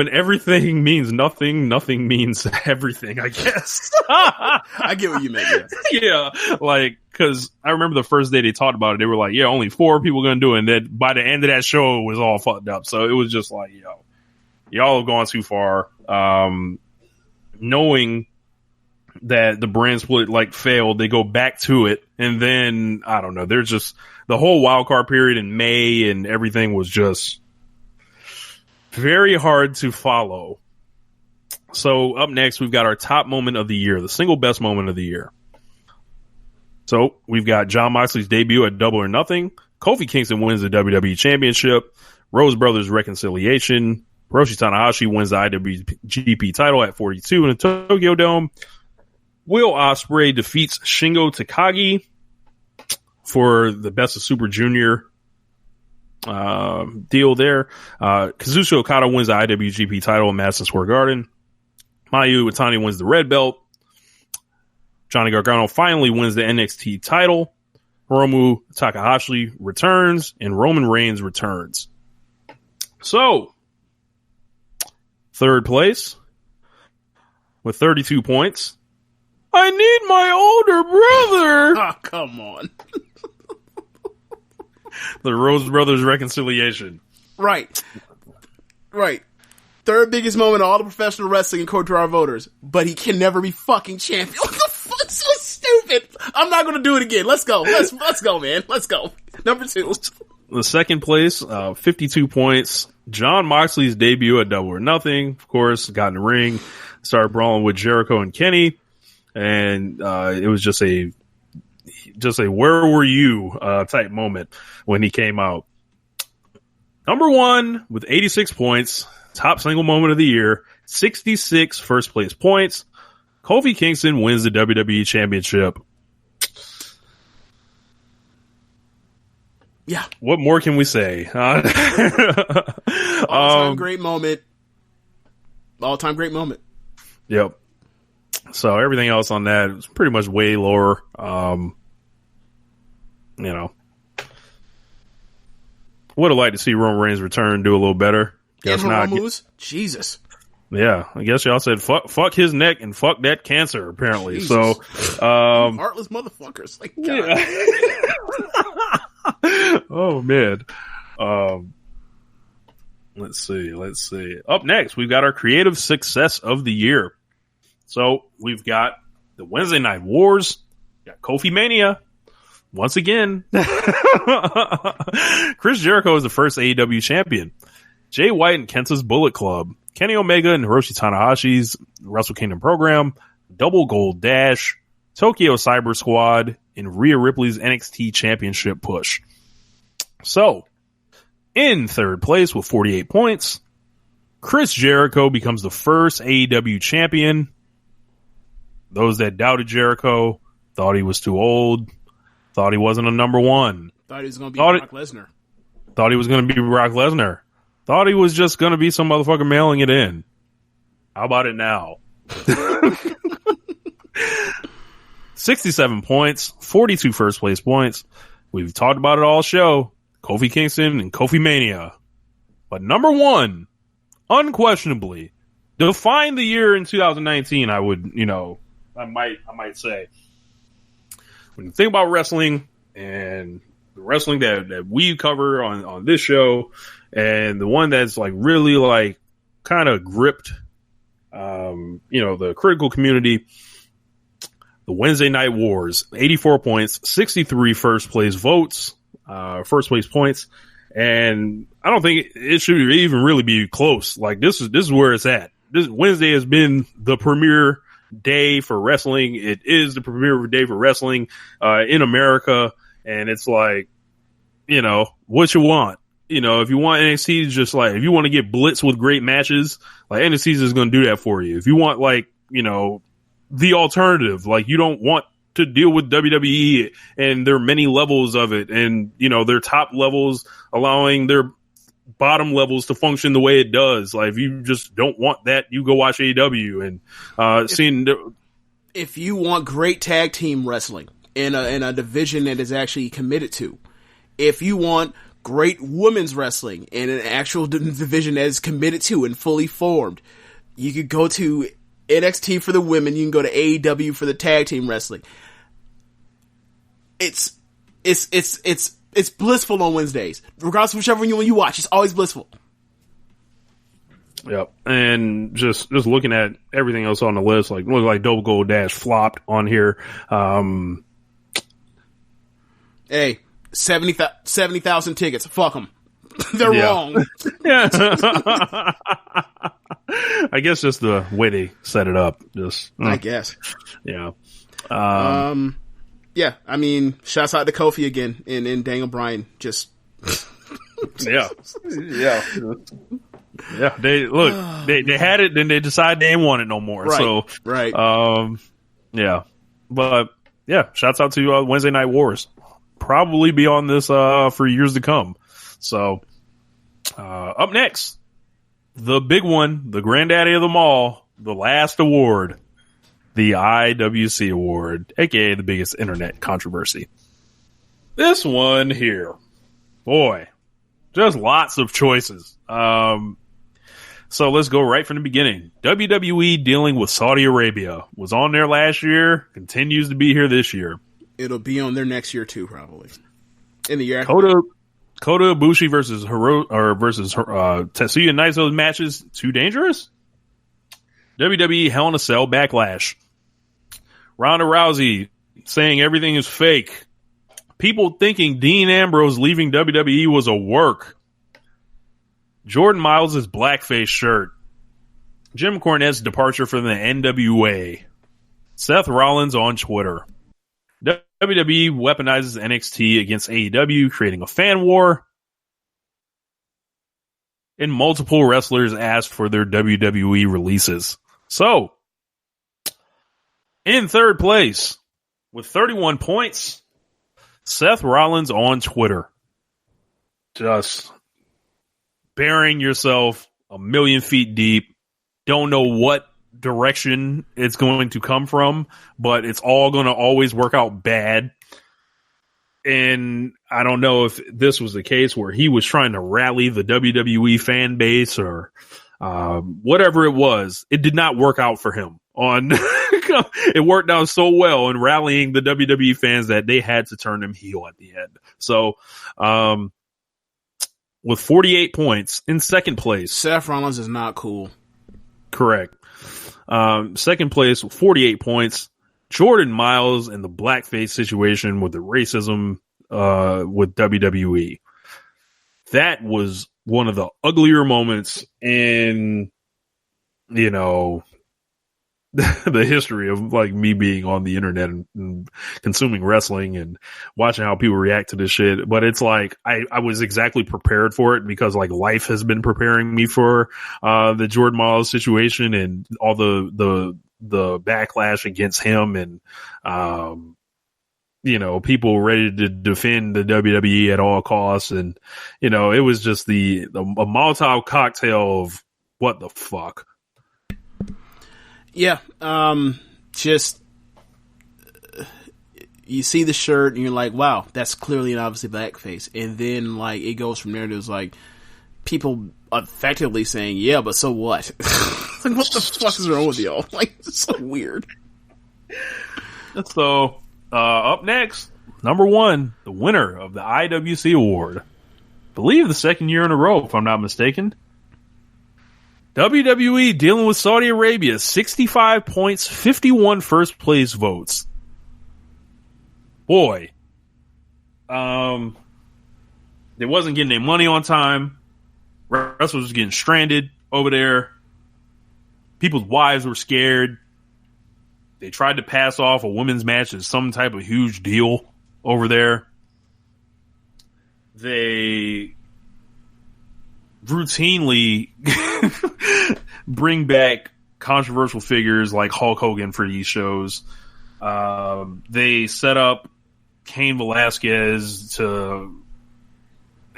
everything means nothing, nothing means everything, I guess. I get what you meant. Yeah, like, cause I remember the first day they talked about it, they were like, yeah, only 4 people gonna do it. And then by the end of that show, it was all fucked up. So it was just like, y'all have gone too far. Knowing that the brand split failed, they go back to it, and then I don't know. There's just the whole wild card period in May and everything was just very hard to follow. So up next, we've got our top moment of the year, the single best moment of the year. So we've got Jon Moxley's debut at Double or Nothing. Kofi Kingston wins the WWE Championship. Rose Brothers reconciliation. Hiroshi Tanahashi wins the IWGP title at 42 in the Tokyo Dome. Will Ospreay defeats Shingo Takagi for the Best of Super Junior deal there. Kazuchika Okada wins the IWGP title in Madison Square Garden. Mayu Iwatani wins the red belt. Johnny Gargano finally wins the NXT title. Hiromu Takahashi returns, and Roman Reigns returns. So, third place with 32 points. I need my older brother. Oh, come on. The Rhodes Brothers reconciliation. Right. Third biggest moment of all the professional wrestling according to our voters, but he can never be fucking champion. What the fuck? So stupid. I'm not going to do it again. Let's go. Let's go, man. Let's go. Number 2. The second place, 52 points. Jon Moxley's debut at Double or Nothing, of course, got in the ring, started brawling with Jericho and Kenny, and it was just a where were you type moment when he came out. Number 1 with 86 points, top single moment of the year, 66 first place points. Kofi Kingston wins the WWE Championship. Yeah. What more can we say? All-time great moment. All-time great moment. Yep. So everything else on that was pretty much way lower. Would have liked to see Roman Reigns return, do a little better. Guess not. Jesus. Yeah, I guess y'all said fuck his neck and fuck that cancer, apparently. Jesus. So, heartless motherfuckers. Like, God. Yeah. Oh man. Let's see. Up next, we've got our creative success of the year. So we've got the Wednesday Night Wars, got Kofi Mania. Once again, Chris Jericho is the first AEW champion. Jay White and Kenta's Bullet Club, Kenny Omega and Hiroshi Tanahashi's Wrestle Kingdom program, Double Gold Dash, Tokyo Cyber Squad, and Rhea Ripley's NXT Championship push. So, in third place with 48 points, Chris Jericho becomes the first AEW champion. Those that doubted Jericho, thought he was too old, thought he wasn't a number 1. Thought he was going to be Brock Lesnar. Thought he was going to be Brock Lesnar. Thought he was just going to be some motherfucker mailing it in. How about it now? 67 points, 42 first place points. We've talked about it all show. Kofi Kingston and Kofi Mania. But number 1, unquestionably, defined the year in 2019, I might say. When you think about wrestling and the wrestling that we cover on this show, and the one that's like really like kind of gripped, the critical community, the Wednesday Night Wars, 84 points, 63 first place points. And I don't think it should even really be close. Like this is where it's at. This Wednesday has been the premier day for wrestling. It is the premier day for wrestling, in America. And it's like, what you want. If you want NXT, just like, if you want to get blitzed with great matches, like NXT is going to do that for you. If you want the alternative, like you don't want to deal with WWE and there are many levels of it and, their top levels allowing their bottom levels to function the way it does. Like if you just don't want that, you go watch AEW and, if you want great tag team wrestling in a division that is actually committed to, if you want great women's wrestling in an actual division that is committed to and fully formed, you could go to NXT for the women. You can go to AEW for the tag team wrestling. It's blissful on Wednesdays, regardless of whichever one you watch. It's always blissful. Yep, and just looking at everything else on the list, like Double Gold Dash flopped on here. Hey, 70,000 tickets. Fuck them. They're wrong. Yeah. I guess just the way they set it up. I guess. Yeah. Yeah. I mean, shouts out to Kofi again and Daniel Bryan. Just. Yeah. Yeah. Yeah. They had it, then they decided they didn't want it no more. Right. So, right. Yeah. But, yeah, shouts out to Wednesday Night Wars. Probably be on this for years to come. So, up next, the big one, the granddaddy of them all, the last award, the IWC Award, aka the biggest internet controversy. This one here, boy, just lots of choices. So let's go right from the beginning. WWE dealing with Saudi Arabia was on there last year, continues to be here this year. It'll be on there next year too, probably. In the year after. Kota Ibushi versus Tetsuya Naito's matches too dangerous. WWE Hell in a Cell Backlash. Ronda Rousey saying everything is fake. People thinking Dean Ambrose leaving WWE was a work. Jordan Miles' blackface shirt. Jim Cornette's departure from the NWA. Seth Rollins on Twitter. WWE weaponizes NXT against AEW, creating a fan war. And multiple wrestlers asked for their WWE releases. So, in third place, with 31 points, Seth Rollins on Twitter. Just burying yourself a million feet deep. Don't know what direction it's going to come from, but it's all going to always work out bad. And I don't know if this was the case where he was trying to rally the WWE fan base or whatever it was. It did not work out for him. It worked out so well in rallying the WWE fans that they had to turn him heel at the end. So, with 48 points in second place. Seth Rollins is not cool. Correct. Second place with 48 points. Jordan Miles and the blackface situation with the racism with WWE. That was one of the uglier moments in, the history of like me being on the internet and consuming wrestling and watching how people react to this shit. But it's like, I was exactly prepared for it because like life has been preparing me for, the Jordan Miles situation and all the backlash against him and, people ready to defend the WWE at all costs. And, it was just a Molotov cocktail of what the fuck. Yeah, just you see the shirt and you're like, wow, that's clearly and obviously blackface. And then like it goes from there to like people effectively saying, yeah, but so what? Like, what the fuck is wrong with y'all? Like, it's so weird. So, up next, number one, the winner of the IWC Award. I believe the second year in a row, if I'm not mistaken. WWE dealing with Saudi Arabia, 65 points, 51 first place votes. Boy. They wasn't getting their money on time. Wrestlers was getting stranded over there. People's wives were scared. They tried to pass off a women's match as some type of huge deal over there. They routinely bring back controversial figures like Hulk Hogan for these shows. They set up Cain Velasquez to,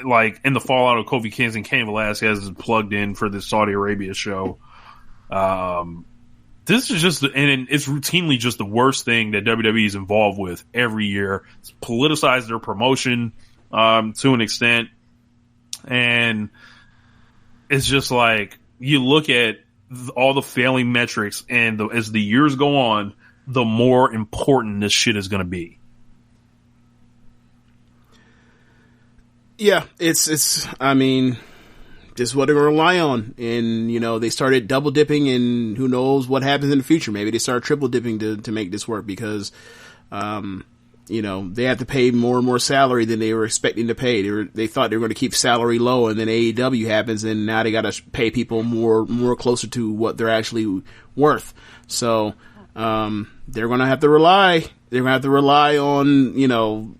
like, in the fallout of Kofi Kingston, Cain Velasquez is plugged in for this Saudi Arabia show. This is just, and it's routinely just the worst thing that WWE is involved with every year. It's politicized their promotion to an extent. And it's just like, you look at all the failing metrics, and as the years go on, the more important this shit is going to be. Yeah, it's I mean, this is what they're going to rely on. And, they started double dipping, and who knows what happens in the future. Maybe they start triple dipping to make this work because, they have to pay more and more salary than they were expecting to pay. They thought they were going to keep salary low, and then AEW happens, and now they got to pay people more closer to what they're actually worth. So, they're going to have to rely. They're going to have to rely on,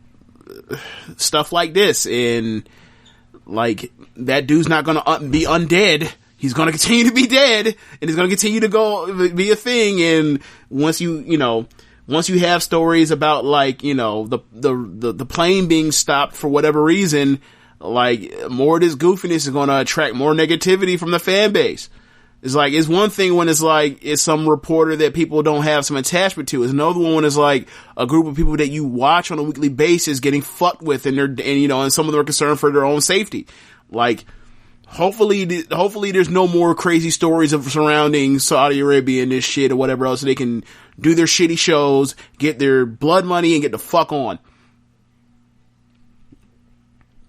stuff like this. And, like, that dude's not going to be undead. he's going to continue to be dead, and he's going to continue to be a thing. And once you have stories about like, the plane being stopped for whatever reason, like more of this goofiness is going to attract more negativity from the fan base. It's like, it's one thing when it's like, it's some reporter that people don't have some attachment to. It's another one when it's like a group of people that you watch on a weekly basis getting fucked with, and and some of them are concerned for their own safety. Like, hopefully there's no more crazy stories surrounding Saudi Arabia and this shit or whatever else, so they can do their shitty shows, get their blood money, and get the fuck on.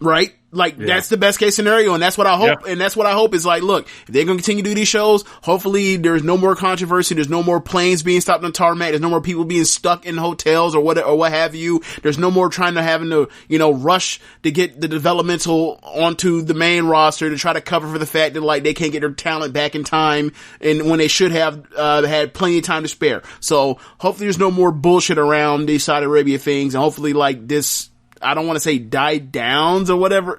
Right? Like, that's the best case scenario, and that's what I hope. Yeah. And that's what I hope is like, look, if they're going to continue to do these shows, hopefully there's no more controversy, there's no more planes being stopped on tarmac, there's no more people being stuck in hotels or what have you. There's no more having to, rush to get the developmental onto the main roster to try to cover for the fact that like they can't get their talent back in time, and when they should have had plenty of time to spare. So hopefully there's no more bullshit around these Saudi Arabia things, and hopefully like this, I don't want to say dies down or whatever,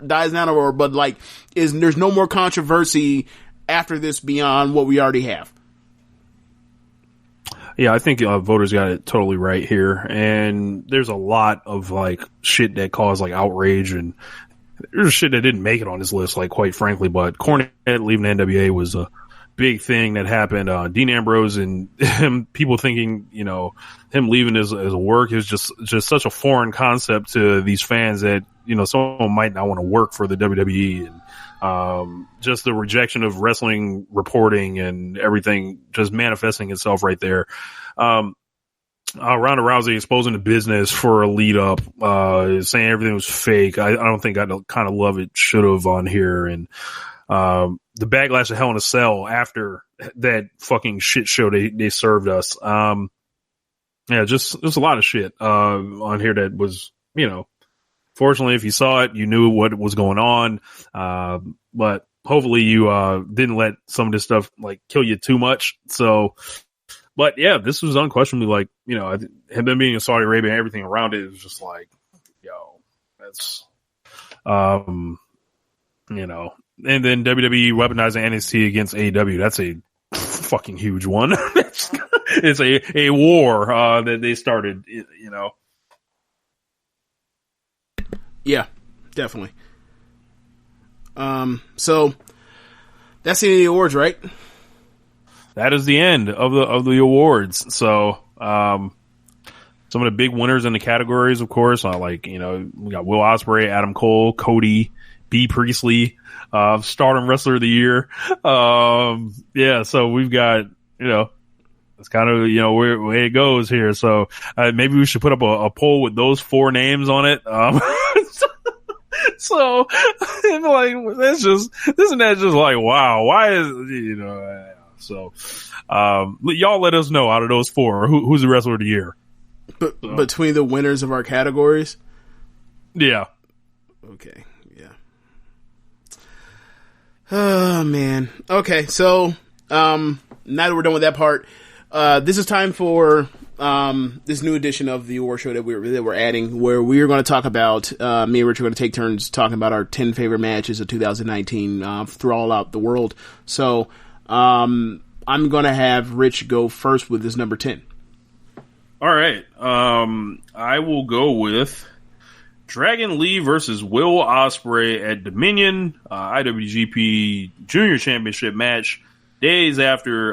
but like, there's no more controversy after this beyond what we already have. Yeah, I think voters got it totally right here, and there's a lot of like shit that caused like outrage, and there's shit that didn't make it on this list, like quite frankly. But Cornette leaving the NWA was a big thing that happened. Dean Ambrose and him, people thinking, him leaving as a work is just such a foreign concept to these fans that, someone might not want to work for the WWE, and just the rejection of wrestling reporting and everything just manifesting itself right there. Ronda Rousey exposing the business for a lead up, saying everything was fake. I don't think I got the kind of love it should have on here. And the backlash of Hell in a Cell after that fucking shit show they served us. Just a lot of shit on here that was, fortunately, if you saw it, you knew what was going on. But hopefully you didn't let some of this stuff like kill you too much. So, but yeah, this was unquestionably like, him being in Saudi Arabia and everything around it was just like, that's, and then WWE weaponizing NXT against AEW. That's a fucking huge one. It's a war that they started, Yeah, definitely. So that's the end of the awards, right? That is the end of the awards. So some of the big winners in the categories, of course, we got Will Ospreay, Adam Cole, Cody, B. Priestley, Stardom Wrestler of the Year. So we've got, it's kind of, where it goes here. So maybe we should put up a poll with those 4 names on it. So like, isn't that just like, wow, why is, so, y'all let us know out of those 4, who's the Wrestler of the Year. Between the winners of our categories? Yeah. Okay. Oh man. Okay, so now that we're done with that part, this is time for this new edition of the award show that we're adding, where we are going to talk about me and Rich are going to take turns talking about our 10 favorite matches of 2019 throughout the world. So I'm going to have Rich go first with this number 10. All right. I will go with Dragon Lee versus Will Ospreay at Dominion, IWGP Junior Championship match. Days after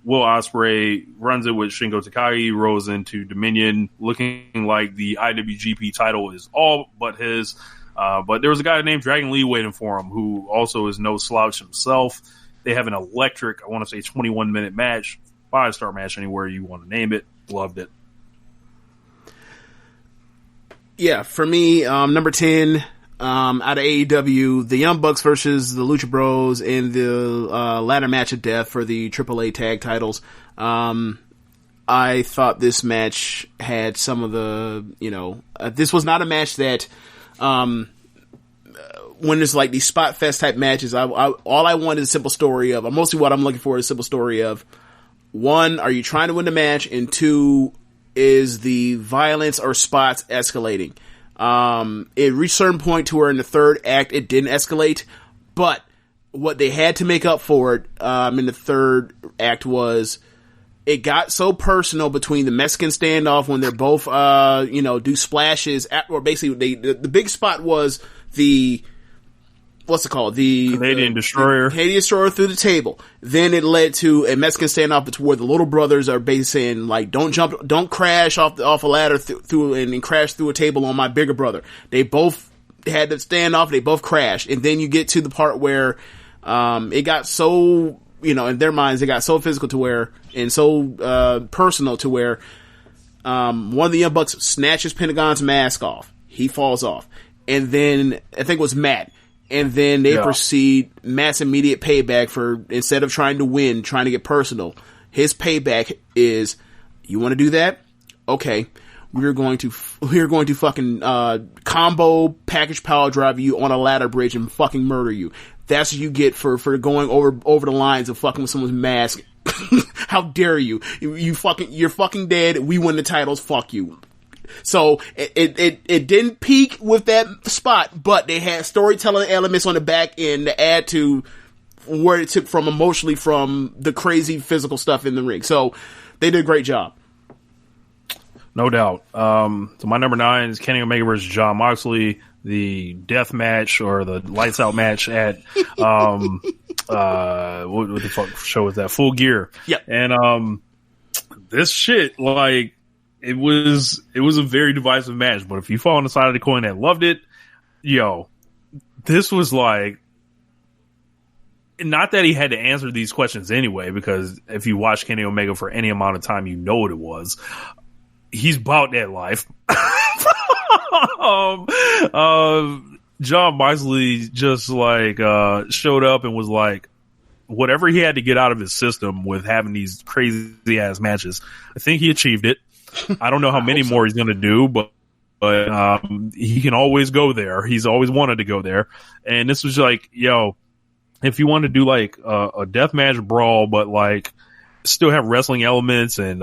Will Ospreay runs it with Shingo Takagi, rolls into Dominion, looking like the IWGP title is all but his. But there was a guy named Dragon Lee waiting for him, who also is no slouch himself. They have an electric, I want to say 21-minute match, 5-star match, anywhere you want to name it. Loved it. Yeah, for me, number 10, out of AEW, the Young Bucks versus the Lucha Bros in the ladder match of death for the AAA tag titles. I thought this match had some of the, this was not a match that, when there's like these spot fest type matches, all I want is a simple story of, mostly what I'm looking for is a simple story of, 1, are you trying to win the match? And 2, is the violence or spots escalating? It reached a certain point to where in the third act it didn't escalate, but what they had to make up for it in the third act was it got so personal between the Mexican standoff when they're both, do splashes, or basically the big spot was the, what's it called? The Canadian Destroyer. The Canadian Destroyer through the table. Then it led to a Mexican standoff where the little brothers are basically saying, like, don't crash off a ladder through and crash through a table on my bigger brother. They both had to stand off. They both crashed. And then you get to the part where, it got so, in their minds, it got so physical to where, and so, personal to where, one of the Young Bucks snatches Pentagon's mask off. He falls off. And then, I think it was Matt. And then they proceed, Matt's immediate payback for, instead of trying to win, trying to get personal, his payback is, you want to do that? Okay. We're going to fucking, combo package power drive you on a ladder bridge and fucking murder you. That's what you get for going over the lines of fucking with someone's mask. How dare you? You're fucking dead. We win the titles. Fuck you. So it didn't peak with that spot, but they had storytelling elements on the back end to add to where it took from emotionally from the crazy physical stuff in the ring. So they did a great job. No doubt. So my number 9 is Kenny Omega versus Jon Moxley, the death match or the lights out match at what the fuck show was that? Full Gear. Yeah. And this shit, like, it was a very divisive match, but if you fall on the side of the coin that loved it, this was like, not that he had to answer these questions anyway, because if you watch Kenny Omega for any amount of time, you know what it was. He's about that life. Jon Moxley just like showed up and was like, whatever he had to get out of his system with having these crazy ass matches, I think he achieved it. I don't know how many more he's going to do, but he can always go there. He's always wanted to go there. And this was like, if you want to do like a deathmatch brawl, but like still have wrestling elements and,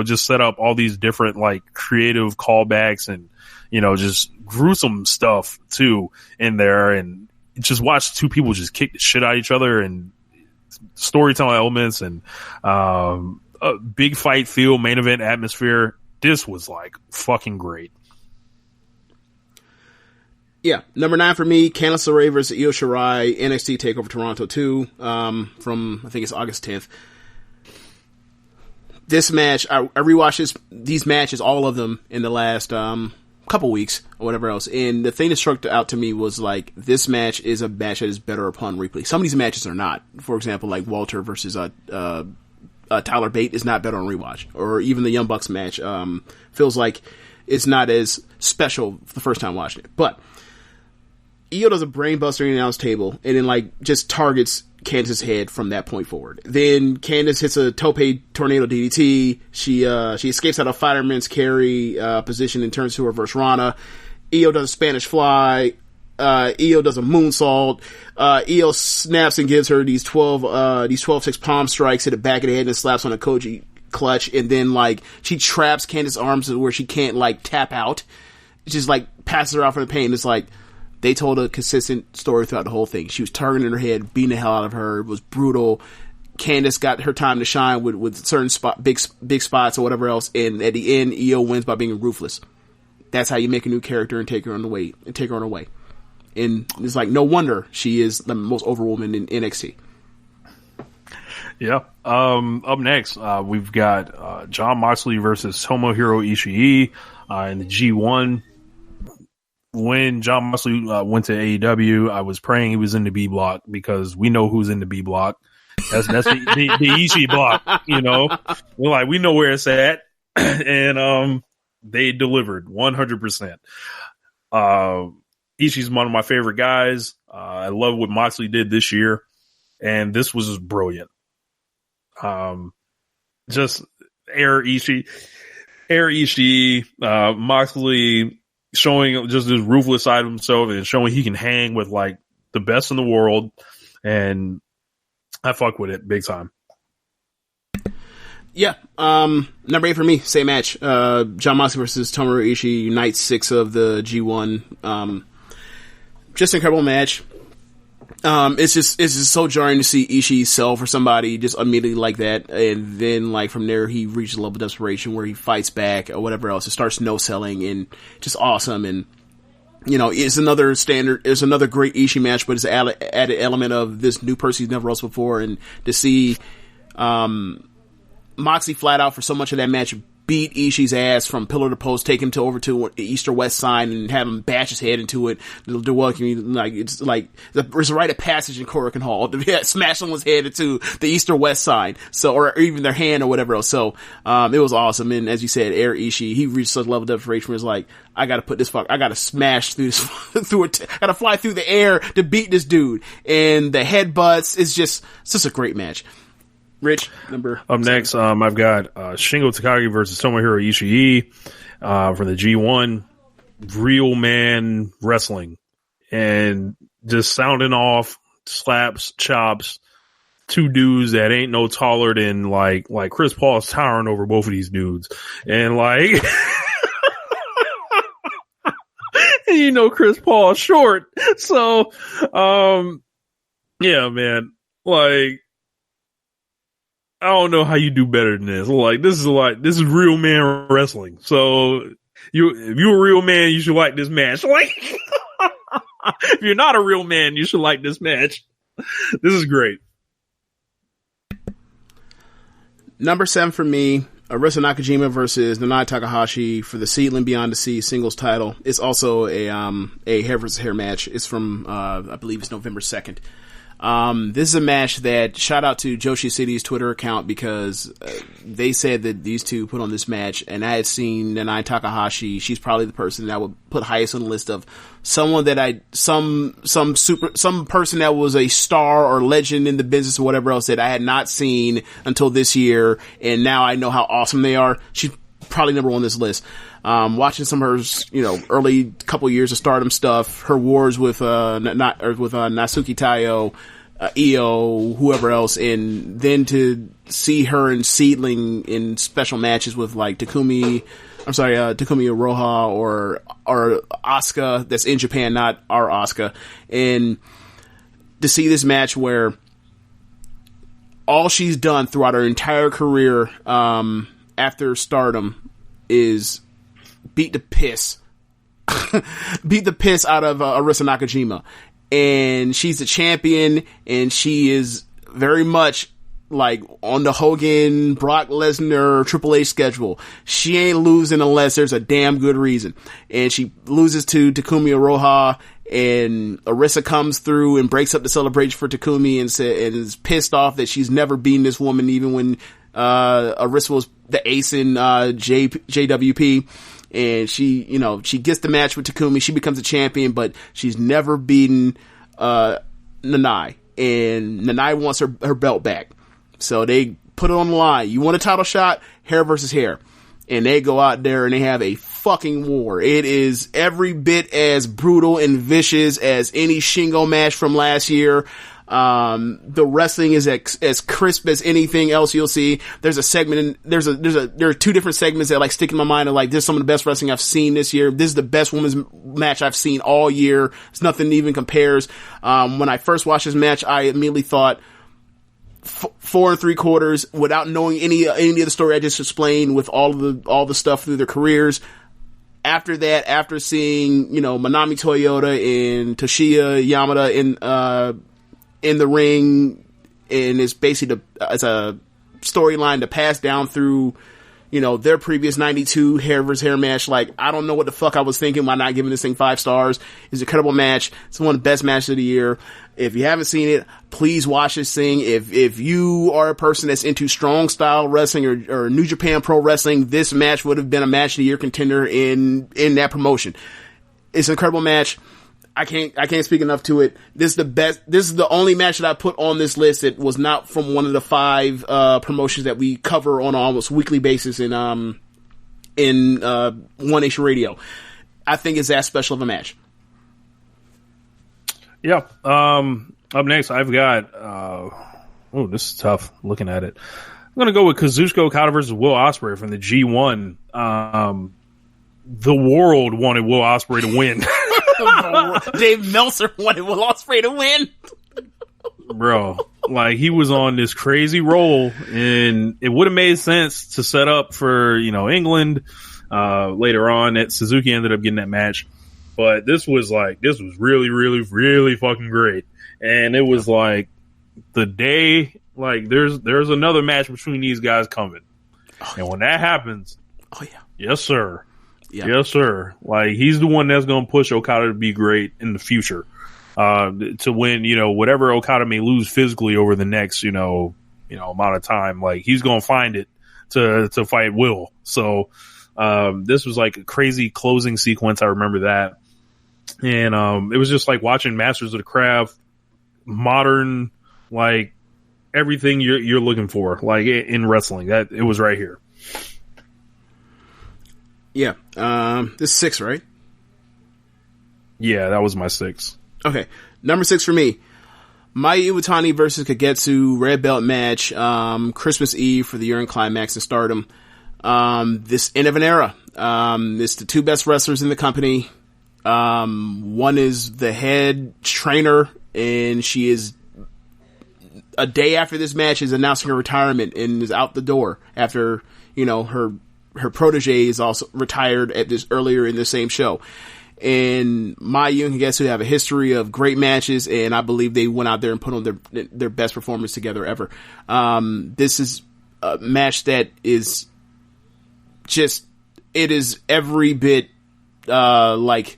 just set up all these different like creative callbacks and, just gruesome stuff too in there, and just watch two people just kick the shit out of each other and storytelling elements and, a big fight feel, main event atmosphere. This was like fucking great. Yeah, number 9 for me, Candice LeRae versus Io Shirai, NXT TakeOver Toronto 2, from I think it's August 10th. This match, I rewatched these matches, all of them, in the last couple weeks or whatever else, and the thing that struck out to me was like, this match is a match that is better upon replay. Some of these matches are not. For example, like Walter versus Tyler Bate is not better on rewatch, or even the Young Bucks match feels like it's not as special the first time watching it. But Io does a brainbuster in the announce table, and then like just targets Candice's head from that point forward. Then Candice hits a tope tornado DDT. She escapes out of fireman's carry position and turns to a reverse Rana. Io does a Spanish fly. Io does a moonsault. Io snaps and gives her these 12-6 palm strikes, hit the back of the head and slaps on a Koji clutch, and then like she traps Candice's arms where she can't like tap out. Just like passes her out for the pain. It's like they told a consistent story throughout the whole thing. She was targeting her head, beating the hell out of her. It was brutal. Candice got her time to shine with certain big spots or whatever else, and at the end, Io wins by being ruthless. That's how you make a new character and take her on the way. And it's like, no wonder she is the most over woman in NXT. Yeah. Up next, we've got Jon Moxley versus Tomohiro Ishii in the G1. When Jon Moxley went to AEW, I was praying he was in the B block, because we know who's in the B block. That's the Ishii block, We're like, we know where it's at. And they delivered 100%. Ishii's one of my favorite guys. I love what Moxley did this year, and this was just brilliant. Just Air Ishii, Moxley showing just this ruthless side of himself and showing he can hang with like the best in the world, and I fuck with it big time. Yeah. Number 8 for me, same match. Jon Moxley versus Tomohiro Ishii, night 6 of the G1. Just an incredible match. It's just so jarring to see Ishii sell for somebody just immediately like that, and then like from there he reaches a level of desperation where he fights back or whatever else. It starts no selling and just awesome, and it's another great Ishii match, but it's an added element of this new person he's never wrestled before, and to see Moxley flat out for so much of that match beat Ishii's ass from pillar to post, take him over to the east or west side and have him bash his head into it. It's like there's a rite of passage in Korakuen Hall to smash someone's head into the east or west side, or even their hand or whatever else. So it was awesome. And as you said, Air Ishii, he reached such a level of desperation where it's like, I gotta smash through this, I gotta fly through the air to beat this dude. And the headbutts is just such a great match. Rich, number up next, I've got Shingo Takagi versus Tomohiro Ishii for the G1 Real Man Wrestling, and just sounding off slaps, chops, two dudes that ain't no taller than like Chris Paul's towering over both of these dudes, and like and Chris Paul's short, so yeah, man, like. I don't know how you do better than this. This is real man wrestling. So if you're a real man, you should like this match. If you're not a real man, you should like this match. This is great. Number 7 for me, Arisa Nakajima versus Nanae Takahashi for the Seedling Beyond the Sea singles title. It's also a hair versus hair match. It's from I believe it's November 2nd. This is a match that, shout out to Joshi City's Twitter account, because they said that these two put on this match, and I had seen Nanae Takahashi. She's probably the person that I would put highest on the list of someone that some person that was a star or legend in the business or whatever else that I had not seen until this year, and now I know how awesome they are. She's probably number one on this list. Watching some of her, early couple years of Stardom stuff, her wars with Natsuki Taiyo, Io, whoever else, and then to see her in Seedling in special matches with like Takumi Iroha or Asuka, that's in Japan, not our Asuka, and to see this match where all she's done throughout her entire career, after Stardom is beat the piss out of Arisa Nakajima, and she's the champion, and she is very much like on the Hogan, Brock Lesnar, Triple H schedule. She ain't losing unless there's a damn good reason, and she loses to Takumi Iroha, and Arisa comes through and breaks up the celebration for Takumi and is pissed off that she's never beaten this woman, even when Arisa was the ace in JWP. And she gets the match with Takumi. She becomes a champion, but she's never beaten Nanae. And Nanae wants her belt back. So they put it on the line. You want a title shot? Hair versus hair. And they go out there and they have a fucking war. It is every bit as brutal and vicious as any Shingo match from last year. The wrestling is as crisp as anything else you'll see. There's a segment, there are two different segments that like stick in my mind of like, this is some of the best wrestling I've seen this year. This is the best women's match I've seen all year. It's nothing even compares. When I first watched this match, I immediately thought 4 3/4 without knowing any of the story I just explained with all the stuff through their careers. After that, after seeing, Manami Toyota and Toshiya Yamada in the ring, and it's basically it's a storyline to pass down through, their previous 92 hair versus hair match. Like, I don't know what the fuck I was thinking by not giving this thing 5 stars. It's an incredible match. It's one of the best matches of the year. If you haven't seen it, please watch this thing. If you are a person that's into strong style wrestling or New Japan Pro Wrestling, this match would have been a match of the year contender in that promotion. It's an incredible match. I can't speak enough to it. This is the best. This is the only match that I put on this list that was not from one of the 5 promotions that we cover on an almost weekly basis in One Nation Radio. I think it's that special of a match. Yeah. Up next, I've got. This is tough. Looking at it, I'm going to go with Kazuchika Okada versus Will Ospreay from the G1. The world wanted Will Ospreay to win. Dave Meltzer wanted Will Ospreay to win. bro. Like, he was on this crazy roll, and it would have made sense to set up for, England later on. That Suzuki ended up getting that match. But this was really, really, really fucking great. And it was like the day, like, there's another match between these guys coming. And when that happens, yes, sir. Yeah. Yes, sir. Like, he's the one that's going to push Okada to be great in the future. To win, whatever Okada may lose physically over the next, amount of time. Like, he's going to find it to fight Will. So, this was like a crazy closing sequence. I remember that. And, it was just like watching Masters of the Craft, modern, like, everything you're looking for, like, in wrestling. That it was right here. Yeah. This is 6, right? Yeah, that was my 6. Okay. Number 6 for me. Mayu Iwatani versus Kagetsu red belt match. Christmas Eve for the year-end climax in Stardom. This end of an era. It's the two best wrestlers in the company. One is the head trainer, and she is a day after this match is announcing her retirement and is out the door after, her protege is also retired at this earlier in the same show. And Mayu and Kagetsu have a history of great matches, and I believe they went out there and put on their best performance together ever. This is a match that is just, it is every bit, like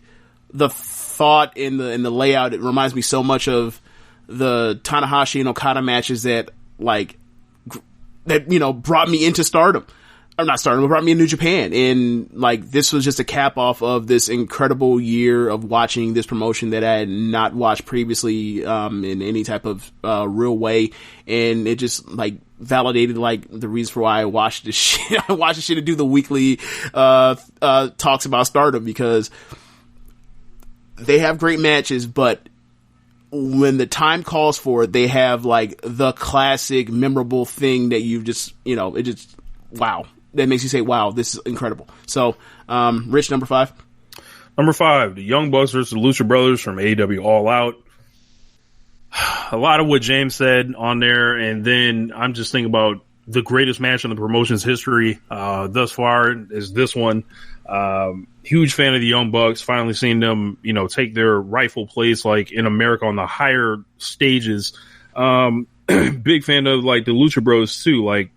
the thought in the layout. It reminds me so much of the Tanahashi and Okada matches that brought me into Stardom. Or not Stardom, but brought me in New Japan. And, like, this was just a cap off of this incredible year of watching this promotion that I had not watched previously, in any type of, real way. And it just, like, validated, like, the reason for why I watched this shit. I watched this shit to do the weekly, talks about Stardom, because they have great matches, but when the time calls for it, they have, like, the classic, memorable thing that you just, it just, wow. That makes you say, wow, this is incredible. So, Rich, number 5. Number 5, the Young Bucks versus the Lucha Brothers from AEW All Out. A lot of what James said on there, and then I'm just thinking about the greatest match in the promotion's history thus far is this one. Huge fan of the Young Bucks. Finally seeing them, take their rightful place, like, in America on the higher stages. Big fan of, like, the Lucha Bros too. Like,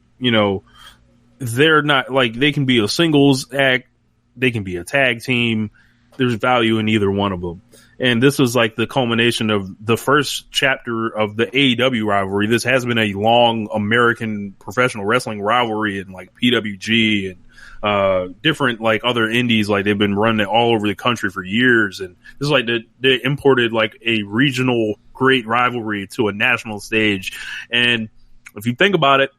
they're not, like, they can be a singles act, they can be a tag team. There's value in either one of them. And this was like the culmination of the first chapter of the AEW rivalry. This has been a long American professional wrestling rivalry in, like, PWG and different, like, other indies. Like, they've been running it all over the country for years. And this is like they imported, like, a regional great rivalry to a national stage. And if you think about it,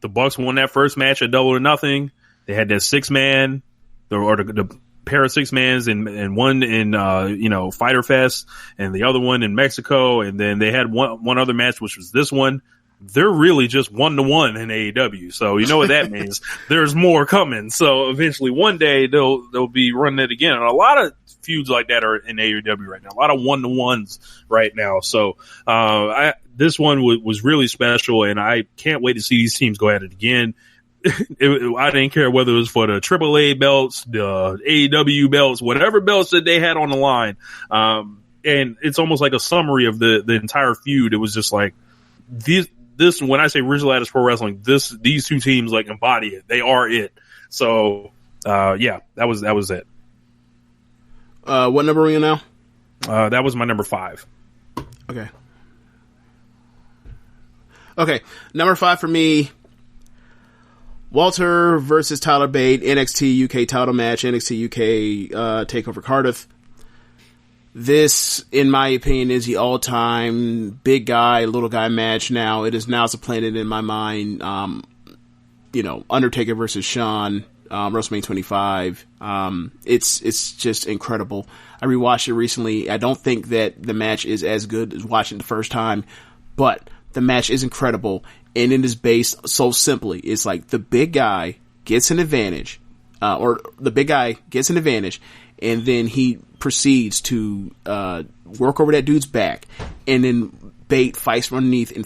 the Bucks won that first match at Double or Nothing. They had that 6-man, the pair of 6-mans, and one in Fyter Fest, and the other one in Mexico, and then they had one other match, which was this one. They're really just 1-to-1 in AEW, so you know what that means. There's more coming. So eventually, one day they'll be running it again. And a lot of feuds like that are in AEW right now. A lot of 1-to-1s right now. So this one was really special, and I can't wait to see these teams go at it again. I didn't care whether it was for the AAA belts, the AEW belts, whatever belts that they had on the line. And it's almost like a summary of the entire feud. It was just like this, when I say Original Lattice Pro Wrestling, these two teams, like, embody it. They are it. So, yeah, that was it. What number are we in now? That was my number 5. Okay. Number 5 for me, Walter versus Tyler Bate, NXT UK title match, NXT UK TakeOver Cardiff. This, in my opinion, is the all-time big guy, little guy match now. It is now supplanted in my mind, Undertaker versus Shawn, WrestleMania 25. It's just incredible. I rewatched it recently. I don't think that the match is as good as watching it the first time, but the match is incredible, and it is based so simply. It's like the big guy gets an advantage, and then he proceeds to work over that dude's back and then Bate fights from underneath and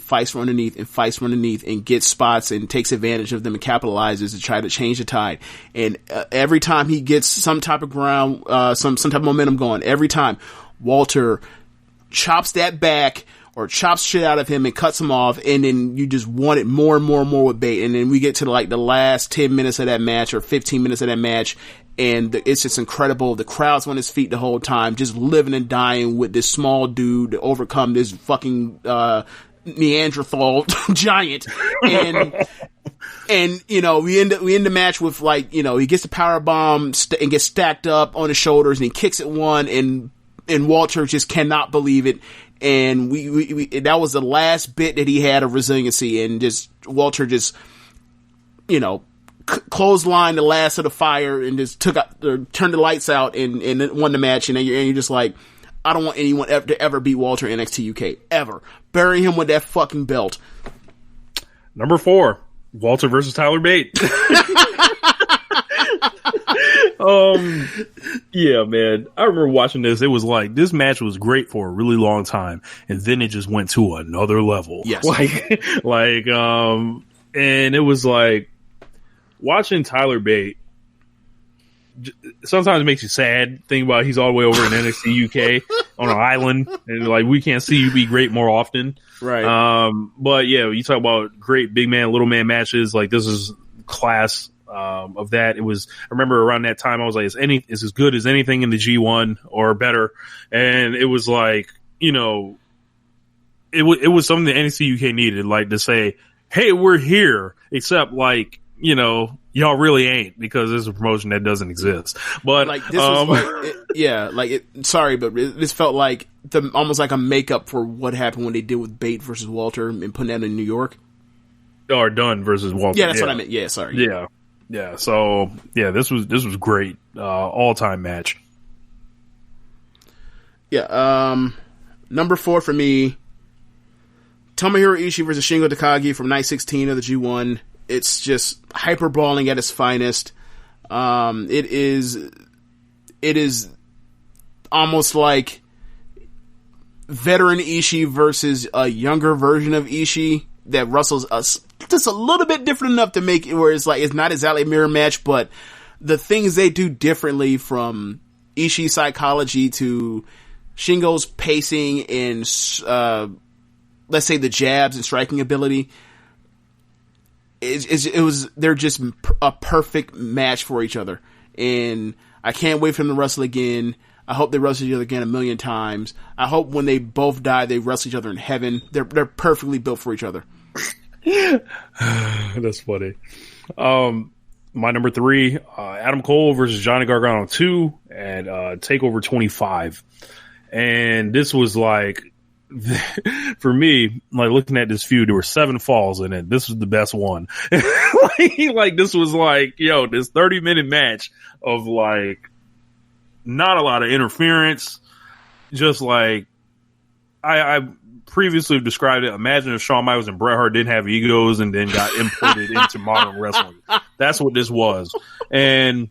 gets spots and takes advantage of them and capitalizes to try to change the tide. And every time he gets some type of ground, some type of momentum going, every time Walter chops that back or chops shit out of him and cuts him off, and then you just want it more and more and more with Bate. And then we get to like the last 10 minutes of that match or 15 minutes of that match, and it's just incredible. The crowd's on his feet the whole time, just living and dying with this small dude to overcome this fucking Neanderthal giant. And you know, we end the match with, like, you know, he gets the power bomb and gets stacked up on his shoulders, and he kicks it one, and Walter just cannot believe it. And we that was the last bit that he had of resiliency, and just Walter just, you know, clotheslined the last of the fire and just turned the lights out and won the match. And you're just like, I don't want anyone to ever beat Walter in NXT UK ever. Bury him with that fucking belt. Number 4, Walter versus Tyler Bate. Yeah, man. I remember watching this. It was like, this match was great for a really long time, and then it just went to another level. Yes. And it was like, watching Tyler Bate sometimes makes you sad. Think about he's all the way over in NXT UK on an island, and like, we can't see you be great more often. Right. But yeah, you talk about great big man, little man matches. Like, this is class of that. It was, I remember around that time, I was like, it's as good as anything in the G1 or better. And it was like, you know, it was something that NXT UK needed, like, to say, hey, we're here, except, like, you know, y'all really ain't, because this is a promotion that doesn't exist. But like, this was sorry, but this felt like almost like a makeup for what happened when they did with Bate versus Walter and putting that in New York. Or Dunn versus Walter. Yeah, that's what I meant. Yeah, sorry. Yeah. So yeah, this was great. All time match. Yeah. Number 4 for me, Tomohiro Ishii versus Shingo Takagi from night 16 of the G1. It's just hyper brawling at its finest. It is almost like veteran Ishii versus a younger version of Ishii that Russell's just a little bit different enough to make it where it's like, it's not exactly a mirror match, but the things they do differently, from Ishii's psychology to Shingo's pacing and let's say the jabs and striking ability, they're just a perfect match for each other. And I can't wait for them to wrestle again. I hope they wrestle each other again a million times. I hope when they both die, they wrestle each other in heaven. They're perfectly built for each other. That's funny. My number 3, Adam Cole versus Johnny Gargano 2 at TakeOver 25. And this was like, for me, like, looking at this feud, there were 7 falls in it. This was the best one. like, this was like, yo, this 30-minute match of, like, not a lot of interference. Just like, I previously described it. Imagine if Shawn Michaels and Bret Hart didn't have egos and then got imported into modern wrestling. That's what this was. And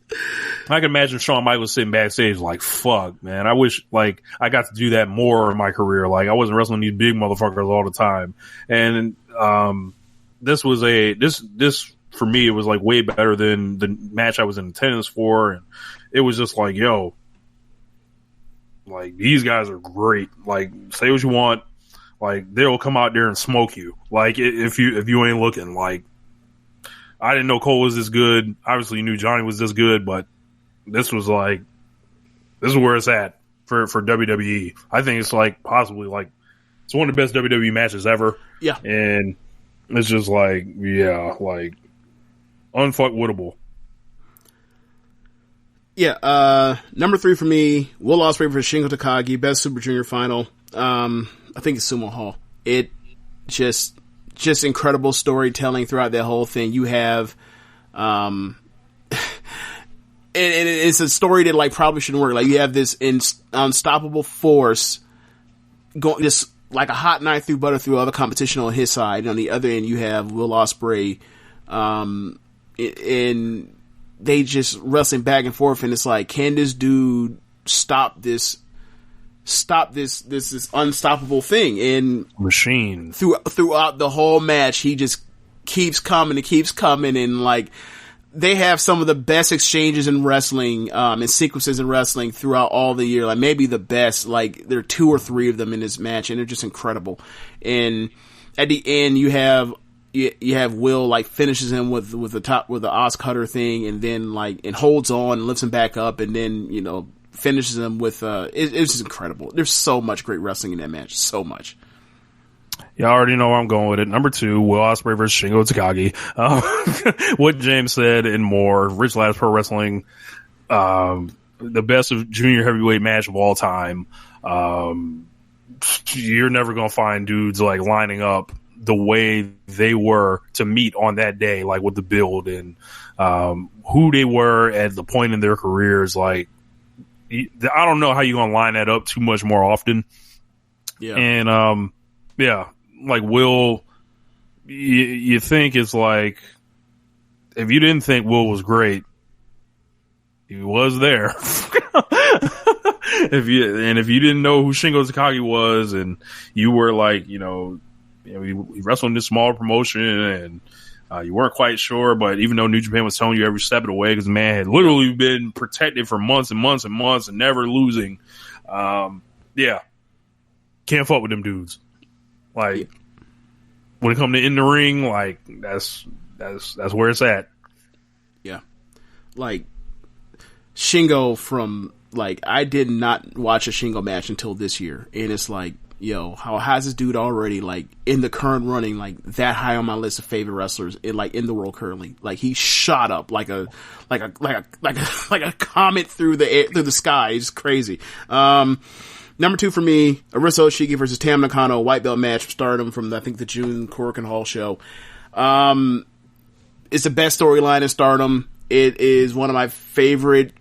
I can imagine Shawn Michaels sitting backstage like, fuck, man, I wish, like, I got to do that more in my career. Like, I wasn't wrestling these big motherfuckers all the time. And this for me, it was like way better than the match I was in attendance for. And it was just like, yo, like, these guys are great. Like, say what you want. Like, they'll come out there and smoke you. Like, if you ain't looking. Like, I didn't know Cole was this good. Obviously, you knew Johnny was this good, but this was like, this is where it's at for WWE. I think it's like possibly like, it's one of the best WWE matches ever. Yeah. And it's just like, yeah, like, unfuckwittable. Yeah, number 3 for me, Will Ospreay versus Shingo Takagi, best Super Junior final. I think it's Sumo Hall. It just incredible storytelling throughout that whole thing. You have, and it's a story that, like, probably shouldn't work. Like, you have this unstoppable force going, just like a hot knife through butter through all the competition on his side. And on the other end, you have Will Ospreay, and they just wrestling back and forth. And it's like, can this dude stop this stop this unstoppable thing. And machine throughout the whole match, he just keeps coming and like, they have some of the best exchanges in wrestling, and sequences in wrestling throughout all the year. Like, maybe the best. Like, there are 2 or 3 of them in this match, and they're just incredible. And at the end, you have Will, like, finishes him with the Oz Cutter thing, and then, like, and holds on and lifts him back up, and then, you know, finishes him with, it's just incredible. There's so much great wrestling in that match. So much. Yeah, I already know where I'm going with it. Number 2, Will Ospreay versus Shingo Takagi. What James said and more. Rich Ladd's Pro Wrestling, the best of junior heavyweight match of all time. You're never going to find dudes like lining up the way they were to meet on that day, like with the build and who they were at the point in their careers. Like, I don't know how you're going to line that up too much more often. Yeah. And, yeah, like Will, you think it's like, if you didn't think Will was great, he was there. If you didn't know who Shingo Takagi was, and you were like, he wrestled in this smaller promotion, and you weren't quite sure, but even though New Japan was telling you every step of the way, because the man had literally been protected for months and months and months and never losing, yeah, can't fuck with them dudes. Like, when it comes to in the ring, like, that's where it's at. Yeah. Like, Shingo from, like, I did not watch a Shingo match until this year. And it's like, yo, how high this dude already, like, in the current running, like, that high on my list of favorite wrestlers in the world currently. Like, he shot up like a comet through the sky. It's crazy. Number 2 for me, Russo Ishii versus Tam Nakano, white belt match, Stardom from the June Korakuen Hall show. It's the best storyline in Stardom. It is one of my favorite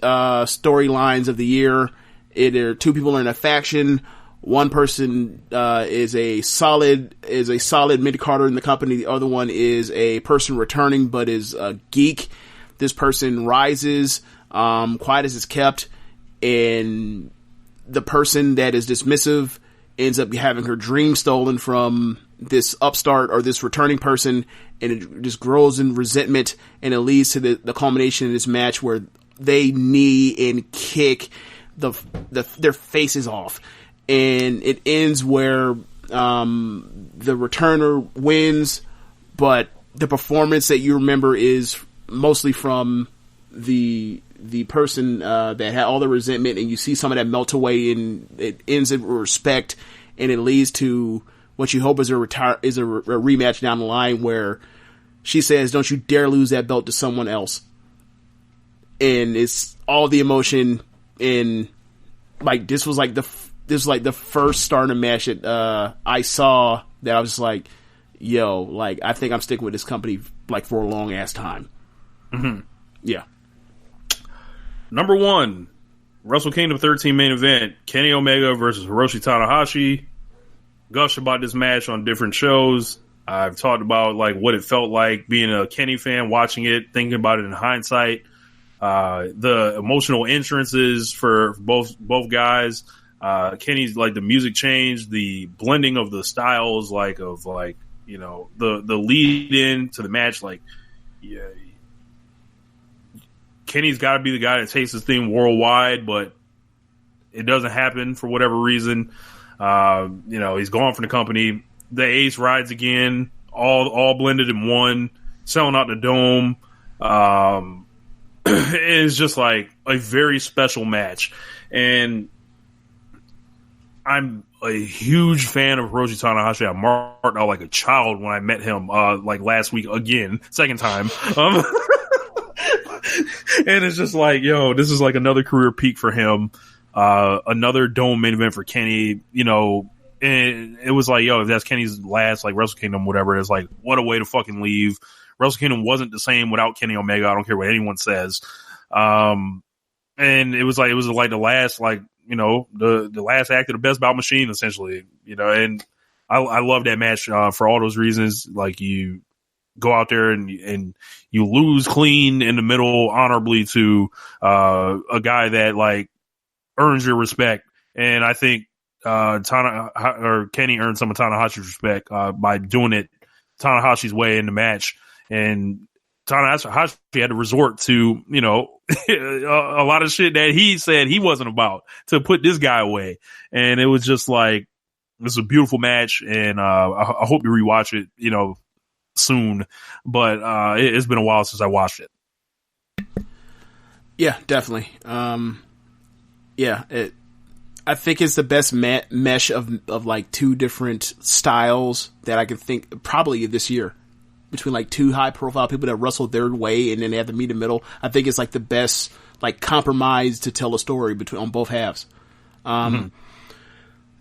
storylines of the year. There are 2 people in a faction. One person is a solid mid-carder in the company. The other one is a person returning but is a geek. This person rises, quiet as it's kept, and the person that is dismissive ends up having her dream stolen from this upstart or this returning person, and it just grows in resentment, and it leads to the culmination of this match where they knee and kick their faces off, and it ends where the returner wins, but the performance that you remember is mostly from the person that had all the resentment, and you see some of that melt away, and it ends in respect, and it leads to what you hope is a rematch down the line where she says, "Don't you dare lose that belt to someone else." And it's all the emotion, and like this was like the first Stardom match that I saw that I was like, yo, like, I think I'm sticking with this company like for a long ass time. Mm-hmm. Yeah. Number 1, Wrestle Kingdom 13 main event, Kenny Omega versus Hiroshi Tanahashi. Gush about this match on different shows. I've talked about like what it felt like being a Kenny fan, watching it, thinking about it in hindsight. The emotional entrances for both guys. Kenny's like the music change, the blending of the styles, the lead in to the match. Like, yeah, Kenny's got to be the guy that takes this thing worldwide, but it doesn't happen for whatever reason. He's gone from the company. The Ace rides again, all blended in one, selling out the Dome. It's just like a very special match, and I'm a huge fan of Hiroshi Tanahashi. I marked out like a child when I met him, like last week again, second time. And it's just like, yo, this is like another career peak for him. Another Dome main event for Kenny, and it was like, yo, if that's Kenny's last, like, Wrestle Kingdom, whatever, it's like, what a way to fucking leave. Wrestle Kingdom wasn't the same without Kenny Omega. I don't care what anyone says. And it was like the last, like, the last act of the Best Bout Machine, essentially, and I love that match, for all those reasons. Like, you go out there and you lose clean in the middle honorably to, a guy that, like, earns your respect. And I think Kenny earned some of Tanahashi's respect by doing it Tanahashi's way in the match. And Tanahashi had to resort to, a lot of shit that he said he wasn't about to put this guy away. And it was just like, this is a beautiful match, and I hope you rewatch it, soon. But it's been a while since I watched it. Yeah, definitely. I think it's the best mesh of like two different styles that I could think probably this year, between like two high profile people that wrestle their way and then they have to meet in the middle. I think it's like the best like compromise to tell a story on both halves.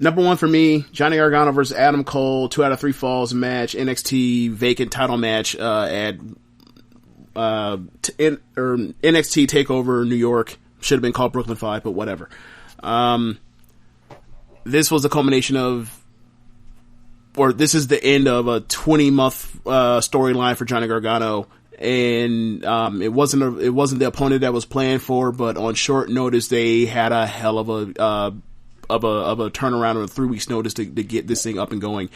Number one for me, Johnny Gargano versus Adam Cole, 2 out of 3 falls match, NXT vacant title match at NXT TakeOver New York. Should have been called Brooklyn 5, but whatever. This was the culmination of, or this is the end of a 20-month storyline for Johnny Gargano, and it wasn't the opponent that was planned for, but on short notice they had a hell of a turnaround on 3 weeks notice to get this thing up and going.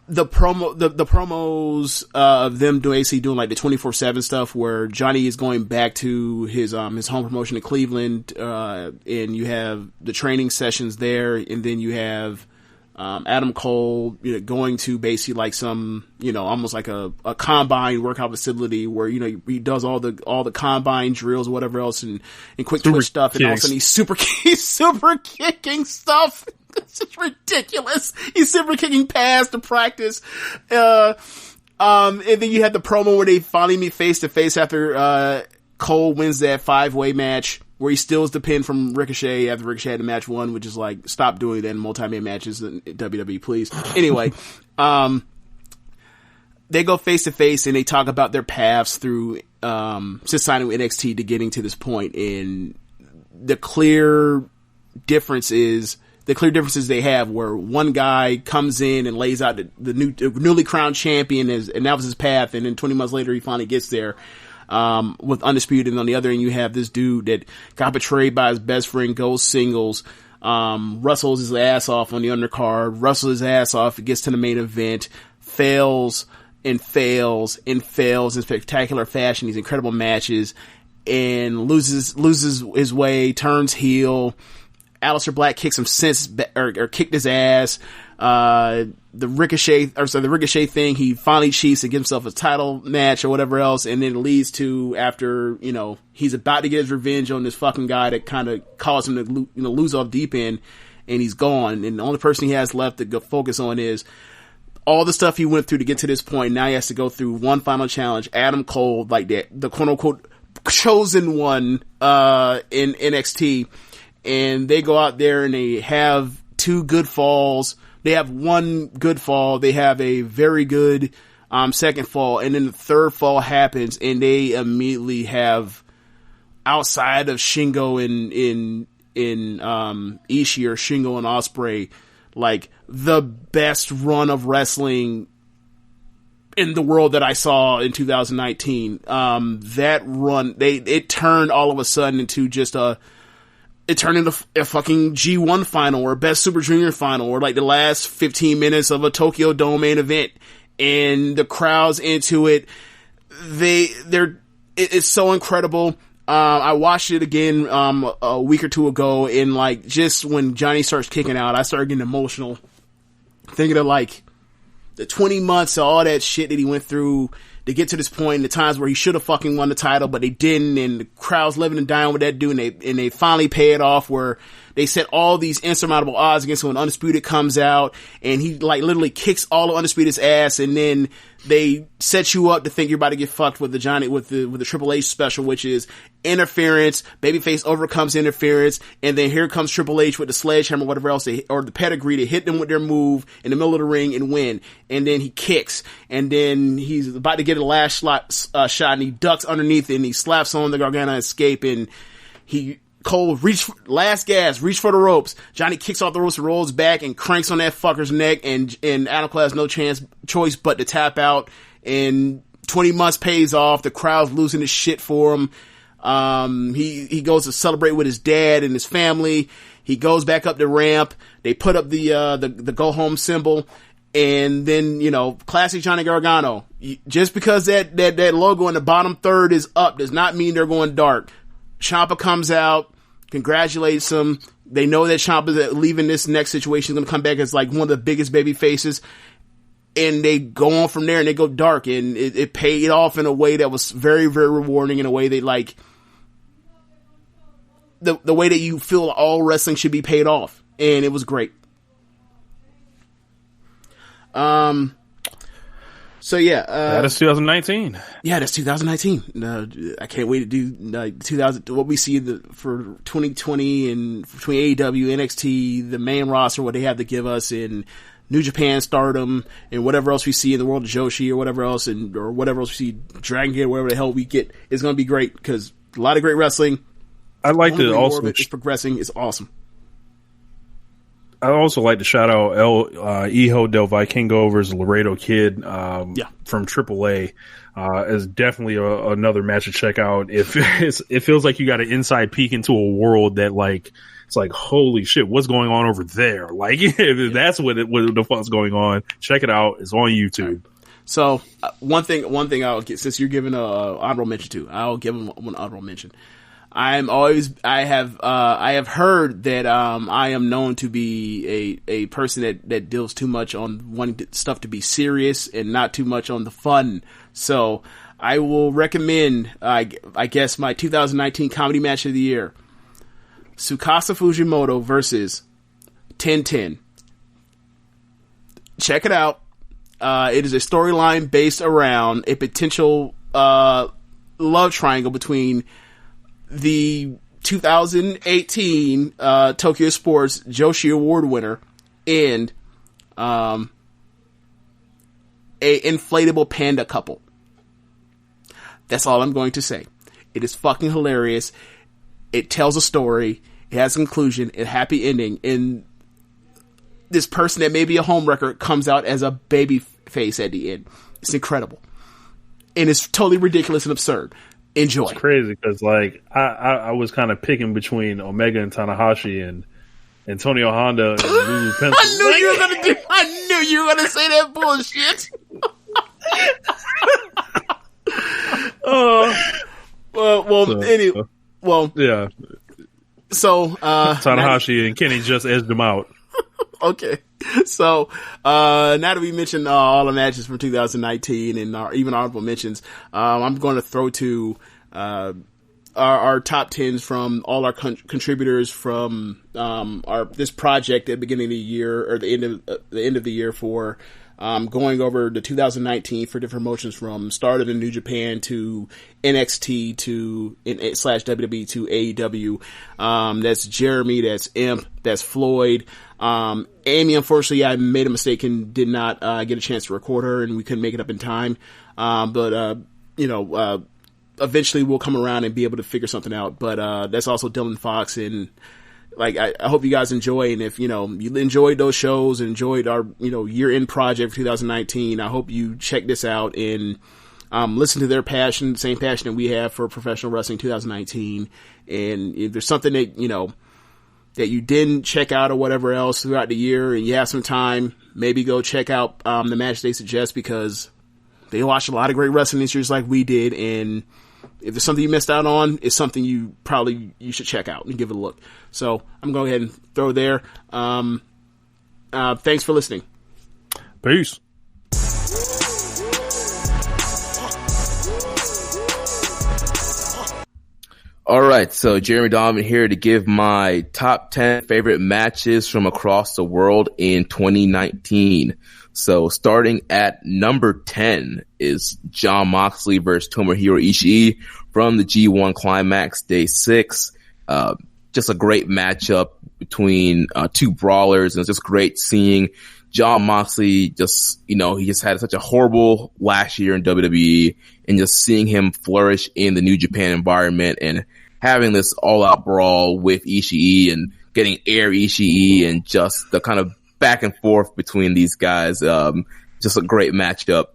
The promos of them doing like the 24/7 stuff where Johnny is going back to his home promotion in Cleveland, and you have the training sessions there, and then you have Adam Cole going to basically like some almost like a combine workout facility where he does all the combine drills or whatever else and quick twitch stuff, and all of a sudden he's super kicking stuff. It's just ridiculous. He's super kicking past the practice. And then you had the promo where they finally meet face to face after Cole wins that 5-way match where he steals the pin from Ricochet after Ricochet had the match won, which is like, stop doing that in multi-man matches in WWE, please. Anyway, they go face to face and they talk about their paths through since signing with NXT to getting to this point. And the clear differences they have, where one guy comes in and lays out the newly crowned champion and that was his path, and then 20 months later he finally gets there with Undisputed, and on the other end you have this dude that got betrayed by his best friend, goes singles, wrestles his ass off on the undercard, wrestles his ass off, gets to the main event, fails in spectacular fashion, these incredible matches, and loses his way, turns heel. Aleister Black kicks him or kicked his ass. The Ricochet thing, he finally cheats and gives himself a title match or whatever else, and then it leads to, after, he's about to get his revenge on this fucking guy that kind of caused him to, lose off deep end, and he's gone, and the only person he has left to go focus on is all the stuff he went through to get to this point. Now he has to go through one final challenge, Adam Cole, like the quote unquote chosen one, in NXT. And they go out there and they have 2 good falls. They have 1 good fall. They have a very good second fall. And then the third fall happens and they immediately have, outside of Shingo in Ishii or Shingo and Ospreay, like the best run of wrestling in the world that I saw in 2019. That run, it turned all of a sudden into just it turned into a fucking G1 final or Best Super Junior final or like the last 15 minutes of a Tokyo Dome main event, and the crowd's into it. It's so incredible. I watched it again, a week or 2 ago, and like, just when Johnny starts kicking out, I started getting emotional, thinking of like the 20 months of all that shit that he went through to get to this point, the times where he should have fucking won the title, but they didn't, and the crowd's living and dying with that dude, and they finally pay it off, where they set all these insurmountable odds against him when Undisputed comes out, and he like literally kicks all of Undisputed's ass, and then they set you up to think you're about to get fucked with the Triple H special, which is interference, babyface overcomes interference, and then here comes Triple H with the sledgehammer, whatever else, or the pedigree, to hit them with their move in the middle of the ring and win. And then he kicks, and then he's about to get a last shot, and he ducks underneath it, and he slaps on the Gargano escape, and Cole last gasp, reach for the ropes. Johnny kicks off the ropes and rolls back and cranks on that fucker's neck, and Adam Cole has no choice but to tap out, and 20 months pays off. The crowd's losing his shit for him. He goes to celebrate with his dad and his family. He goes back up the ramp. They put up the go home symbol. And then, classic Johnny Gargano. Just because that logo in the bottom third is up does not mean they're going dark. Ciampa comes out, congratulates him. They know that Ciampa leaving this next situation is going to come back as like one of the biggest baby faces. And they go on from there and they go dark. And it paid off in a way that was very, very rewarding, in a way that like the way that you feel all wrestling should be paid off. And it was great. So yeah, that is 2019. Yeah, that's 2019. I can't wait to do 2000. What we see for 2020 and between AEW, NXT, the main roster, what they have to give us in New Japan, Stardom, and whatever else we see in the world of Joshi or whatever else, or whatever else we see, Dragon Gate, whatever the hell we get, is going to be great, because a lot of great wrestling. I'd like to also it's progressing. It's awesome. I'd also like to shout out Hijo del Vikingo versus Laredo Kid from AAA. Is definitely another match to check out. It feels like you got an inside peek into a world that like, it's like, holy shit, what's going on over there? Like, if that's what the fuck's going on, check it out. It's on YouTube. So one thing I'll get, since you're giving a honorable mention to, I'll give him one honorable mention. I have heard that I am known to be a person that deals too much on wanting stuff to be serious and not too much on the fun. So I will recommend, I guess, my 2019 comedy match of the year, Tsukasa Fujimoto versus 1010. Check it out. It is a storyline based around a potential love triangle between the 2018 Tokyo Sports Joshi Award winner and a inflatable panda couple. That's all I'm going to say. It is fucking hilarious. It tells a story. It has a conclusion, a happy ending, and this person that may be a homewrecker comes out as a baby face at the end. It's incredible. And it's totally ridiculous and absurd. Enjoy. It's crazy because, like, I was kind of picking between Omega and Tanahashi and Antonio Honda and Lulu Pencil. I knew you were gonna say that bullshit. Yeah. So Tanahashi and Kenny just edged them out. Okay. So now that we mentioned all the matches from 2019 and even honorable mentions, I'm going to throw to our top 10s from all our contributors from this project at the beginning of the year, or the end of the year, for going over the 2019 for different promotions, from Stardom in New Japan to NXT to /WWE to AEW. That's Jeremy, that's Imp, that's Floyd. Amy, unfortunately, I made a mistake and did not get a chance to record her, and we couldn't make it up in time. But eventually we'll come around and be able to figure something out. But that's also Dylan Fox, and like I hope you guys enjoy. And if you enjoyed those shows and enjoyed our year-end project for 2019, I hope you check this out and listen to their passion, the same passion that we have for professional wrestling 2019. And if there's something that that you didn't check out or whatever else throughout the year, and you have some time, maybe go check out the match they suggest, because they watched a lot of great wrestling this year just like we did. And if there's something you missed out on, it's something you should check out and give it a look. So I'm going to go ahead and throw there. Thanks for listening. Peace. All right, so Jeremy Donovan here to give my top 10 favorite matches from across the world in 2019. So starting at number 10 is Jon Moxley versus Tomohiro Ishii from the G1 Climax Day 6. Just a great matchup between two brawlers, and it's just great seeing Jon Moxley just, he just had such a horrible last year in WWE, and just seeing him flourish in the New Japan environment and having this all-out brawl with Ishii and getting Air Ishii and just the kind of back and forth between these guys. Just a great matchup.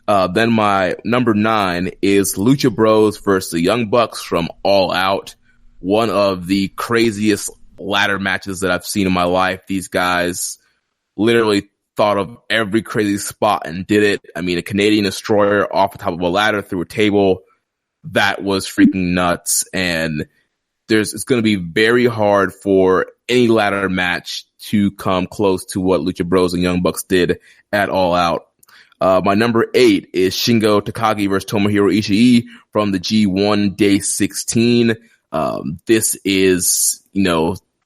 Then my number 9 is Lucha Bros versus the Young Bucks from All Out. One of the craziest ladder matches that I've seen in my life. These guys literally thought of every crazy spot and did it. I mean, a Canadian destroyer off the top of a ladder through a table. That was freaking nuts. And it's going to be very hard for any ladder match to come close to what Lucha Bros and Young Bucks did at All Out. My number 8 is Shingo Takagi versus Tomohiro Ishii from the G1 Day 16. This is,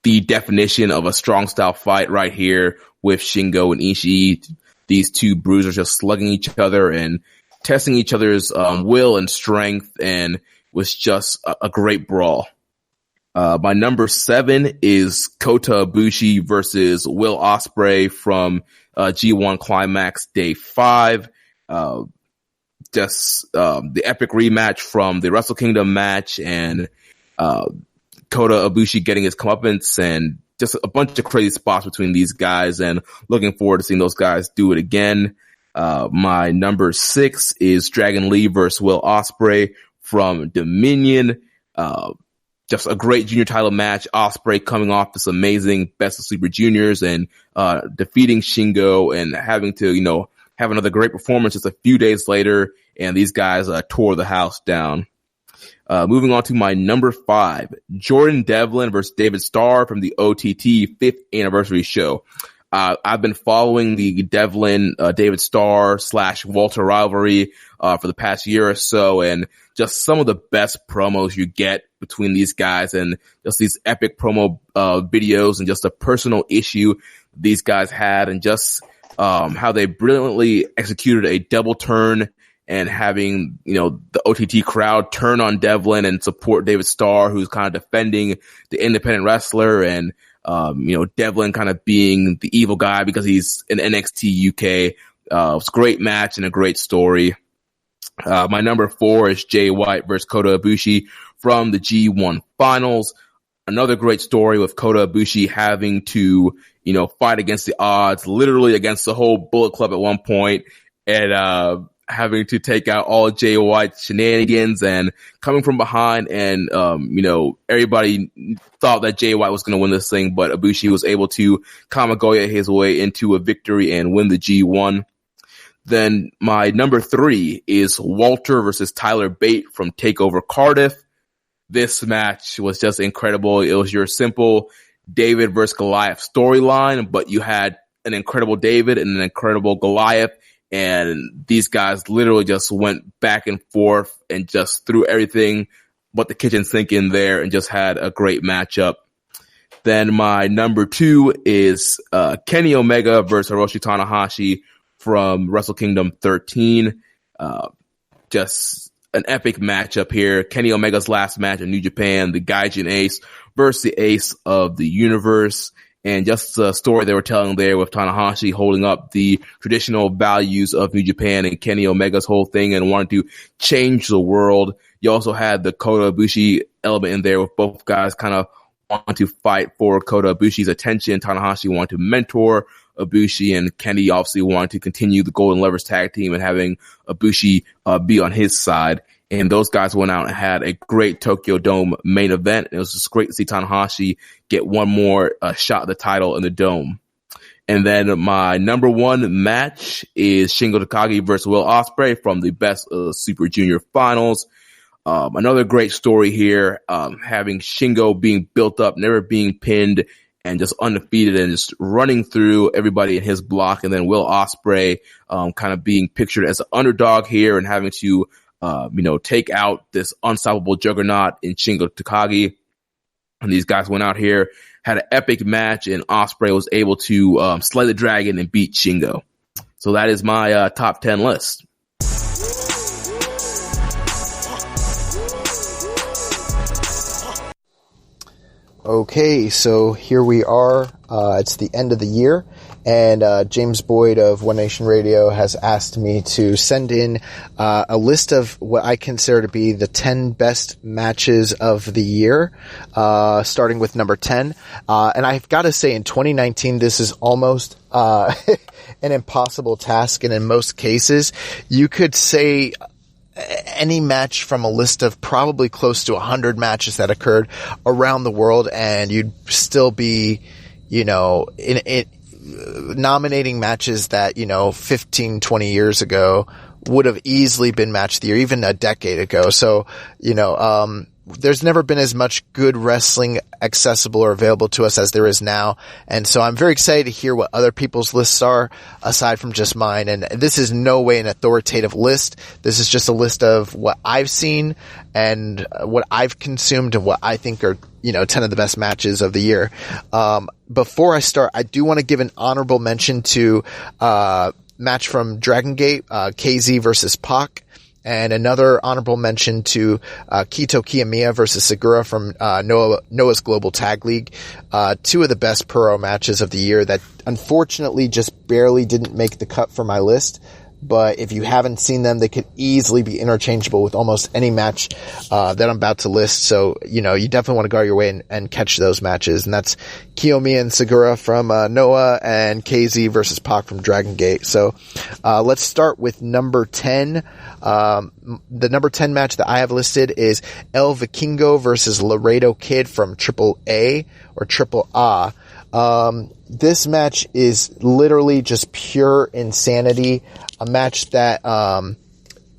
the definition of a strong style fight right here with Shingo and Ishii. These two bruisers just slugging each other and testing each other's will and strength, and was just a great brawl. My number 7 is Kota Ibushi versus Will Ospreay from G1 Climax Day 5. Just the epic rematch from the Wrestle Kingdom match, and Kota Ibushi getting his comeuppance, and just a bunch of crazy spots between these guys, and looking forward to seeing those guys do it again. My number 6 is Dragon Lee versus Will Ospreay from Dominion. Just a great junior title match. Ospreay coming off this amazing Best of Super Juniors and defeating Shingo and having to, have another great performance just a few days later, and these guys tore the house down. Moving on to my number 5, Jordan Devlin versus David Starr from the OTT 5th anniversary show. I've been following the Devlin, David Starr / Walter rivalry, for the past year or so, and just some of the best promos you get between these guys, and just these epic promo, videos, and just a personal issue these guys had, and just, how they brilliantly executed a double turn, and having, the OTT crowd turn on Devlin and support David Starr, who's kind of defending the independent wrestler, and, Devlin kind of being the evil guy because he's in NXT UK. It was a great match and a great story. My number 4 is Jay White versus Kota Ibushi from the G1 finals. Another great story with Kota Ibushi having to, fight against the odds, literally against the whole Bullet Club at one point, and, having to take out all Jay White's shenanigans and coming from behind, and, everybody thought that Jay White was going to win this thing, but Ibushi was able to Kamigoya his way into a victory and win the G1. Then my number 3 is Walter versus Tyler Bate from TakeOver Cardiff. This match was just incredible. It was your simple David versus Goliath storyline, but you had an incredible David and an incredible Goliath, and these guys literally just went back and forth and just threw everything but the kitchen sink in there and just had a great matchup. Then my number 2 is Kenny Omega versus Hiroshi Tanahashi from Wrestle Kingdom 13. Just an epic matchup here. Kenny Omega's last match in New Japan, the Gaijin Ace versus the Ace of the Universe. And just the story they were telling there with Tanahashi holding up the traditional values of New Japan and Kenny Omega's whole thing and wanting to change the world. You also had the Kota Ibushi element in there with both guys kind of wanting to fight for Kota Ibushi's attention. Tanahashi wanted to mentor Ibushi, and Kenny obviously wanted to continue the Golden Lovers tag team and having Ibushi be on his side. And those guys went out and had a great Tokyo Dome main event. It was just great to see Tanahashi get one more shot at the title in the Dome. And then my number 1 match is Shingo Takagi versus Will Ospreay from the Best of Super Junior finals. Another great story here, having Shingo being built up, never being pinned, and just undefeated and just running through everybody in his block. And then Will Ospreay kind of being pictured as an underdog here and having to take out this unstoppable juggernaut in Shingo Takagi. And these guys went out here, had an epic match, and Ospreay was able to slay the dragon and beat Shingo. So that is my top 10 list. Okay, so here we are. It's the end of the year, and James Boyd of One Nation Radio has asked me to send in a list of what I consider to be the 10 best matches of the year, starting with number 10. And I've got to say, in 2019, this is almost an impossible task, and in most cases, you could say any match from a list of probably close to 100 matches that occurred around the world, and you'd still be, nominating matches that, 15, 20 years ago would have easily been match of the year, even a decade ago. So, there's never been as much good wrestling accessible or available to us as there is now. And so I'm very excited to hear what other people's lists are aside from just mine. And this is no way an authoritative list. This is just a list of what I've seen and what I've consumed and what I think are, 10 of the best matches of the year. Before I start, I do want to give an honorable mention to, match from Dragon Gate, KZ versus Pac. And another honorable mention to Kito Kiyomiya versus Segura from Noah's Global Tag League. Two of the best pro matches of the year that unfortunately just barely didn't make the cut for my list. But if you haven't seen them, they could easily be interchangeable with almost any match that I'm about to list. So, you definitely want to go out your way and catch those matches. And that's Kiyomiya and Segura from Noah and KZ versus Pac from Dragon Gate. So let's start with number 10. The number 10 match that I have listed is El Vikingo versus Laredo Kid from Triple A or Triple A. This match is literally just pure insanity. A match that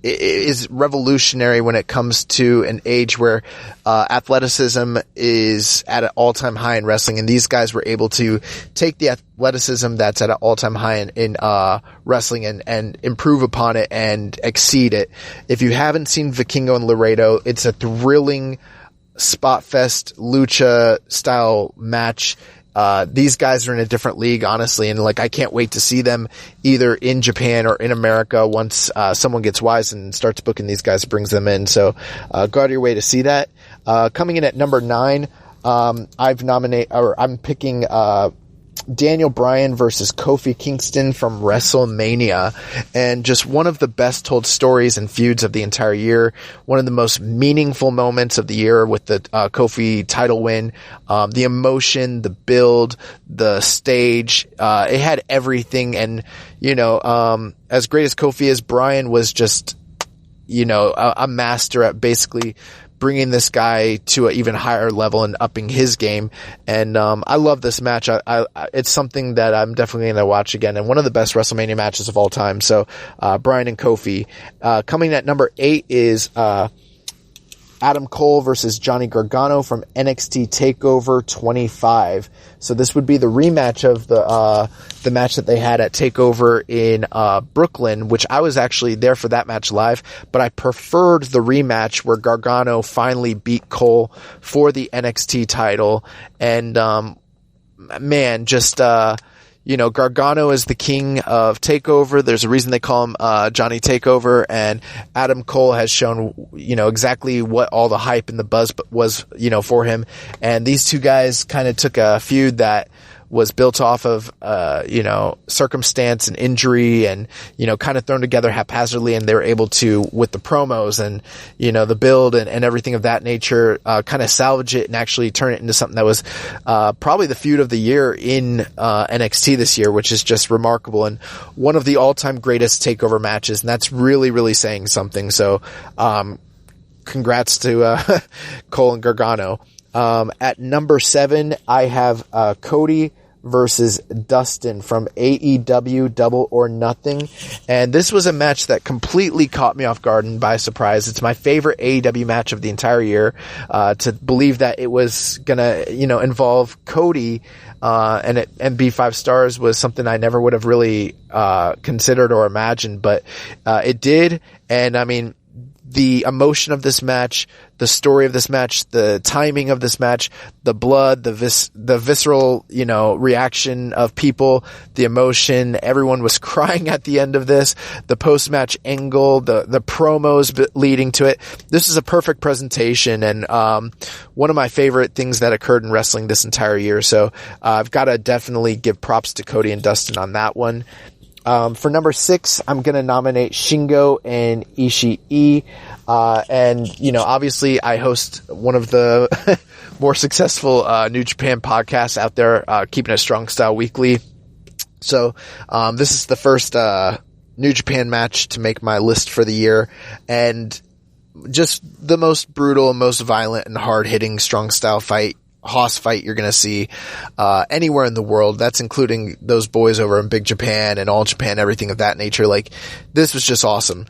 is revolutionary when it comes to an age where athleticism is at an all-time high in wrestling, and these guys were able to take the athleticism that's at an all-time high in wrestling and improve upon it and exceed it. If you haven't seen Vikingo and Laredo, it's a thrilling spot fest lucha style match. These guys are in a different league, honestly, and I can't wait to see them either in Japan or in America once someone gets wise and starts booking these guys, brings them in. So go out of your way to see that. Coming in at number 9, I'm picking Daniel Bryan versus Kofi Kingston from WrestleMania, and just one of the best told stories and feuds of the entire year. One of the most meaningful moments of the year with the Kofi title win. The emotion, the build, the stage, it had everything. And, as great as Kofi is, Bryan was just, a master at basically bringing this guy to an even higher level and upping his game. And I love this match. It's something that I'm definitely going to watch again, and one of the best WrestleMania matches of all time. So Bryan and Kofi. Coming at number 8 is Adam Cole versus Johnny Gargano from NXT TakeOver 25. So this would be the rematch of the match that they had at TakeOver in Brooklyn, which I was actually there for that match live, but I preferred the rematch where Gargano finally beat Cole for the NXT title. And Gargano is the king of TakeOver. There's a reason they call him Johnny TakeOver, and Adam Cole has shown, exactly what all the hype and the buzz was, for him. And these two guys kind of took a feud that was built off of, circumstance and injury and, kind of thrown together haphazardly, and they were able to, with the promos and, the build and everything of that nature, kind of salvage it and actually turn it into something that was, probably the feud of the year in, NXT this year, which is just remarkable and one of the all-time greatest TakeOver matches. And that's really, really saying something. So, congrats to, Cole and Gargano. At number 7, I have, Cody versus Dustin from AEW Double or Nothing. And this was a match that completely caught me off guard and by surprise. It's my favorite AEW match of the entire year. To believe that it was gonna, involve Cody, and be 5 stars was something I never would have really, considered or imagined, but, it did. And I mean, the emotion of this match, the story of this match, the timing of this match, the blood, the visceral, reaction of people, the emotion. Everyone was crying at the end of this. The post-match angle, the promos leading to it. This is a perfect presentation, and one of my favorite things that occurred in wrestling this entire year. So I've got to definitely give props to Cody and Dustin on that one. For number 6, I'm going to nominate Shingo and Ishii. And, obviously I host one of the more successful New Japan podcasts out there, Keeping It Strong Style Weekly. So this is the first New Japan match to make my list for the year. And just the most brutal, most violent, and hard-hitting strong style Hoss fight you're going to see anywhere in the world. That's including those boys over in Big Japan and All Japan, everything of that nature. Like, this was just awesome.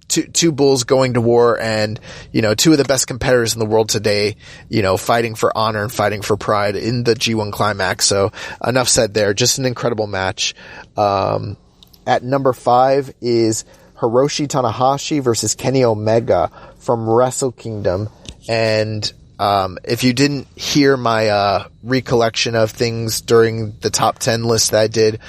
Two bulls going to war, and two of the best competitors in the world today, fighting for honor and fighting for pride in the G1 Climax. So enough said there. Just an incredible match. At number 5 is Hiroshi Tanahashi versus Kenny Omega from Wrestle Kingdom. And if you didn't hear my recollection of things during the top 10 list that I did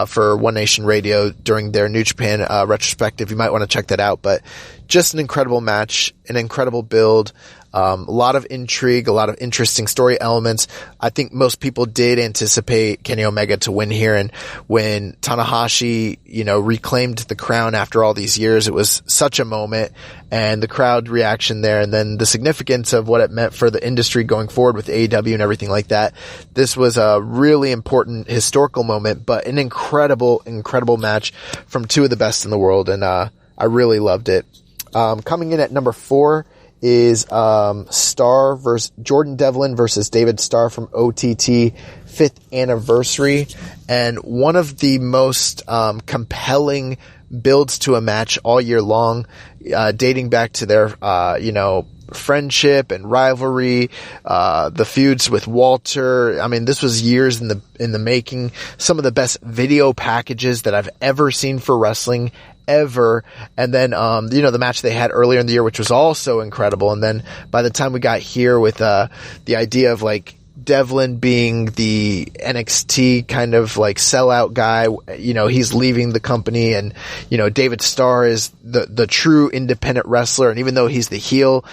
for One Nation Radio during their New Japan retrospective, you might want to check that out. But just an incredible match, an incredible build, a lot of intrigue, a lot of interesting story elements. I think most people did anticipate Kenny Omega to win here, and when Tanahashi, reclaimed the crown after all these years, it was such a moment, and the crowd reaction there, and then the significance of what it meant for the industry going forward with AEW and everything like that. This was a really important historical moment, but an incredible, incredible match from two of the best in the world, and I really loved it. Coming in at number 4 is Starr versus Jordan Devlin versus David Starr from OTT 5th anniversary, and one of the most compelling builds to a match all year long, dating back to their friendship and rivalry, the feuds with Walter. I mean, this was years in the making. Some of the best video packages that I've ever seen for wrestling ever. And then, the match they had earlier in the year, which was also incredible. And then by the time we got here with, the idea of like Devlin being the NXT kind of like sellout guy, he's leaving the company, and, David Starr is the true independent wrestler. And even though he's the heel,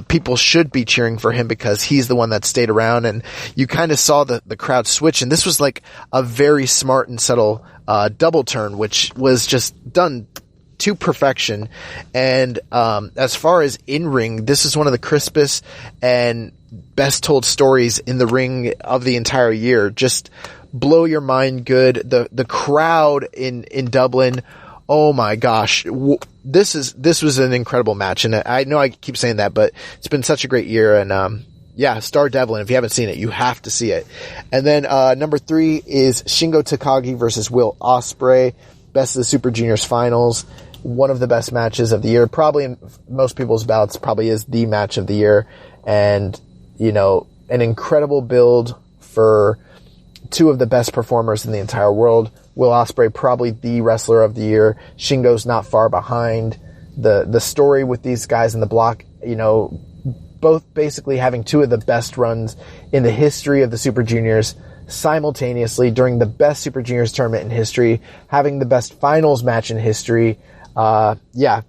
people should be cheering for him because he's the one that stayed around. And you kind of saw the crowd switch. And this was like a very smart and subtle double turn, which was just done to perfection. And as far as in-ring, this is one of the crispest and best told stories in the ring of the entire year. Just blow your mind good. The crowd in Dublin, oh my gosh, this was an incredible match. And I know I keep saying that, but it's been such a great year. And Star Devlin, if you haven't seen it, you have to see it. And then number 3 is Shingo Takagi versus Will Ospreay, Best of the Super Juniors Finals. One of the best matches of the year. Probably in most people's bouts, probably is the match of the year. And, an incredible build for two of the best performers in the entire world. Will Ospreay, probably the wrestler of the year. Shingo's not far behind. The story with these guys in the block, both basically having two of the best runs in the history of the Super Juniors simultaneously during the best Super Juniors tournament in history, having the best finals match in history. It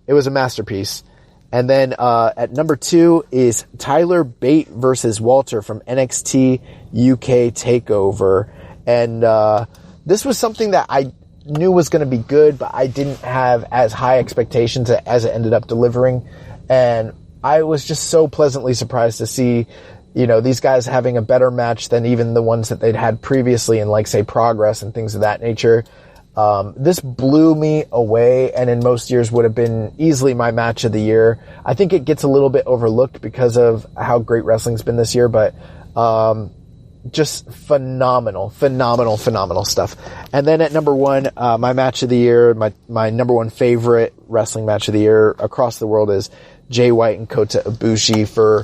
was a masterpiece. And then at number 2 is Tyler Bate versus Walter from NXT UK TakeOver. And this was something that I knew was going to be good, but I didn't have as high expectations as it ended up delivering. And I was just so pleasantly surprised to see, these guys having a better match than even the ones that they'd had previously in, like, say, Progress and things of that nature. This blew me away, and in most years would have been easily my match of the year. I think it gets a little bit overlooked because of how great wrestling's been this year, but just phenomenal stuff. And then at number 1, my match of the year, my number 1 favorite wrestling match of the year across the world is Jay White and Kota Ibushi for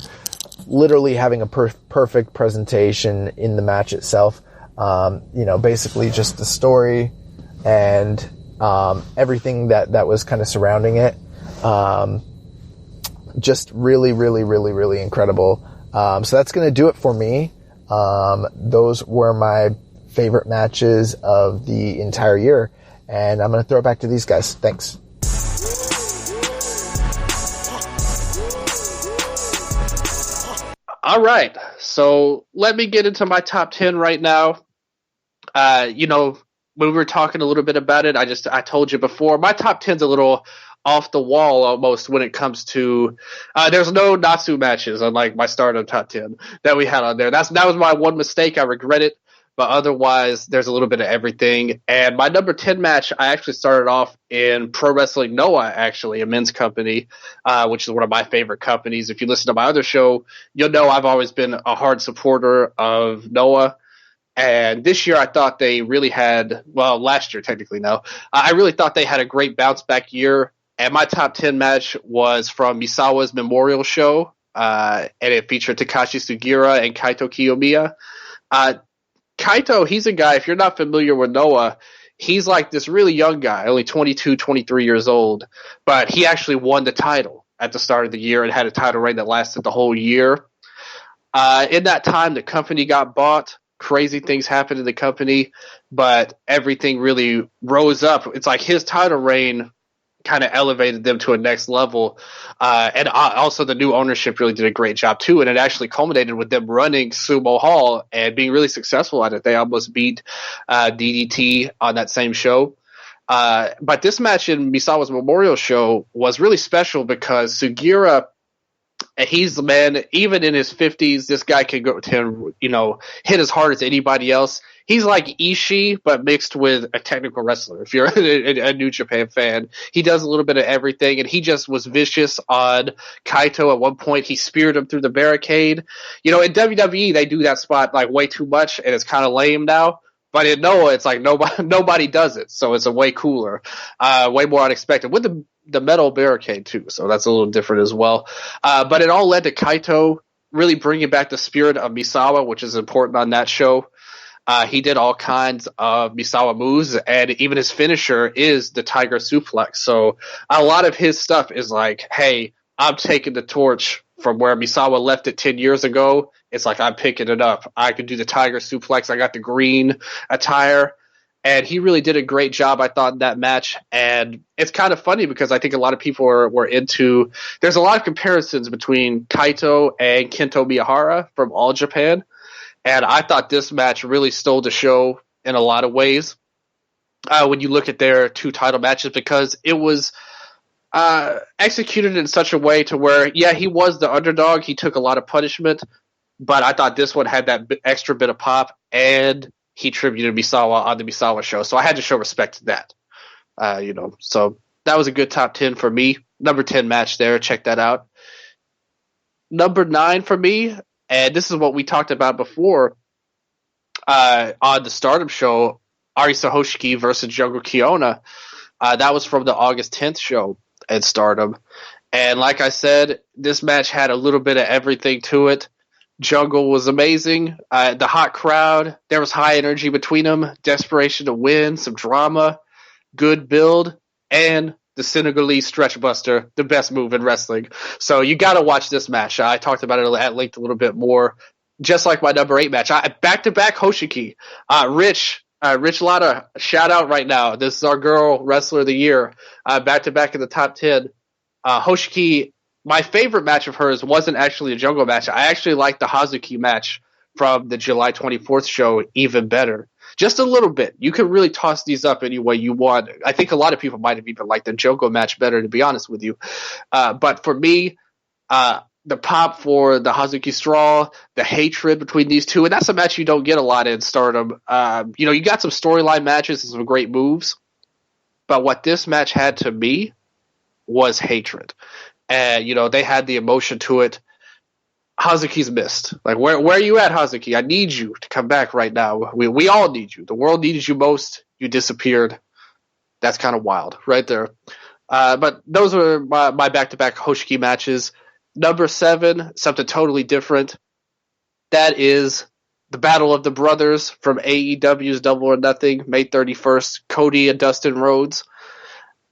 literally having a perfect presentation in the match itself. Basically just the story and everything that was kind of surrounding it. Just really, really, really, really incredible. So that's going to do it for me. Those were my favorite matches of the entire year. And I'm going to throw it back to these guys. Thanks. All right. So let me get into my top 10 right now. When we were talking a little bit about it, I told you before, my top 10's a little off the wall almost when it comes to there's no Natsu matches, unlike my Stardom top 10 that we had on there. That was my one mistake. I regret it. But otherwise, there's a little bit of everything. And my number 10 match, I actually started off in Pro Wrestling Noah, actually, a men's company, which is one of my favorite companies. If you listen to my other show, you'll know I've always been a hard supporter of Noah. And this year I thought they really had, well, last year technically now, I really thought they had a great bounce back year. And my top 10 match was from Misawa's Memorial Show, and it featured Takashi Sugiura and Kaito Kiyomiya. Kaito, he's a guy, if you're not familiar with Noah, he's like this really young guy, only 22, 23 years old, but he actually won the title at the start of the year and had a title reign that lasted the whole year. In that time, the company got bought. Crazy things happened in the company, but everything really rose up. It's like his title reign kind of elevated them to a next level. And also the new ownership really did a great job too. And it actually culminated with them running Sumo Hall and being really successful at it. They almost beat DDT on that same show. But this match in Misawa's Memorial Show was really special because Sugiura, he's the man, even in his 50s, this guy can go to, hit as hard as anybody else. He's like Ishii, but mixed with a technical wrestler. If you're a New Japan fan, he does a little bit of everything, and he just was vicious on Kaito. At one point, he speared him through the barricade. In WWE, they do that spot like way too much, and it's kind of lame now. But in Noah, it's like nobody does it, so it's a way cooler, way more unexpected with the metal barricade too. So that's a little different as well. But it all led to Kaito really bringing back the spirit of Misawa, which is important on that show. He did all kinds of Misawa moves, and even his finisher is the Tiger Suplex. So a lot of his stuff is like, hey, I'm taking the torch from where Misawa left it 10 years ago. It's like I'm picking it up. I can do the Tiger Suplex. I got the green attire. And he really did a great job, I thought, in that match. And it's kind of funny because I think a lot of people were into – there's a lot of comparisons between Kaito and Kento Miyahara from All Japan. And I thought this match really stole the show in a lot of ways when you look at their two title matches, because it was executed in such a way to where, yeah, he was the underdog. He took a lot of punishment. But I thought this one had that extra bit of pop, and he tributed Misawa on the Misawa show. So I had to show respect to that. So that was a good top 10 for me. Number 10 match there. Check that out. Number 9 for me, and this is what we talked about before on the Stardom show, Arisa Hoshiki versus Jungle Kiona. That was from the August 10th show at Stardom. And like I said, this match had a little bit of everything to it. Jungle was amazing. The hot crowd, there was high energy between them, desperation to win, some drama, good build, and the Senegalese stretch buster, the best move in wrestling. So you got to watch this match. I talked about it at length a little bit more, just like my number 8 match. Back-to-back Hoshiki. Rich Latta, shout out right now. This is our girl wrestler of the year. Back-to-back in the top 10. Hoshiki, my favorite match of hers wasn't actually a Jungle match. I actually liked the Hazuki match from the July 24th show even better. Just a little bit. You can really toss these up any way you want. I think a lot of people might have even liked the Jungle match better, to be honest with you. But for me, the pop for the Hazuki Straw, the hatred between these two, and that's a match you don't get a lot in Stardom. You got some storyline matches and some great moves, but what this match had to me was hatred. And, they had the emotion to it. Hazuki's missed. Like, where are you at, Hazuki? I need you to come back right now. We all need you. The world needed you most. You disappeared. That's kind of wild right there. But those were my back-to-back Hoshiki matches. Number 7, something totally different. That is the Battle of the Brothers from AEW's Double or Nothing, May 31st, Cody and Dustin Rhodes.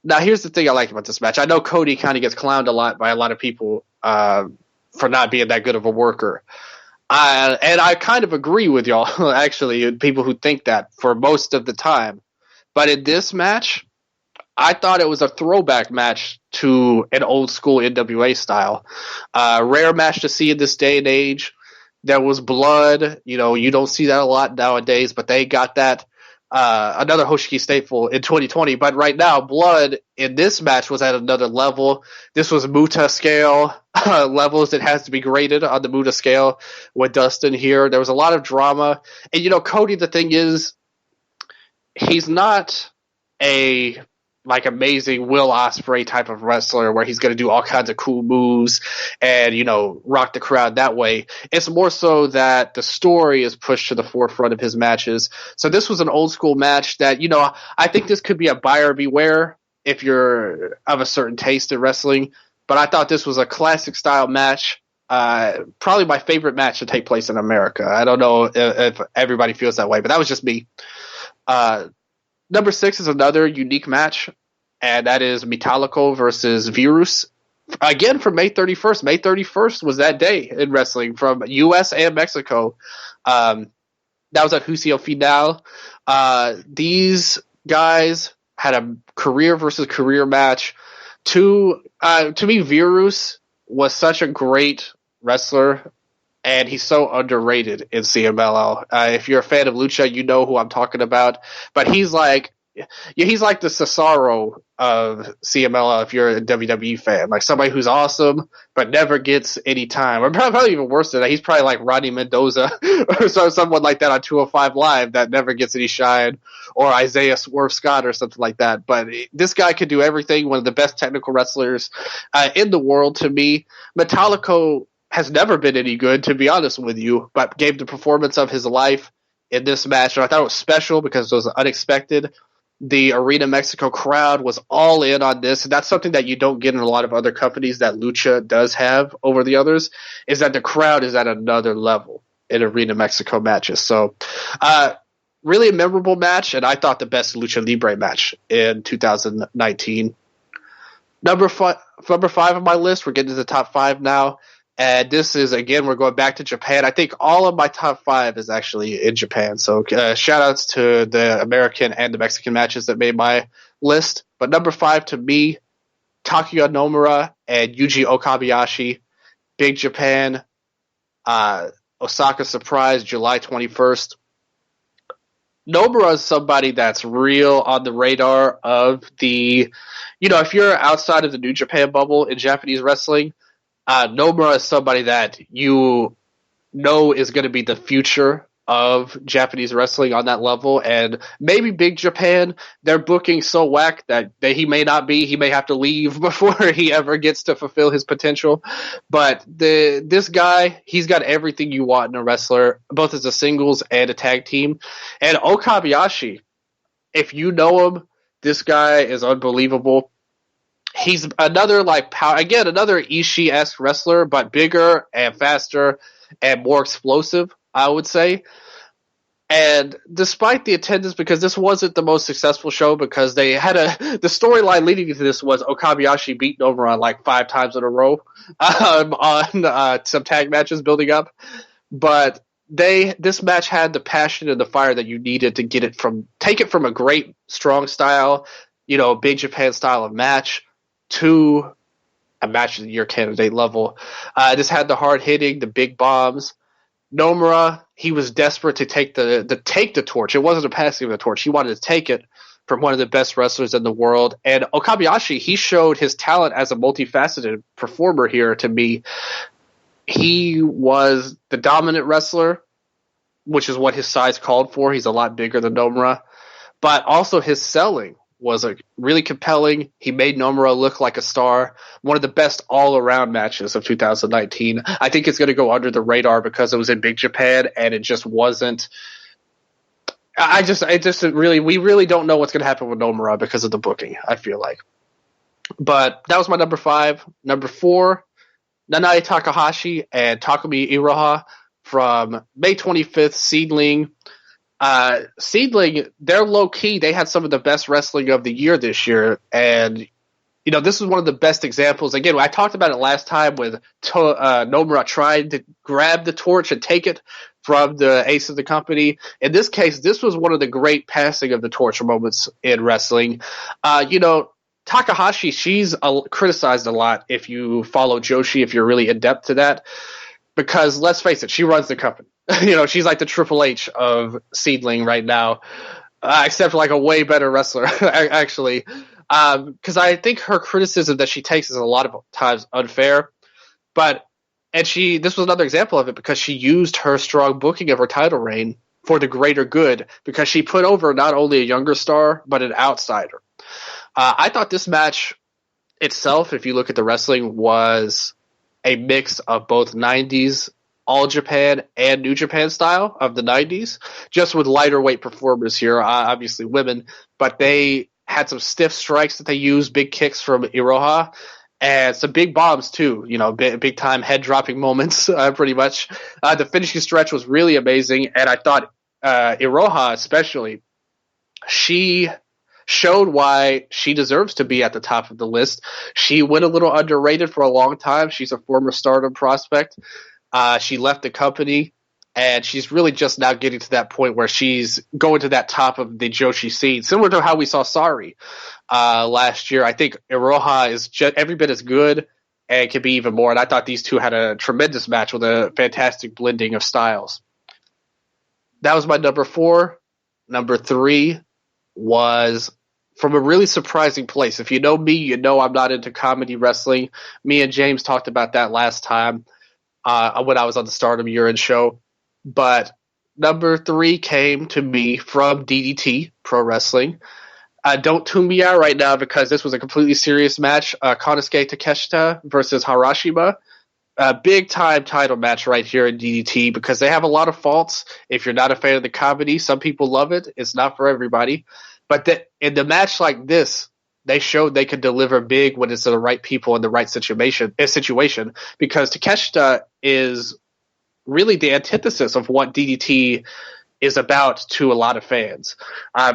Now, here's the thing I like about this match. I know Cody kind of gets clowned a lot by a lot of people for not being that good of a worker. And I kind of agree with y'all, actually, people who think that for most of the time. But in this match, I thought it was a throwback match to an old school NWA style. Rare match to see in this day and age. There was blood. You know, you don't see that a lot nowadays, but they got that. Another Hoshiki staple in 2020. But right now, blood in this match was at another level. This was Muta scale levels. It has to be graded on the Muta scale with Dustin here. There was a lot of drama. And, you know, Cody, the thing is, he's not a amazing Will Ospreay type of wrestler where he's going to do all kinds of cool moves and, you know, rock the crowd that way. It's more so that the story is pushed to the forefront of his matches. So this was an old school match that, you know, I think this could be a buyer beware if you're of a certain taste in wrestling. But I thought this was a classic style match. Probably my favorite match to take place in America. I don't know if everybody feels that way, but that was just me. Number 6 is another unique match, and that is Metallico versus Virus. Again, from May 31st. May 31st was that day in wrestling from U.S. and Mexico. That was at Juicio Final. These guys had a career versus career match. To me, Virus was such a great wrestler, and he's so underrated in CMLL. If you're a fan of Lucha, you know who I'm talking about. But he's like the Cesaro of CMLL if you're a WWE fan. Like somebody who's awesome, but never gets any time. Or probably even worse than that, he's probably like Rodney Mendoza or someone like that on 205 Live that never gets any shine. Or Isaiah Swerve Scott or something like that. But this guy could do everything. One of the best technical wrestlers in the world to me. Metallico has never been any good, to be honest with you, but gave the performance of his life in this match. And I thought it was special because it was unexpected. The Arena Mexico crowd was all in on this, and that's something that you don't get in a lot of other companies that Lucha does have over the others, is that the crowd is at another level in Arena Mexico matches. So, really a memorable match, and I thought the best Lucha Libre match in 2019. Number 5 on my list, we're getting to the top 5 now. And this is, again, we're going back to Japan. I think all of my top 5 is actually in Japan. So shout outs to the American and the Mexican matches that made my list. But number 5 to me, Takuya Nomura and Yuji Okabayashi. Big Japan. Osaka Surprise, July 21st. Nomura is somebody that's real on the radar of the, you know, if you're outside of the New Japan bubble in Japanese wrestling, Nomura is somebody that you know is going to be the future of Japanese wrestling on that level. And maybe Big Japan, they're booking so whack that he may not be. He may have to leave before he ever gets to fulfill his potential. But this guy, he's got everything you want in a wrestler, both as a singles and a tag team. And Okabayashi, if you know him, this guy is unbelievable. He's another another Ishii-esque wrestler, but bigger and faster and more explosive, I would say. And despite the attendance, because this wasn't the most successful show, because they had the storyline leading into this was Okabayashi beat Nomura like 5 times in a row on some tag matches building up. But this match had the passion and the fire that you needed to take it from a great strong style, you know, Big Japan style of match, to a match of the year candidate level. This had the hard hitting, the big bombs. Nomura, he was desperate to take the torch. It wasn't a passing of the torch. He wanted to take it from one of the best wrestlers in the world. And Okabayashi, he showed his talent as a multifaceted performer here to me. He was the dominant wrestler, which is what his size called for. He's a lot bigger than Nomura. But also his selling was really compelling. He made Nomura look like a star. One of the best all-around matches of 2019. I think it's going to go under the radar because it was in Big Japan and it just wasn't. We really don't know what's going to happen with Nomura because of the booking, I feel like. But that was my number 5. Number 4, Nanae Takahashi and Takumi Iroha from May 25th, Seedling. Seedling, they're low key. They had some of the best wrestling of the year this year, and this is one of the best examples. Again, I talked about it last time with Nomura trying to grab the torch and take it from the ace of the company. In this case, this was one of the great passing of the torch moments in wrestling. Takahashi, she's criticized a lot if you follow Joshi, if you're really adept to that, because let's face it, she runs the company. She's like the Triple H of Seedling right now, except for like a way better wrestler, actually. Because I think her criticism that she takes is a lot of times unfair, this was another example of it because she used her strong booking of her title reign for the greater good because she put over not only a younger star, but an outsider. I thought this match itself, if you look at the wrestling, was a mix of both 90s All Japan and New Japan style of the 90s, just with lighter weight performers here, obviously women, but they had some stiff strikes that they used, big kicks from Iroha, and some big bombs too, big time head dropping moments, pretty much. The finishing stretch was really amazing, and I thought Iroha especially, she showed why she deserves to be at the top of the list. She went a little underrated for a long time. She's a former Stardom prospect. She left the company, and she's really just now getting to that point where she's going to that top of the Joshi scene, similar to how we saw Sari last year. I think Iroha is just every bit as good and can be even more, and I thought these two had a tremendous match with a fantastic blending of styles. That was my number 4. Number 3 was from a really surprising place. If you know me, you know I'm not into comedy wrestling. Me and James talked about that last time when I was on the Stardom Year-End show. But number 3 came to me from DDT Pro Wrestling. Don't tune me out right now because this was a completely serious match. Konosuke Takeshita versus Harashima. A big-time title match right here in DDT because they have a lot of faults. If you're not a fan of the comedy, some people love it. It's not for everybody. But in the match like this, they showed they could deliver big when it's the right people in the right situation because Takeshita is really the antithesis of what DDT is about to a lot of fans.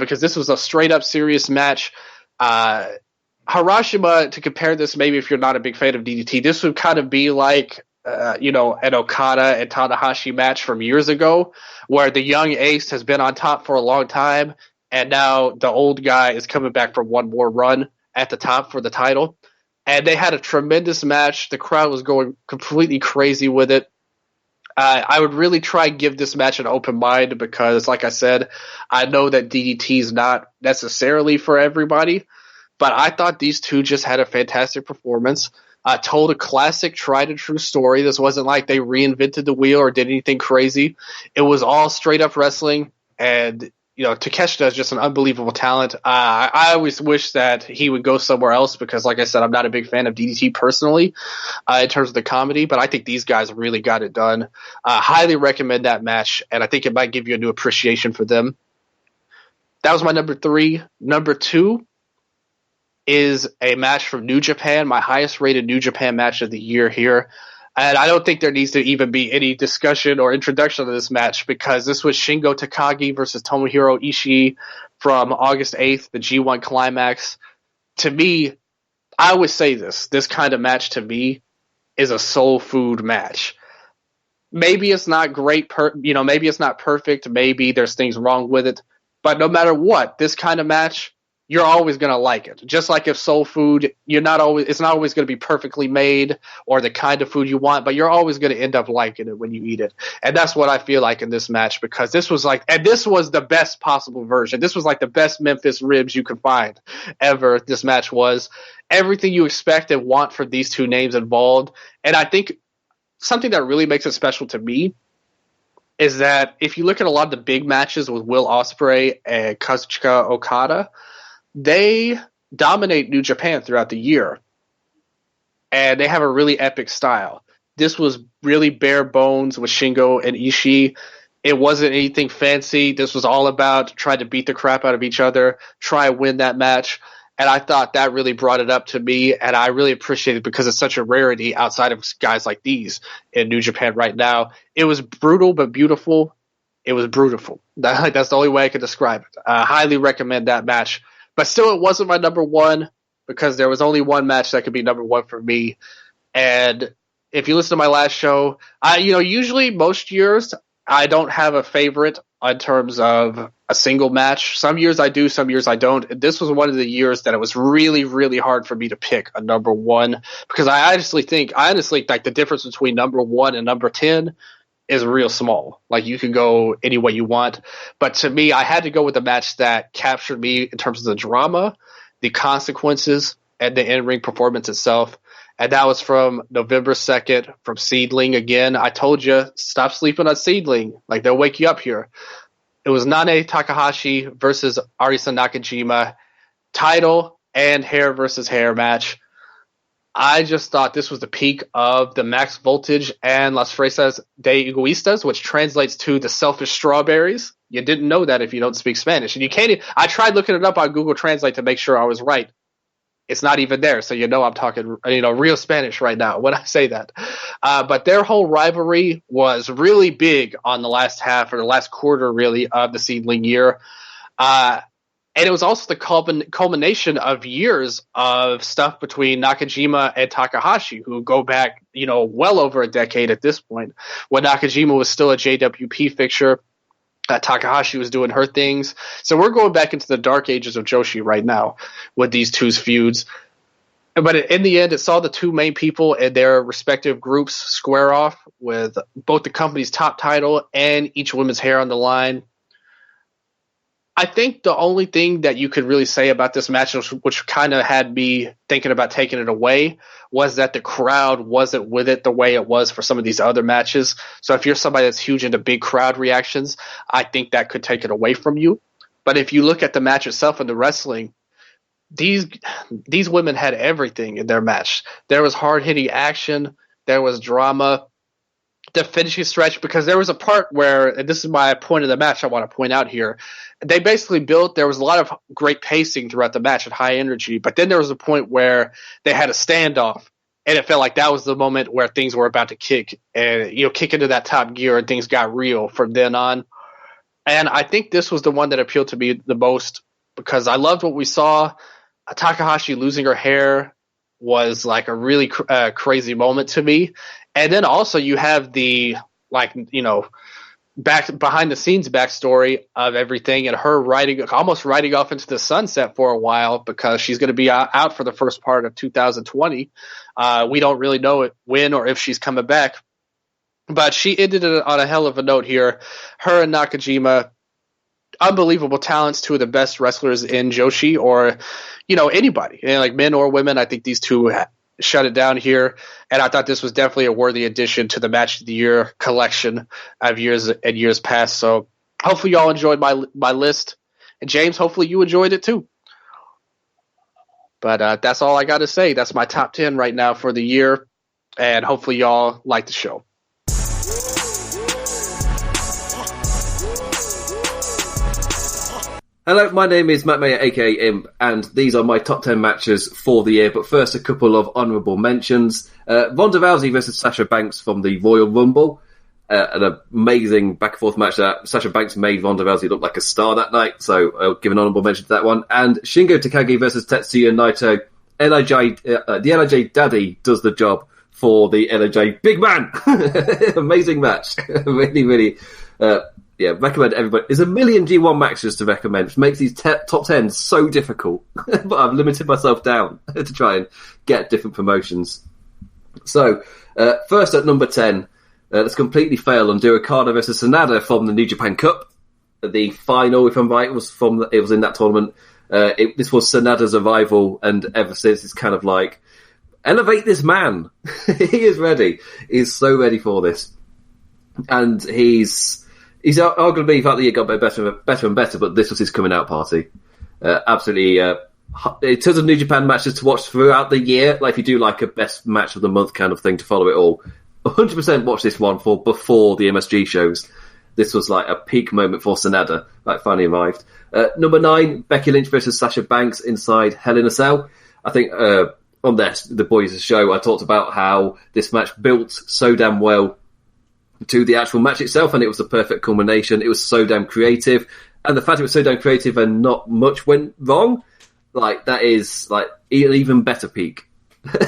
Because this was a straight-up serious match. Harashima, to compare this, maybe if you're not a big fan of DDT, this would kind of be like, an Okada and Tanahashi match from years ago, where the young ace has been on top for a long time, and now the old guy is coming back for one more run at the top for the title. And they had a tremendous match. The crowd was going completely crazy with it. I would really try and give this match an open mind because, like I said, I know that DDT is not necessarily for everybody. But I thought these two just had a fantastic performance. Told a classic, tried and true story. This wasn't like they reinvented the wheel or did anything crazy. It was all straight up wrestling. And, Takeshita is just an unbelievable talent. I always wish that he would go somewhere else because, like I said, I'm not a big fan of DDT personally in terms of the comedy. But I think these guys really got it done. Highly recommend that match. And I think it might give you a new appreciation for them. That was my number 3. Number 2 is a match from New Japan, my highest rated New Japan match of the year here. And I don't think there needs to even be any discussion or introduction to this match because this was Shingo Takagi versus Tomohiro Ishii from August 8th, the G1 Climax. To me, I always say this kind of match to me is a soul food match. Maybe it's not great, maybe it's not perfect, maybe there's things wrong with it, but no matter what, this kind of match, you're always going to like it. Just like if soul food, it's not always going to be perfectly made or the kind of food you want, but you're always going to end up liking it when you eat it. And that's what I feel like in this match because this was the best possible version. This was like the best Memphis ribs you could find ever. This match was everything you expect and want for these two names involved. And I think something that really makes it special to me is that if you look at a lot of the big matches with Will Ospreay and Kazuchika Okada, they dominate New Japan throughout the year, and they have a really epic style. This was really bare bones with Shingo and Ishii. It wasn't anything fancy. This was all about trying to beat the crap out of each other, try and win that match, and I thought that really brought it up to me, and I really appreciate it because it's such a rarity outside of guys like these in New Japan right now. It was brutal but beautiful. It was brutal. That's the only way I could describe it. I highly recommend that match. But still, it wasn't my number one because there was only one match that could be number one for me. And if you listen to my last show, usually most years I don't have a favorite in terms of a single match. Some years I do, some years I don't. This was one of the years that it was really, really hard for me to pick a number one because I honestly think like the difference between number one and number 10 is real small. Like you can go any way you want. But to me, I had to go with a match that captured me in terms of the drama, the consequences, and the in-ring performance itself. And that was from November 2nd from Seedling again. I told you, stop sleeping on Seedling. Like they'll wake you up here. It was Nane Takahashi versus Arisa Nakajima. Title and hair versus hair match. I just thought this was the peak of the Max Voltage and Las Fresas de Egoístas, which translates to the selfish strawberries. You didn't know that if you don't speak Spanish. And you can't. I tried looking it up on Google Translate to make sure I was right. It's not even there, so I'm talking real Spanish right now when I say that. But their whole rivalry was really big on the last half or the last quarter, really, of the Seedling year. And it was also the culmination of years of stuff between Nakajima and Takahashi, who go back, well over a decade at this point, when Nakajima was still a JWP fixture. Takahashi was doing her things. So we're going back into the dark ages of Joshi right now with these two's feuds. But in the end, it saw the two main people and their respective groups square off with both the company's top title and each woman's hair on the line. I think the only thing that you could really say about this match, which kind of had me thinking about taking it away, was that the crowd wasn't with it the way it was for some of these other matches. So if you're somebody that's huge into big crowd reactions, I think that could take it away from you. But if you look at the match itself and the wrestling, these women had everything in their match. There was hard-hitting action. There was drama. The finishing stretch, because there was a part where, and this is my point of the match I want to point out here, they basically there was a lot of great pacing throughout the match at high energy, but then there was a point where they had a standoff, and it felt like that was the moment where things were about to kick into that top gear, and things got real from then on. And I think this was the one that appealed to me the most, because I loved what we saw. Takahashi losing her hair was like a really crazy moment to me. And then also you have the back behind the scenes backstory of everything, and her almost riding off into the sunset for a while because she's going to be out for the first part of 2020. We don't really know when or if she's coming back, but she ended it on a hell of a note here. Her and Nakajima, unbelievable talents, two of the best wrestlers in Joshi or anybody, like men or women. I think these two shut it down here, and I thought this was definitely a worthy addition to the Match of the Year collection of years and years past. So hopefully y'all enjoyed my list, and James, hopefully you enjoyed it too. But that's all I got to say. That's my top 10 right now for the year, and hopefully y'all like the show. Hello, my name is Matt Mayer, aka Imp, and these are my top 10 matches for the year. But first, a couple of honourable mentions. Ronda Rousey versus Sasha Banks from the Royal Rumble. An amazing back-and-forth match that Sasha Banks made Ronda Rousey look like a star that night, so I'll give an honourable mention to that one. And Shingo Takagi versus Tetsuya Naito. The LIJ Daddy does the job for the LIJ Big Man. Amazing match. Really, really... recommend everybody. There's a million G1 matches to recommend, which makes these top 10 so difficult. But I've limited myself down to try and get different promotions. So, first at number 10, let's completely fail and do Okada versus Sanada from the New Japan Cup. The final, if I'm right, it was in that tournament. This was Sanada's arrival, and ever since it's kind of like, elevate this man. He is ready. He's so ready for this. And he's arguably throughout the year got better and better, but this was his coming out party. Absolutely, in terms of New Japan matches to watch throughout the year, like if you do like a best match of the month kind of thing to follow it all, 100% watch this one before the MSG shows. This was like a peak moment for Sanada, like finally arrived. Number 9, Becky Lynch versus Sasha Banks inside Hell in a Cell. I think on the Boys' show, I talked about how this match built so damn well to the actual match itself, and it was the perfect culmination. It was so damn creative, and the fact it was so damn creative and not much went wrong, like, that is like an even better peak.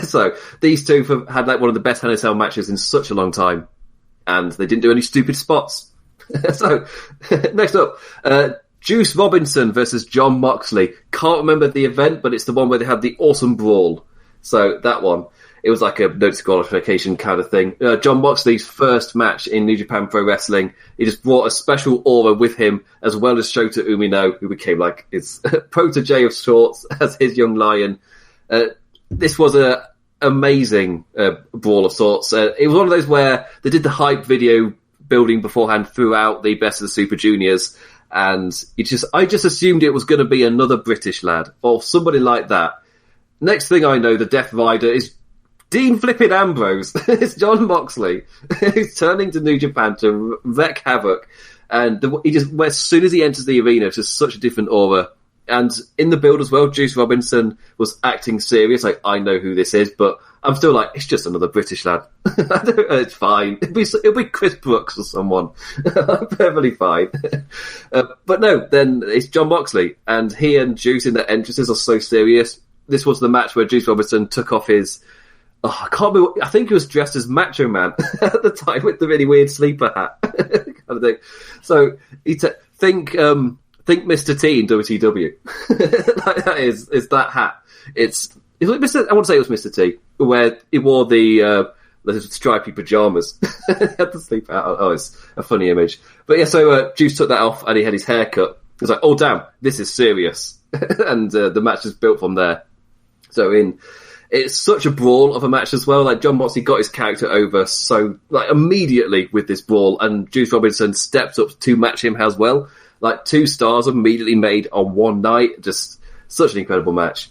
So these two had like one of the best Hell in a Cell matches in such a long time, and they didn't do any stupid spots. So next up, Juice Robinson versus Jon Moxley. Can't remember the event, but it's the one where they had the awesome brawl. So that one, it was like a no disqualification kind of thing. Jon Moxley's first match in New Japan Pro Wrestling. He just brought a special aura with him, as well as Shota Umino, who became like his protege of sorts as his young lion. This was a amazing brawl of sorts. It was one of those where they did the hype video building beforehand throughout the Best of the Super Juniors, and I just assumed it was going to be another British lad or somebody like that. Next thing I know, the Death Rider is Dean Flippin' Ambrose. It's Jon Moxley. He's turning to New Japan to wreak havoc, and as soon as he enters the arena, it's just such a different aura. And in the build as well, Juice Robinson was acting serious, like, I know who this is, but I'm still like, it's just another British lad. It's fine. It'll be Chris Brooks or someone. I'm perfectly fine. But no, then it's Jon Moxley, and he and Juice in their entrances are so serious. This was the match where Juice Robinson took off his, I think he was dressed as Macho Man at the time with the really weird sleeper hat kind of thing. So think Mr. T in WCW. Like, that is that hat. I want to say it was Mr. T, where he wore the stripy pajamas. Had the sleep out. Oh, it's a funny image. But yeah, so Juice took that off and he had his hair cut. It was like, oh damn, this is serious. And the match is built from there. So it's such a brawl of a match as well. Like, Jon Moxley got his character over so like immediately with this brawl, and Juice Robinson stepped up to match him as well. Like, 2 stars immediately made on one night. Just such an incredible match.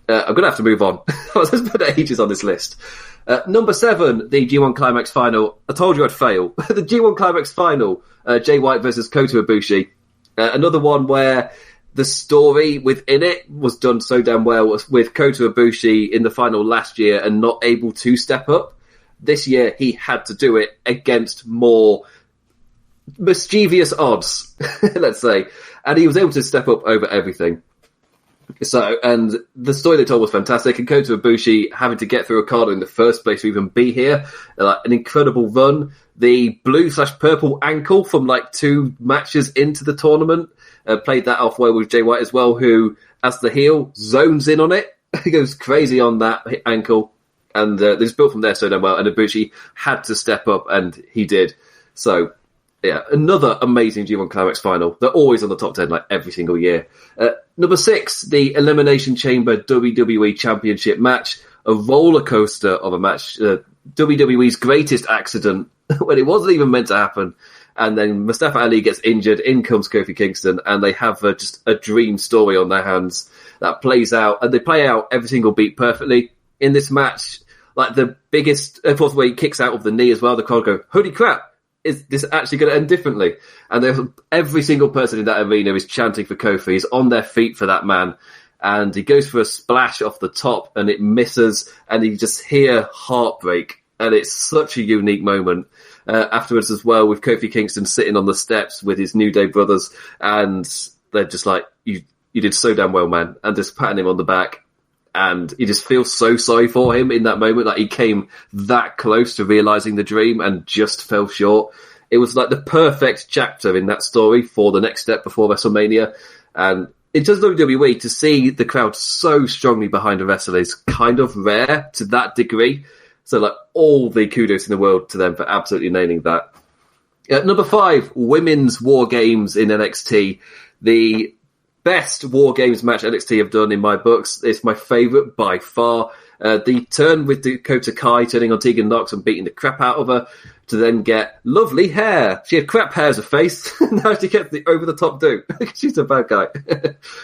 I'm going to have to move on. I was just put ages on this list. Number 7, the G1 Climax Final. I told you I'd fail. The G1 Climax Final, Jay White versus Kota Ibushi. Another one where the story within it was done so damn well, with Kota Ibushi in the final last year and not able to step up. This year, he had to do it against more mischievous odds, let's say. And he was able to step up over everything. So, and the story they told was fantastic, and Kota Ibushi having to get through Okada in the first place to even be here, like, an incredible run. The blue/purple ankle from like 2 matches into the tournament, played that off well with Jay White as well, who, as the heel, zones in on it. He goes crazy on that ankle, and this built from there so damn well, and Ibushi had to step up, and he did. So, yeah, another amazing G1 Climax Final. They're always on the top 10, like, every single year. Number 6, the Elimination Chamber WWE Championship match. A roller coaster of a match. WWE's greatest accident, when it wasn't even meant to happen. And then Mustafa Ali gets injured, in comes Kofi Kingston, and they have just a dream story on their hands that plays out. And they play out every single beat perfectly. In this match, like, the biggest, of course, where he kicks out of the knee as well, the crowd go, holy crap! Is this actually going to end differently? And every single person in that arena is chanting for Kofi. He's on their feet for that man. And he goes for a splash off the top, and it misses, and you just hear heartbreak. And it's such a unique moment. Afterwards as well, with Kofi Kingston sitting on the steps with his New Day brothers, and they're just like, you did so damn well, man. And just patting him on the back. And you just feel so sorry for him in that moment. Like, he came that close to realising the dream and just fell short. It was like the perfect chapter in that story for the next step before WrestleMania. And in terms of WWE, to see the crowd so strongly behind a wrestler is kind of rare to that degree. So, like, all the kudos in the world to them for absolutely nailing that. Number 5, Women's War Games in NXT. The best War Games match NXT have done in my books. It's my favourite by far. The turn with Dakota Kai turning on Tegan Nox and beating the crap out of her to then get lovely hair. She had crap hair as a face. Now she gets the over-the-top do. She's a bad guy.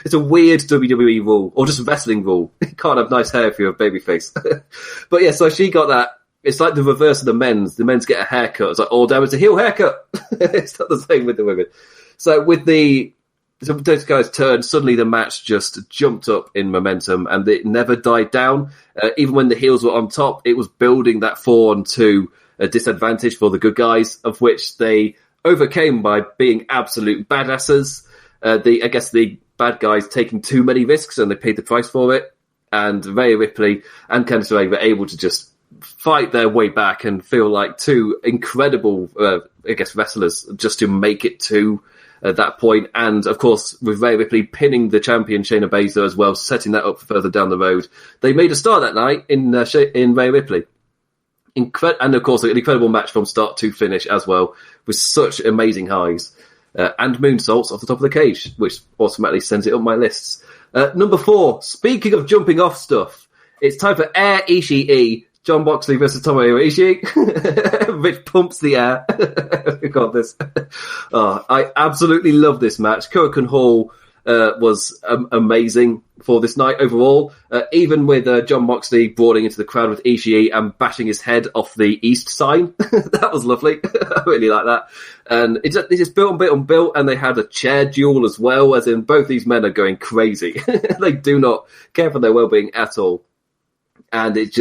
It's a weird WWE rule, or just wrestling rule. You can't have nice hair if you're a babyface. But yeah, so she got that. It's like the reverse of the men's. The men's get a haircut. It's like, oh, damn, it's a heel haircut. It's not the same with the women. So with those guys turned, suddenly the match just jumped up in momentum, and it never died down. Even when the heels were on top, it was building that 4-on-2 a disadvantage for the good guys, of which they overcame by being absolute badasses. I guess the bad guys taking too many risks and they paid the price for it. And Rhea Ripley and Candice LeRae were able to just fight their way back and feel like two incredible, wrestlers just to make it to that point. And of course, with Rhea Ripley pinning the champion Shayna Baszler as well, setting that up for further down the road. They made a star that night in Rhea Ripley. And of course, an incredible match from start to finish as well, with such amazing highs. And moonsaults off the top of the cage, which automatically sends it up my lists. Number 4, speaking of jumping off stuff, it's time for Air Ishii, Jon Moxley versus Tomohiro Ishii, which pumps the air. God, this. I absolutely love this match. Korakuen Hall was amazing for this night overall. Even with Jon Moxley brawling into the crowd with Ishii and bashing his head off the East sign. That was lovely. I really like that. And it just built and built, and they had a chair duel as well, as in both these men are going crazy. They do not care for their well-being at all. And it's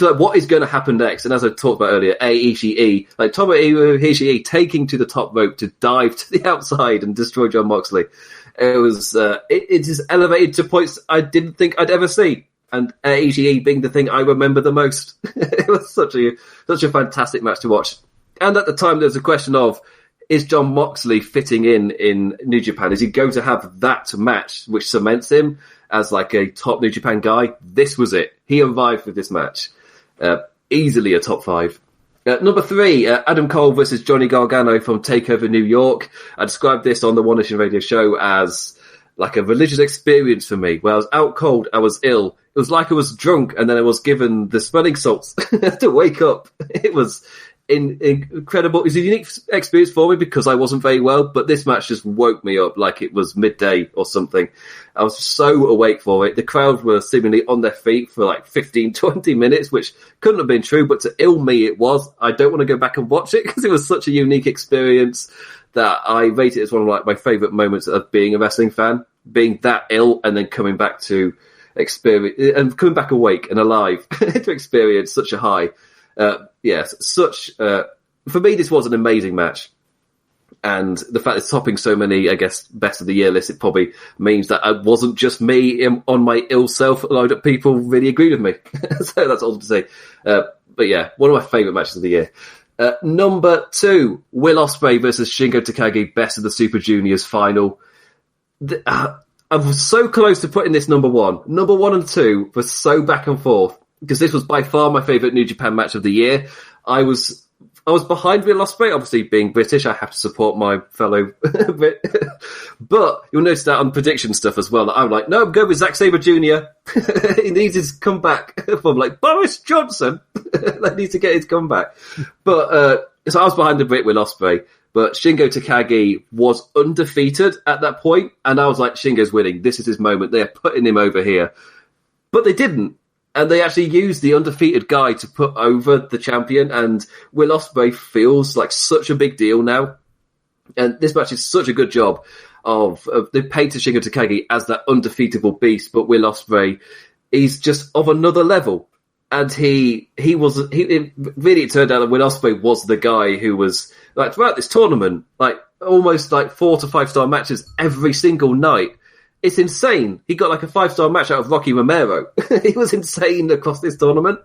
like, what is going to happen next? And as I talked about earlier, Ishii, like Tomohiro Ishii taking to the top rope to dive to the outside and destroy Jon Moxley. It was, it just elevated to points I didn't think I'd ever see. And Ishii being the thing I remember the most. It was such a fantastic match to watch. And at the time, there was a question of, is Jon Moxley fitting in New Japan? Is he going to have that match which cements him as like a top New Japan guy? This was it. He arrived with this match. Easily a top 5. Number 3, Adam Cole versus Johnny Gargano from TakeOver New York. I described this on the One Nation Radio show as like a religious experience for me, where I was out cold, I was ill. It was like I was drunk, and then I was given the smelling salts to wake up. It was incredible. It was a unique experience for me because I wasn't very well, but this match just woke me up like it was midday or something. I was so awake for it. The crowd were seemingly on their feet for like 15, 20 minutes, which couldn't have been true, but to ill me it was. I don't want to go back and watch it because it was such a unique experience that I rate it as one of like my favourite moments of being a wrestling fan, being that ill and then coming back to experience and coming back awake and alive to experience such a high. For me, this was an amazing match. And the fact it's topping so many, I guess, best of the year lists, it probably means that it wasn't just me on my ill self. A load of people really agreed with me. So that's all to say. But yeah, one of my favourite matches of the year. Number 2, Will Ospreay versus Shingo Takagi, Best of the Super Juniors final. I was so close to putting this number 1. Number 1 and 2 were so back and forth, because this was by far my favourite New Japan match of the year. I was behind Will Ospreay, obviously being British, I have to support my fellow Brit. But you'll notice that on prediction stuff as well, that I'm like, no, I'm going with Zack Sabre Jr. He needs his comeback from like Boris Johnson. That needs to get his comeback. But, so I was behind the Brit Will Ospreay, but Shingo Takagi was undefeated at that point, and I was like, Shingo's winning. This is his moment. They are putting him over here. But they didn't. And they actually used the undefeated guy to put over the champion, and Will Ospreay feels like such a big deal now. And this match is such a good job of they painted Shingo Takagi as that undefeatable beast, but Will Ospreay, he's just of another level. And it turned out that Will Ospreay was the guy who was like throughout this tournament, like almost like 4 to 5 star matches every single night. It's insane. He got like a 5-star match out of Rocky Romero. He was insane across this tournament.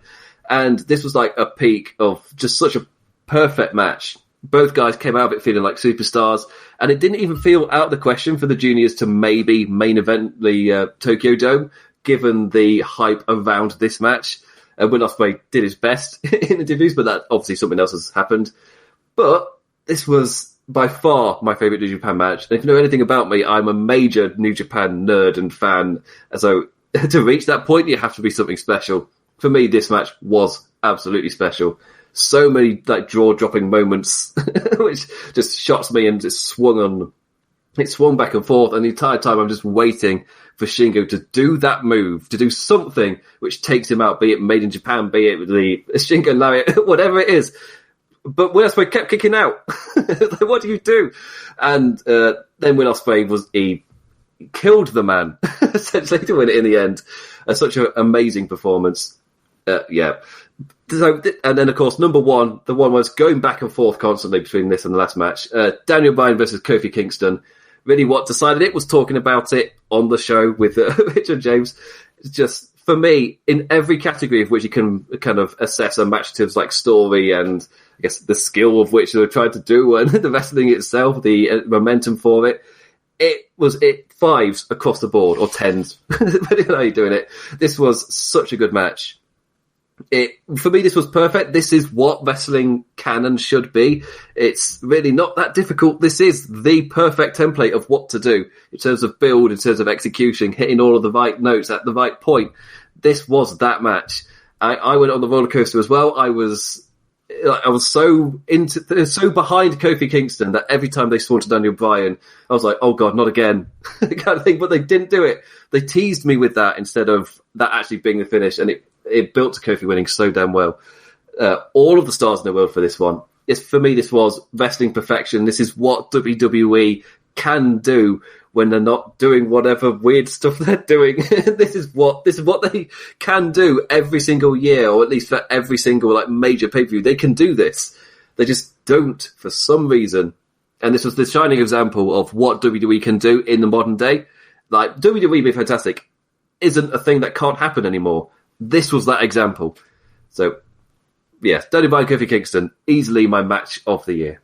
And this was like a peak of just such a perfect match. Both guys came out of it feeling like superstars. And it didn't even feel out of the question for the juniors to maybe main event the Tokyo Dome, given the hype around this match. Will Ospreay did his best in the debuts, but that obviously something else has happened. But this was by far my favourite New Japan match. And if you know anything about me, I'm a major New Japan nerd and fan. So to reach that point, you have to be something special. For me, this match was absolutely special. So many like jaw-dropping moments, which just shocks me, and it swung back and forth. And the entire time I'm just waiting for Shingo to do that move, to do something which takes him out, be it Made in Japan, be it the Shingo Lariat, whatever it is. But Will Ospreay kept kicking out. Like, what do you do? And then Will Ospreay he killed the man, essentially, to win it in the end. Such an amazing performance. So, and then of course, number one, the one was going back and forth constantly between this and the last match. Daniel Bryan versus Kofi Kingston. Really, what decided it was talking about it on the show with Richard James. It's just, for me, in every category of which you can kind of assess a match in terms like story and I guess the skill of which they were trying to do and the wrestling itself, the momentum for it, it was 5s across the board, or 10s, depending on how you're doing it. This was such a good match. For me, this was perfect. This is what wrestling can and should be. It's really not that difficult. This is the perfect template of what to do in terms of build, in terms of execution, hitting all of the right notes at the right point. This was that match. I went on the roller coaster as well. I was so behind Kofi Kingston that every time they swore to Daniel Bryan, I was like, oh God, not again. kind of thing. But they didn't do it. They teased me with that instead of that actually being the finish, and it built to Kofi winning so damn well. All of the stars in the world for this one. For me, this was wrestling perfection. This is what WWE can do when they're not doing whatever weird stuff they're doing. This is what they can do every single year, or at least for every single like major pay-per-view. They can do this. They just don't for some reason. And this was the shining example of what WWE can do in the modern day. Like, WWE being fantastic isn't a thing that can't happen anymore. This was that example. So, yeah, Daniel Bryan, Kofi Kingston, easily my match of the year.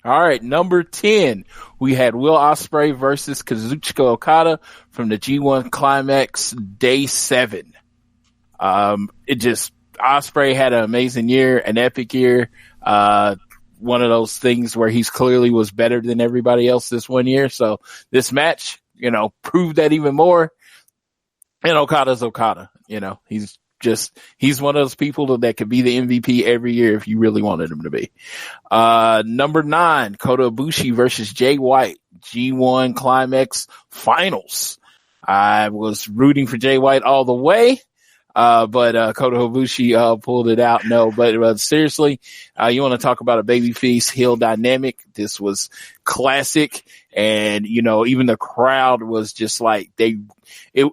All right, number 10, we had Will Ospreay versus Kazuchika Okada from the G1 Climax Day 7. Ospreay had an amazing year, an epic year. One of those things where he's clearly was better than everybody else this one year. So this match, proved that even more. And Okada's Okada, he's one of those people that could be the MVP every year if you really wanted him to be. Number 9, Kota Ibushi versus Jay White, G1 Climax Finals. I was rooting for Jay White all the way. But Kota Ibushi pulled it out. No, but seriously, you want to talk about a babyface heel dynamic? This was classic, and even the crowd was just like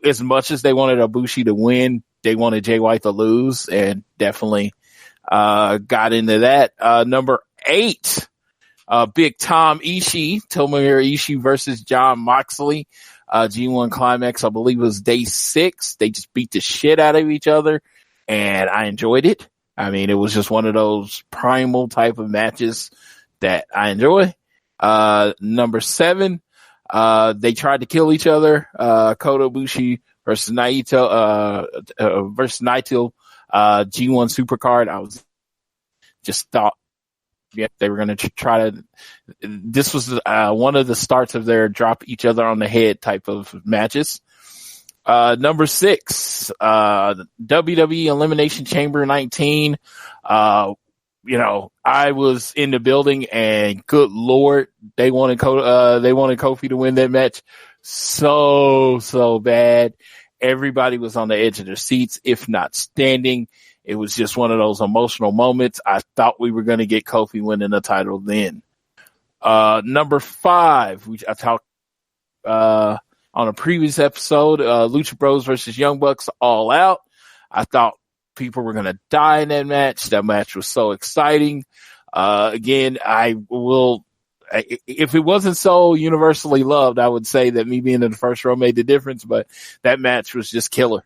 as much as they wanted Ibushi to win, they wanted Jay White to lose, and definitely got into that. Number 8, Big Tom Ishii, Tomohiro Ishii versus Jon Moxley. G1 Climax, I believe it was day 6. They just beat the shit out of each other, and I enjoyed it. I mean, it was just one of those primal type of matches that I enjoy. Number 7, they tried to kill each other. Kota Ibushi versus Naito, G1 Supercard. I was just thought, yeah, they were going to try to. This was one of the starts of their drop each other on the head type of matches. Number 6, WWE Elimination Chamber 19. I was in the building, and good Lord, they wanted Kofi to win that match so bad. Everybody was on the edge of their seats, if not standing. It was just one of those emotional moments. I thought we were going to get Kofi winning the title then. Number 5, which I talked on a previous episode, Lucha Bros versus Young Bucks All Out. I thought people were going to die in that match. That match was so exciting. Again, if it wasn't so universally loved, I would say that me being in the first row made the difference, but that match was just killer.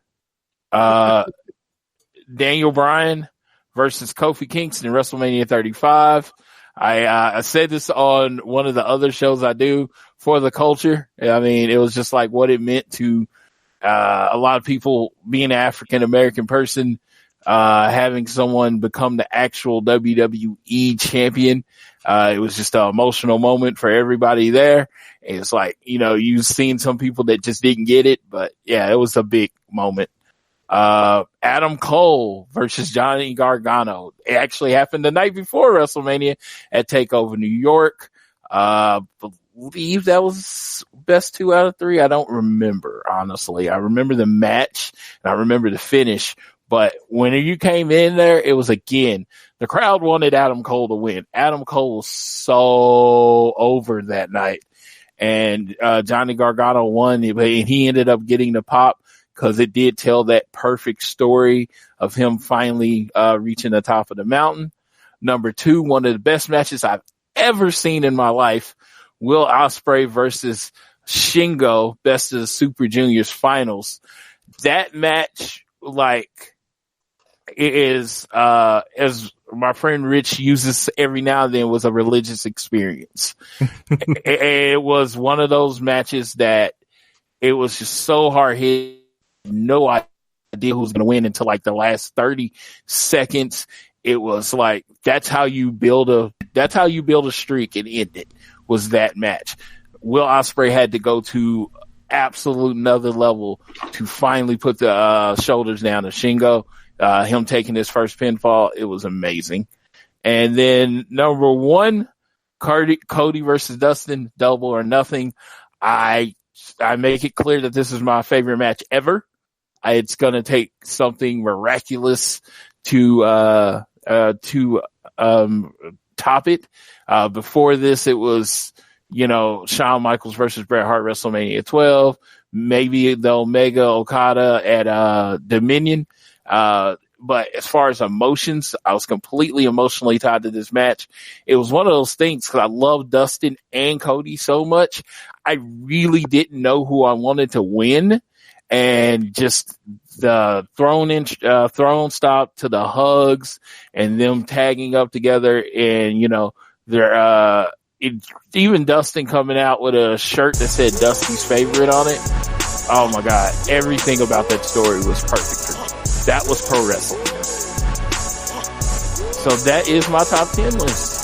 Daniel Bryan versus Kofi Kingston, WrestleMania 35. I said this on one of the other shows I do for the culture. I mean, it was just like what it meant to a lot of people, being an African American person, having someone become the actual WWE champion. It was just an emotional moment for everybody there. And it's like, you've seen some people that just didn't get it, but yeah, it was a big moment. Adam Cole versus Johnny Gargano. It actually happened the night before WrestleMania at TakeOver New York. Believe that was best 2 out of 3. I don't remember, honestly. I remember the match and I remember the finish, but when you came in there, it was again, the crowd wanted Adam Cole to win. Adam Cole was so over that night. and Johnny Gargano won, and he ended up getting the pop because it did tell that perfect story of him finally reaching the top of the mountain. Number 2, one of the best matches I've ever seen in my life, Will Ospreay versus Shingo, Best of the Super Juniors finals. That match, like, it is, as my friend Rich uses every now and then, was a religious experience. It was one of those matches that it was just so hard hit. No idea who was going to win until like the last 30 seconds. It was like, that's how you build a streak and end it, was that match. Will Ospreay had to go to absolute another level to finally put the shoulders down to Shingo. Him taking his first pinfall, it was amazing. And then number 1, Cody versus Dustin, Double or Nothing. I make it clear that this is my favorite match ever. It's going to take something miraculous to top it. Before this, it was, Shawn Michaels versus Bret Hart, WrestleMania 12, maybe the Omega Okada at Dominion. But as far as emotions, I was completely emotionally tied to this match. It was one of those things because I love Dustin and Cody so much. I really didn't know who I wanted to win, and just the throne stop to the hugs and them tagging up together, and even Dustin coming out with a shirt that said Dusty's favorite on it. Oh my God. Everything about that story was perfect for me. That was pro wrestling. So that is my top 10 list.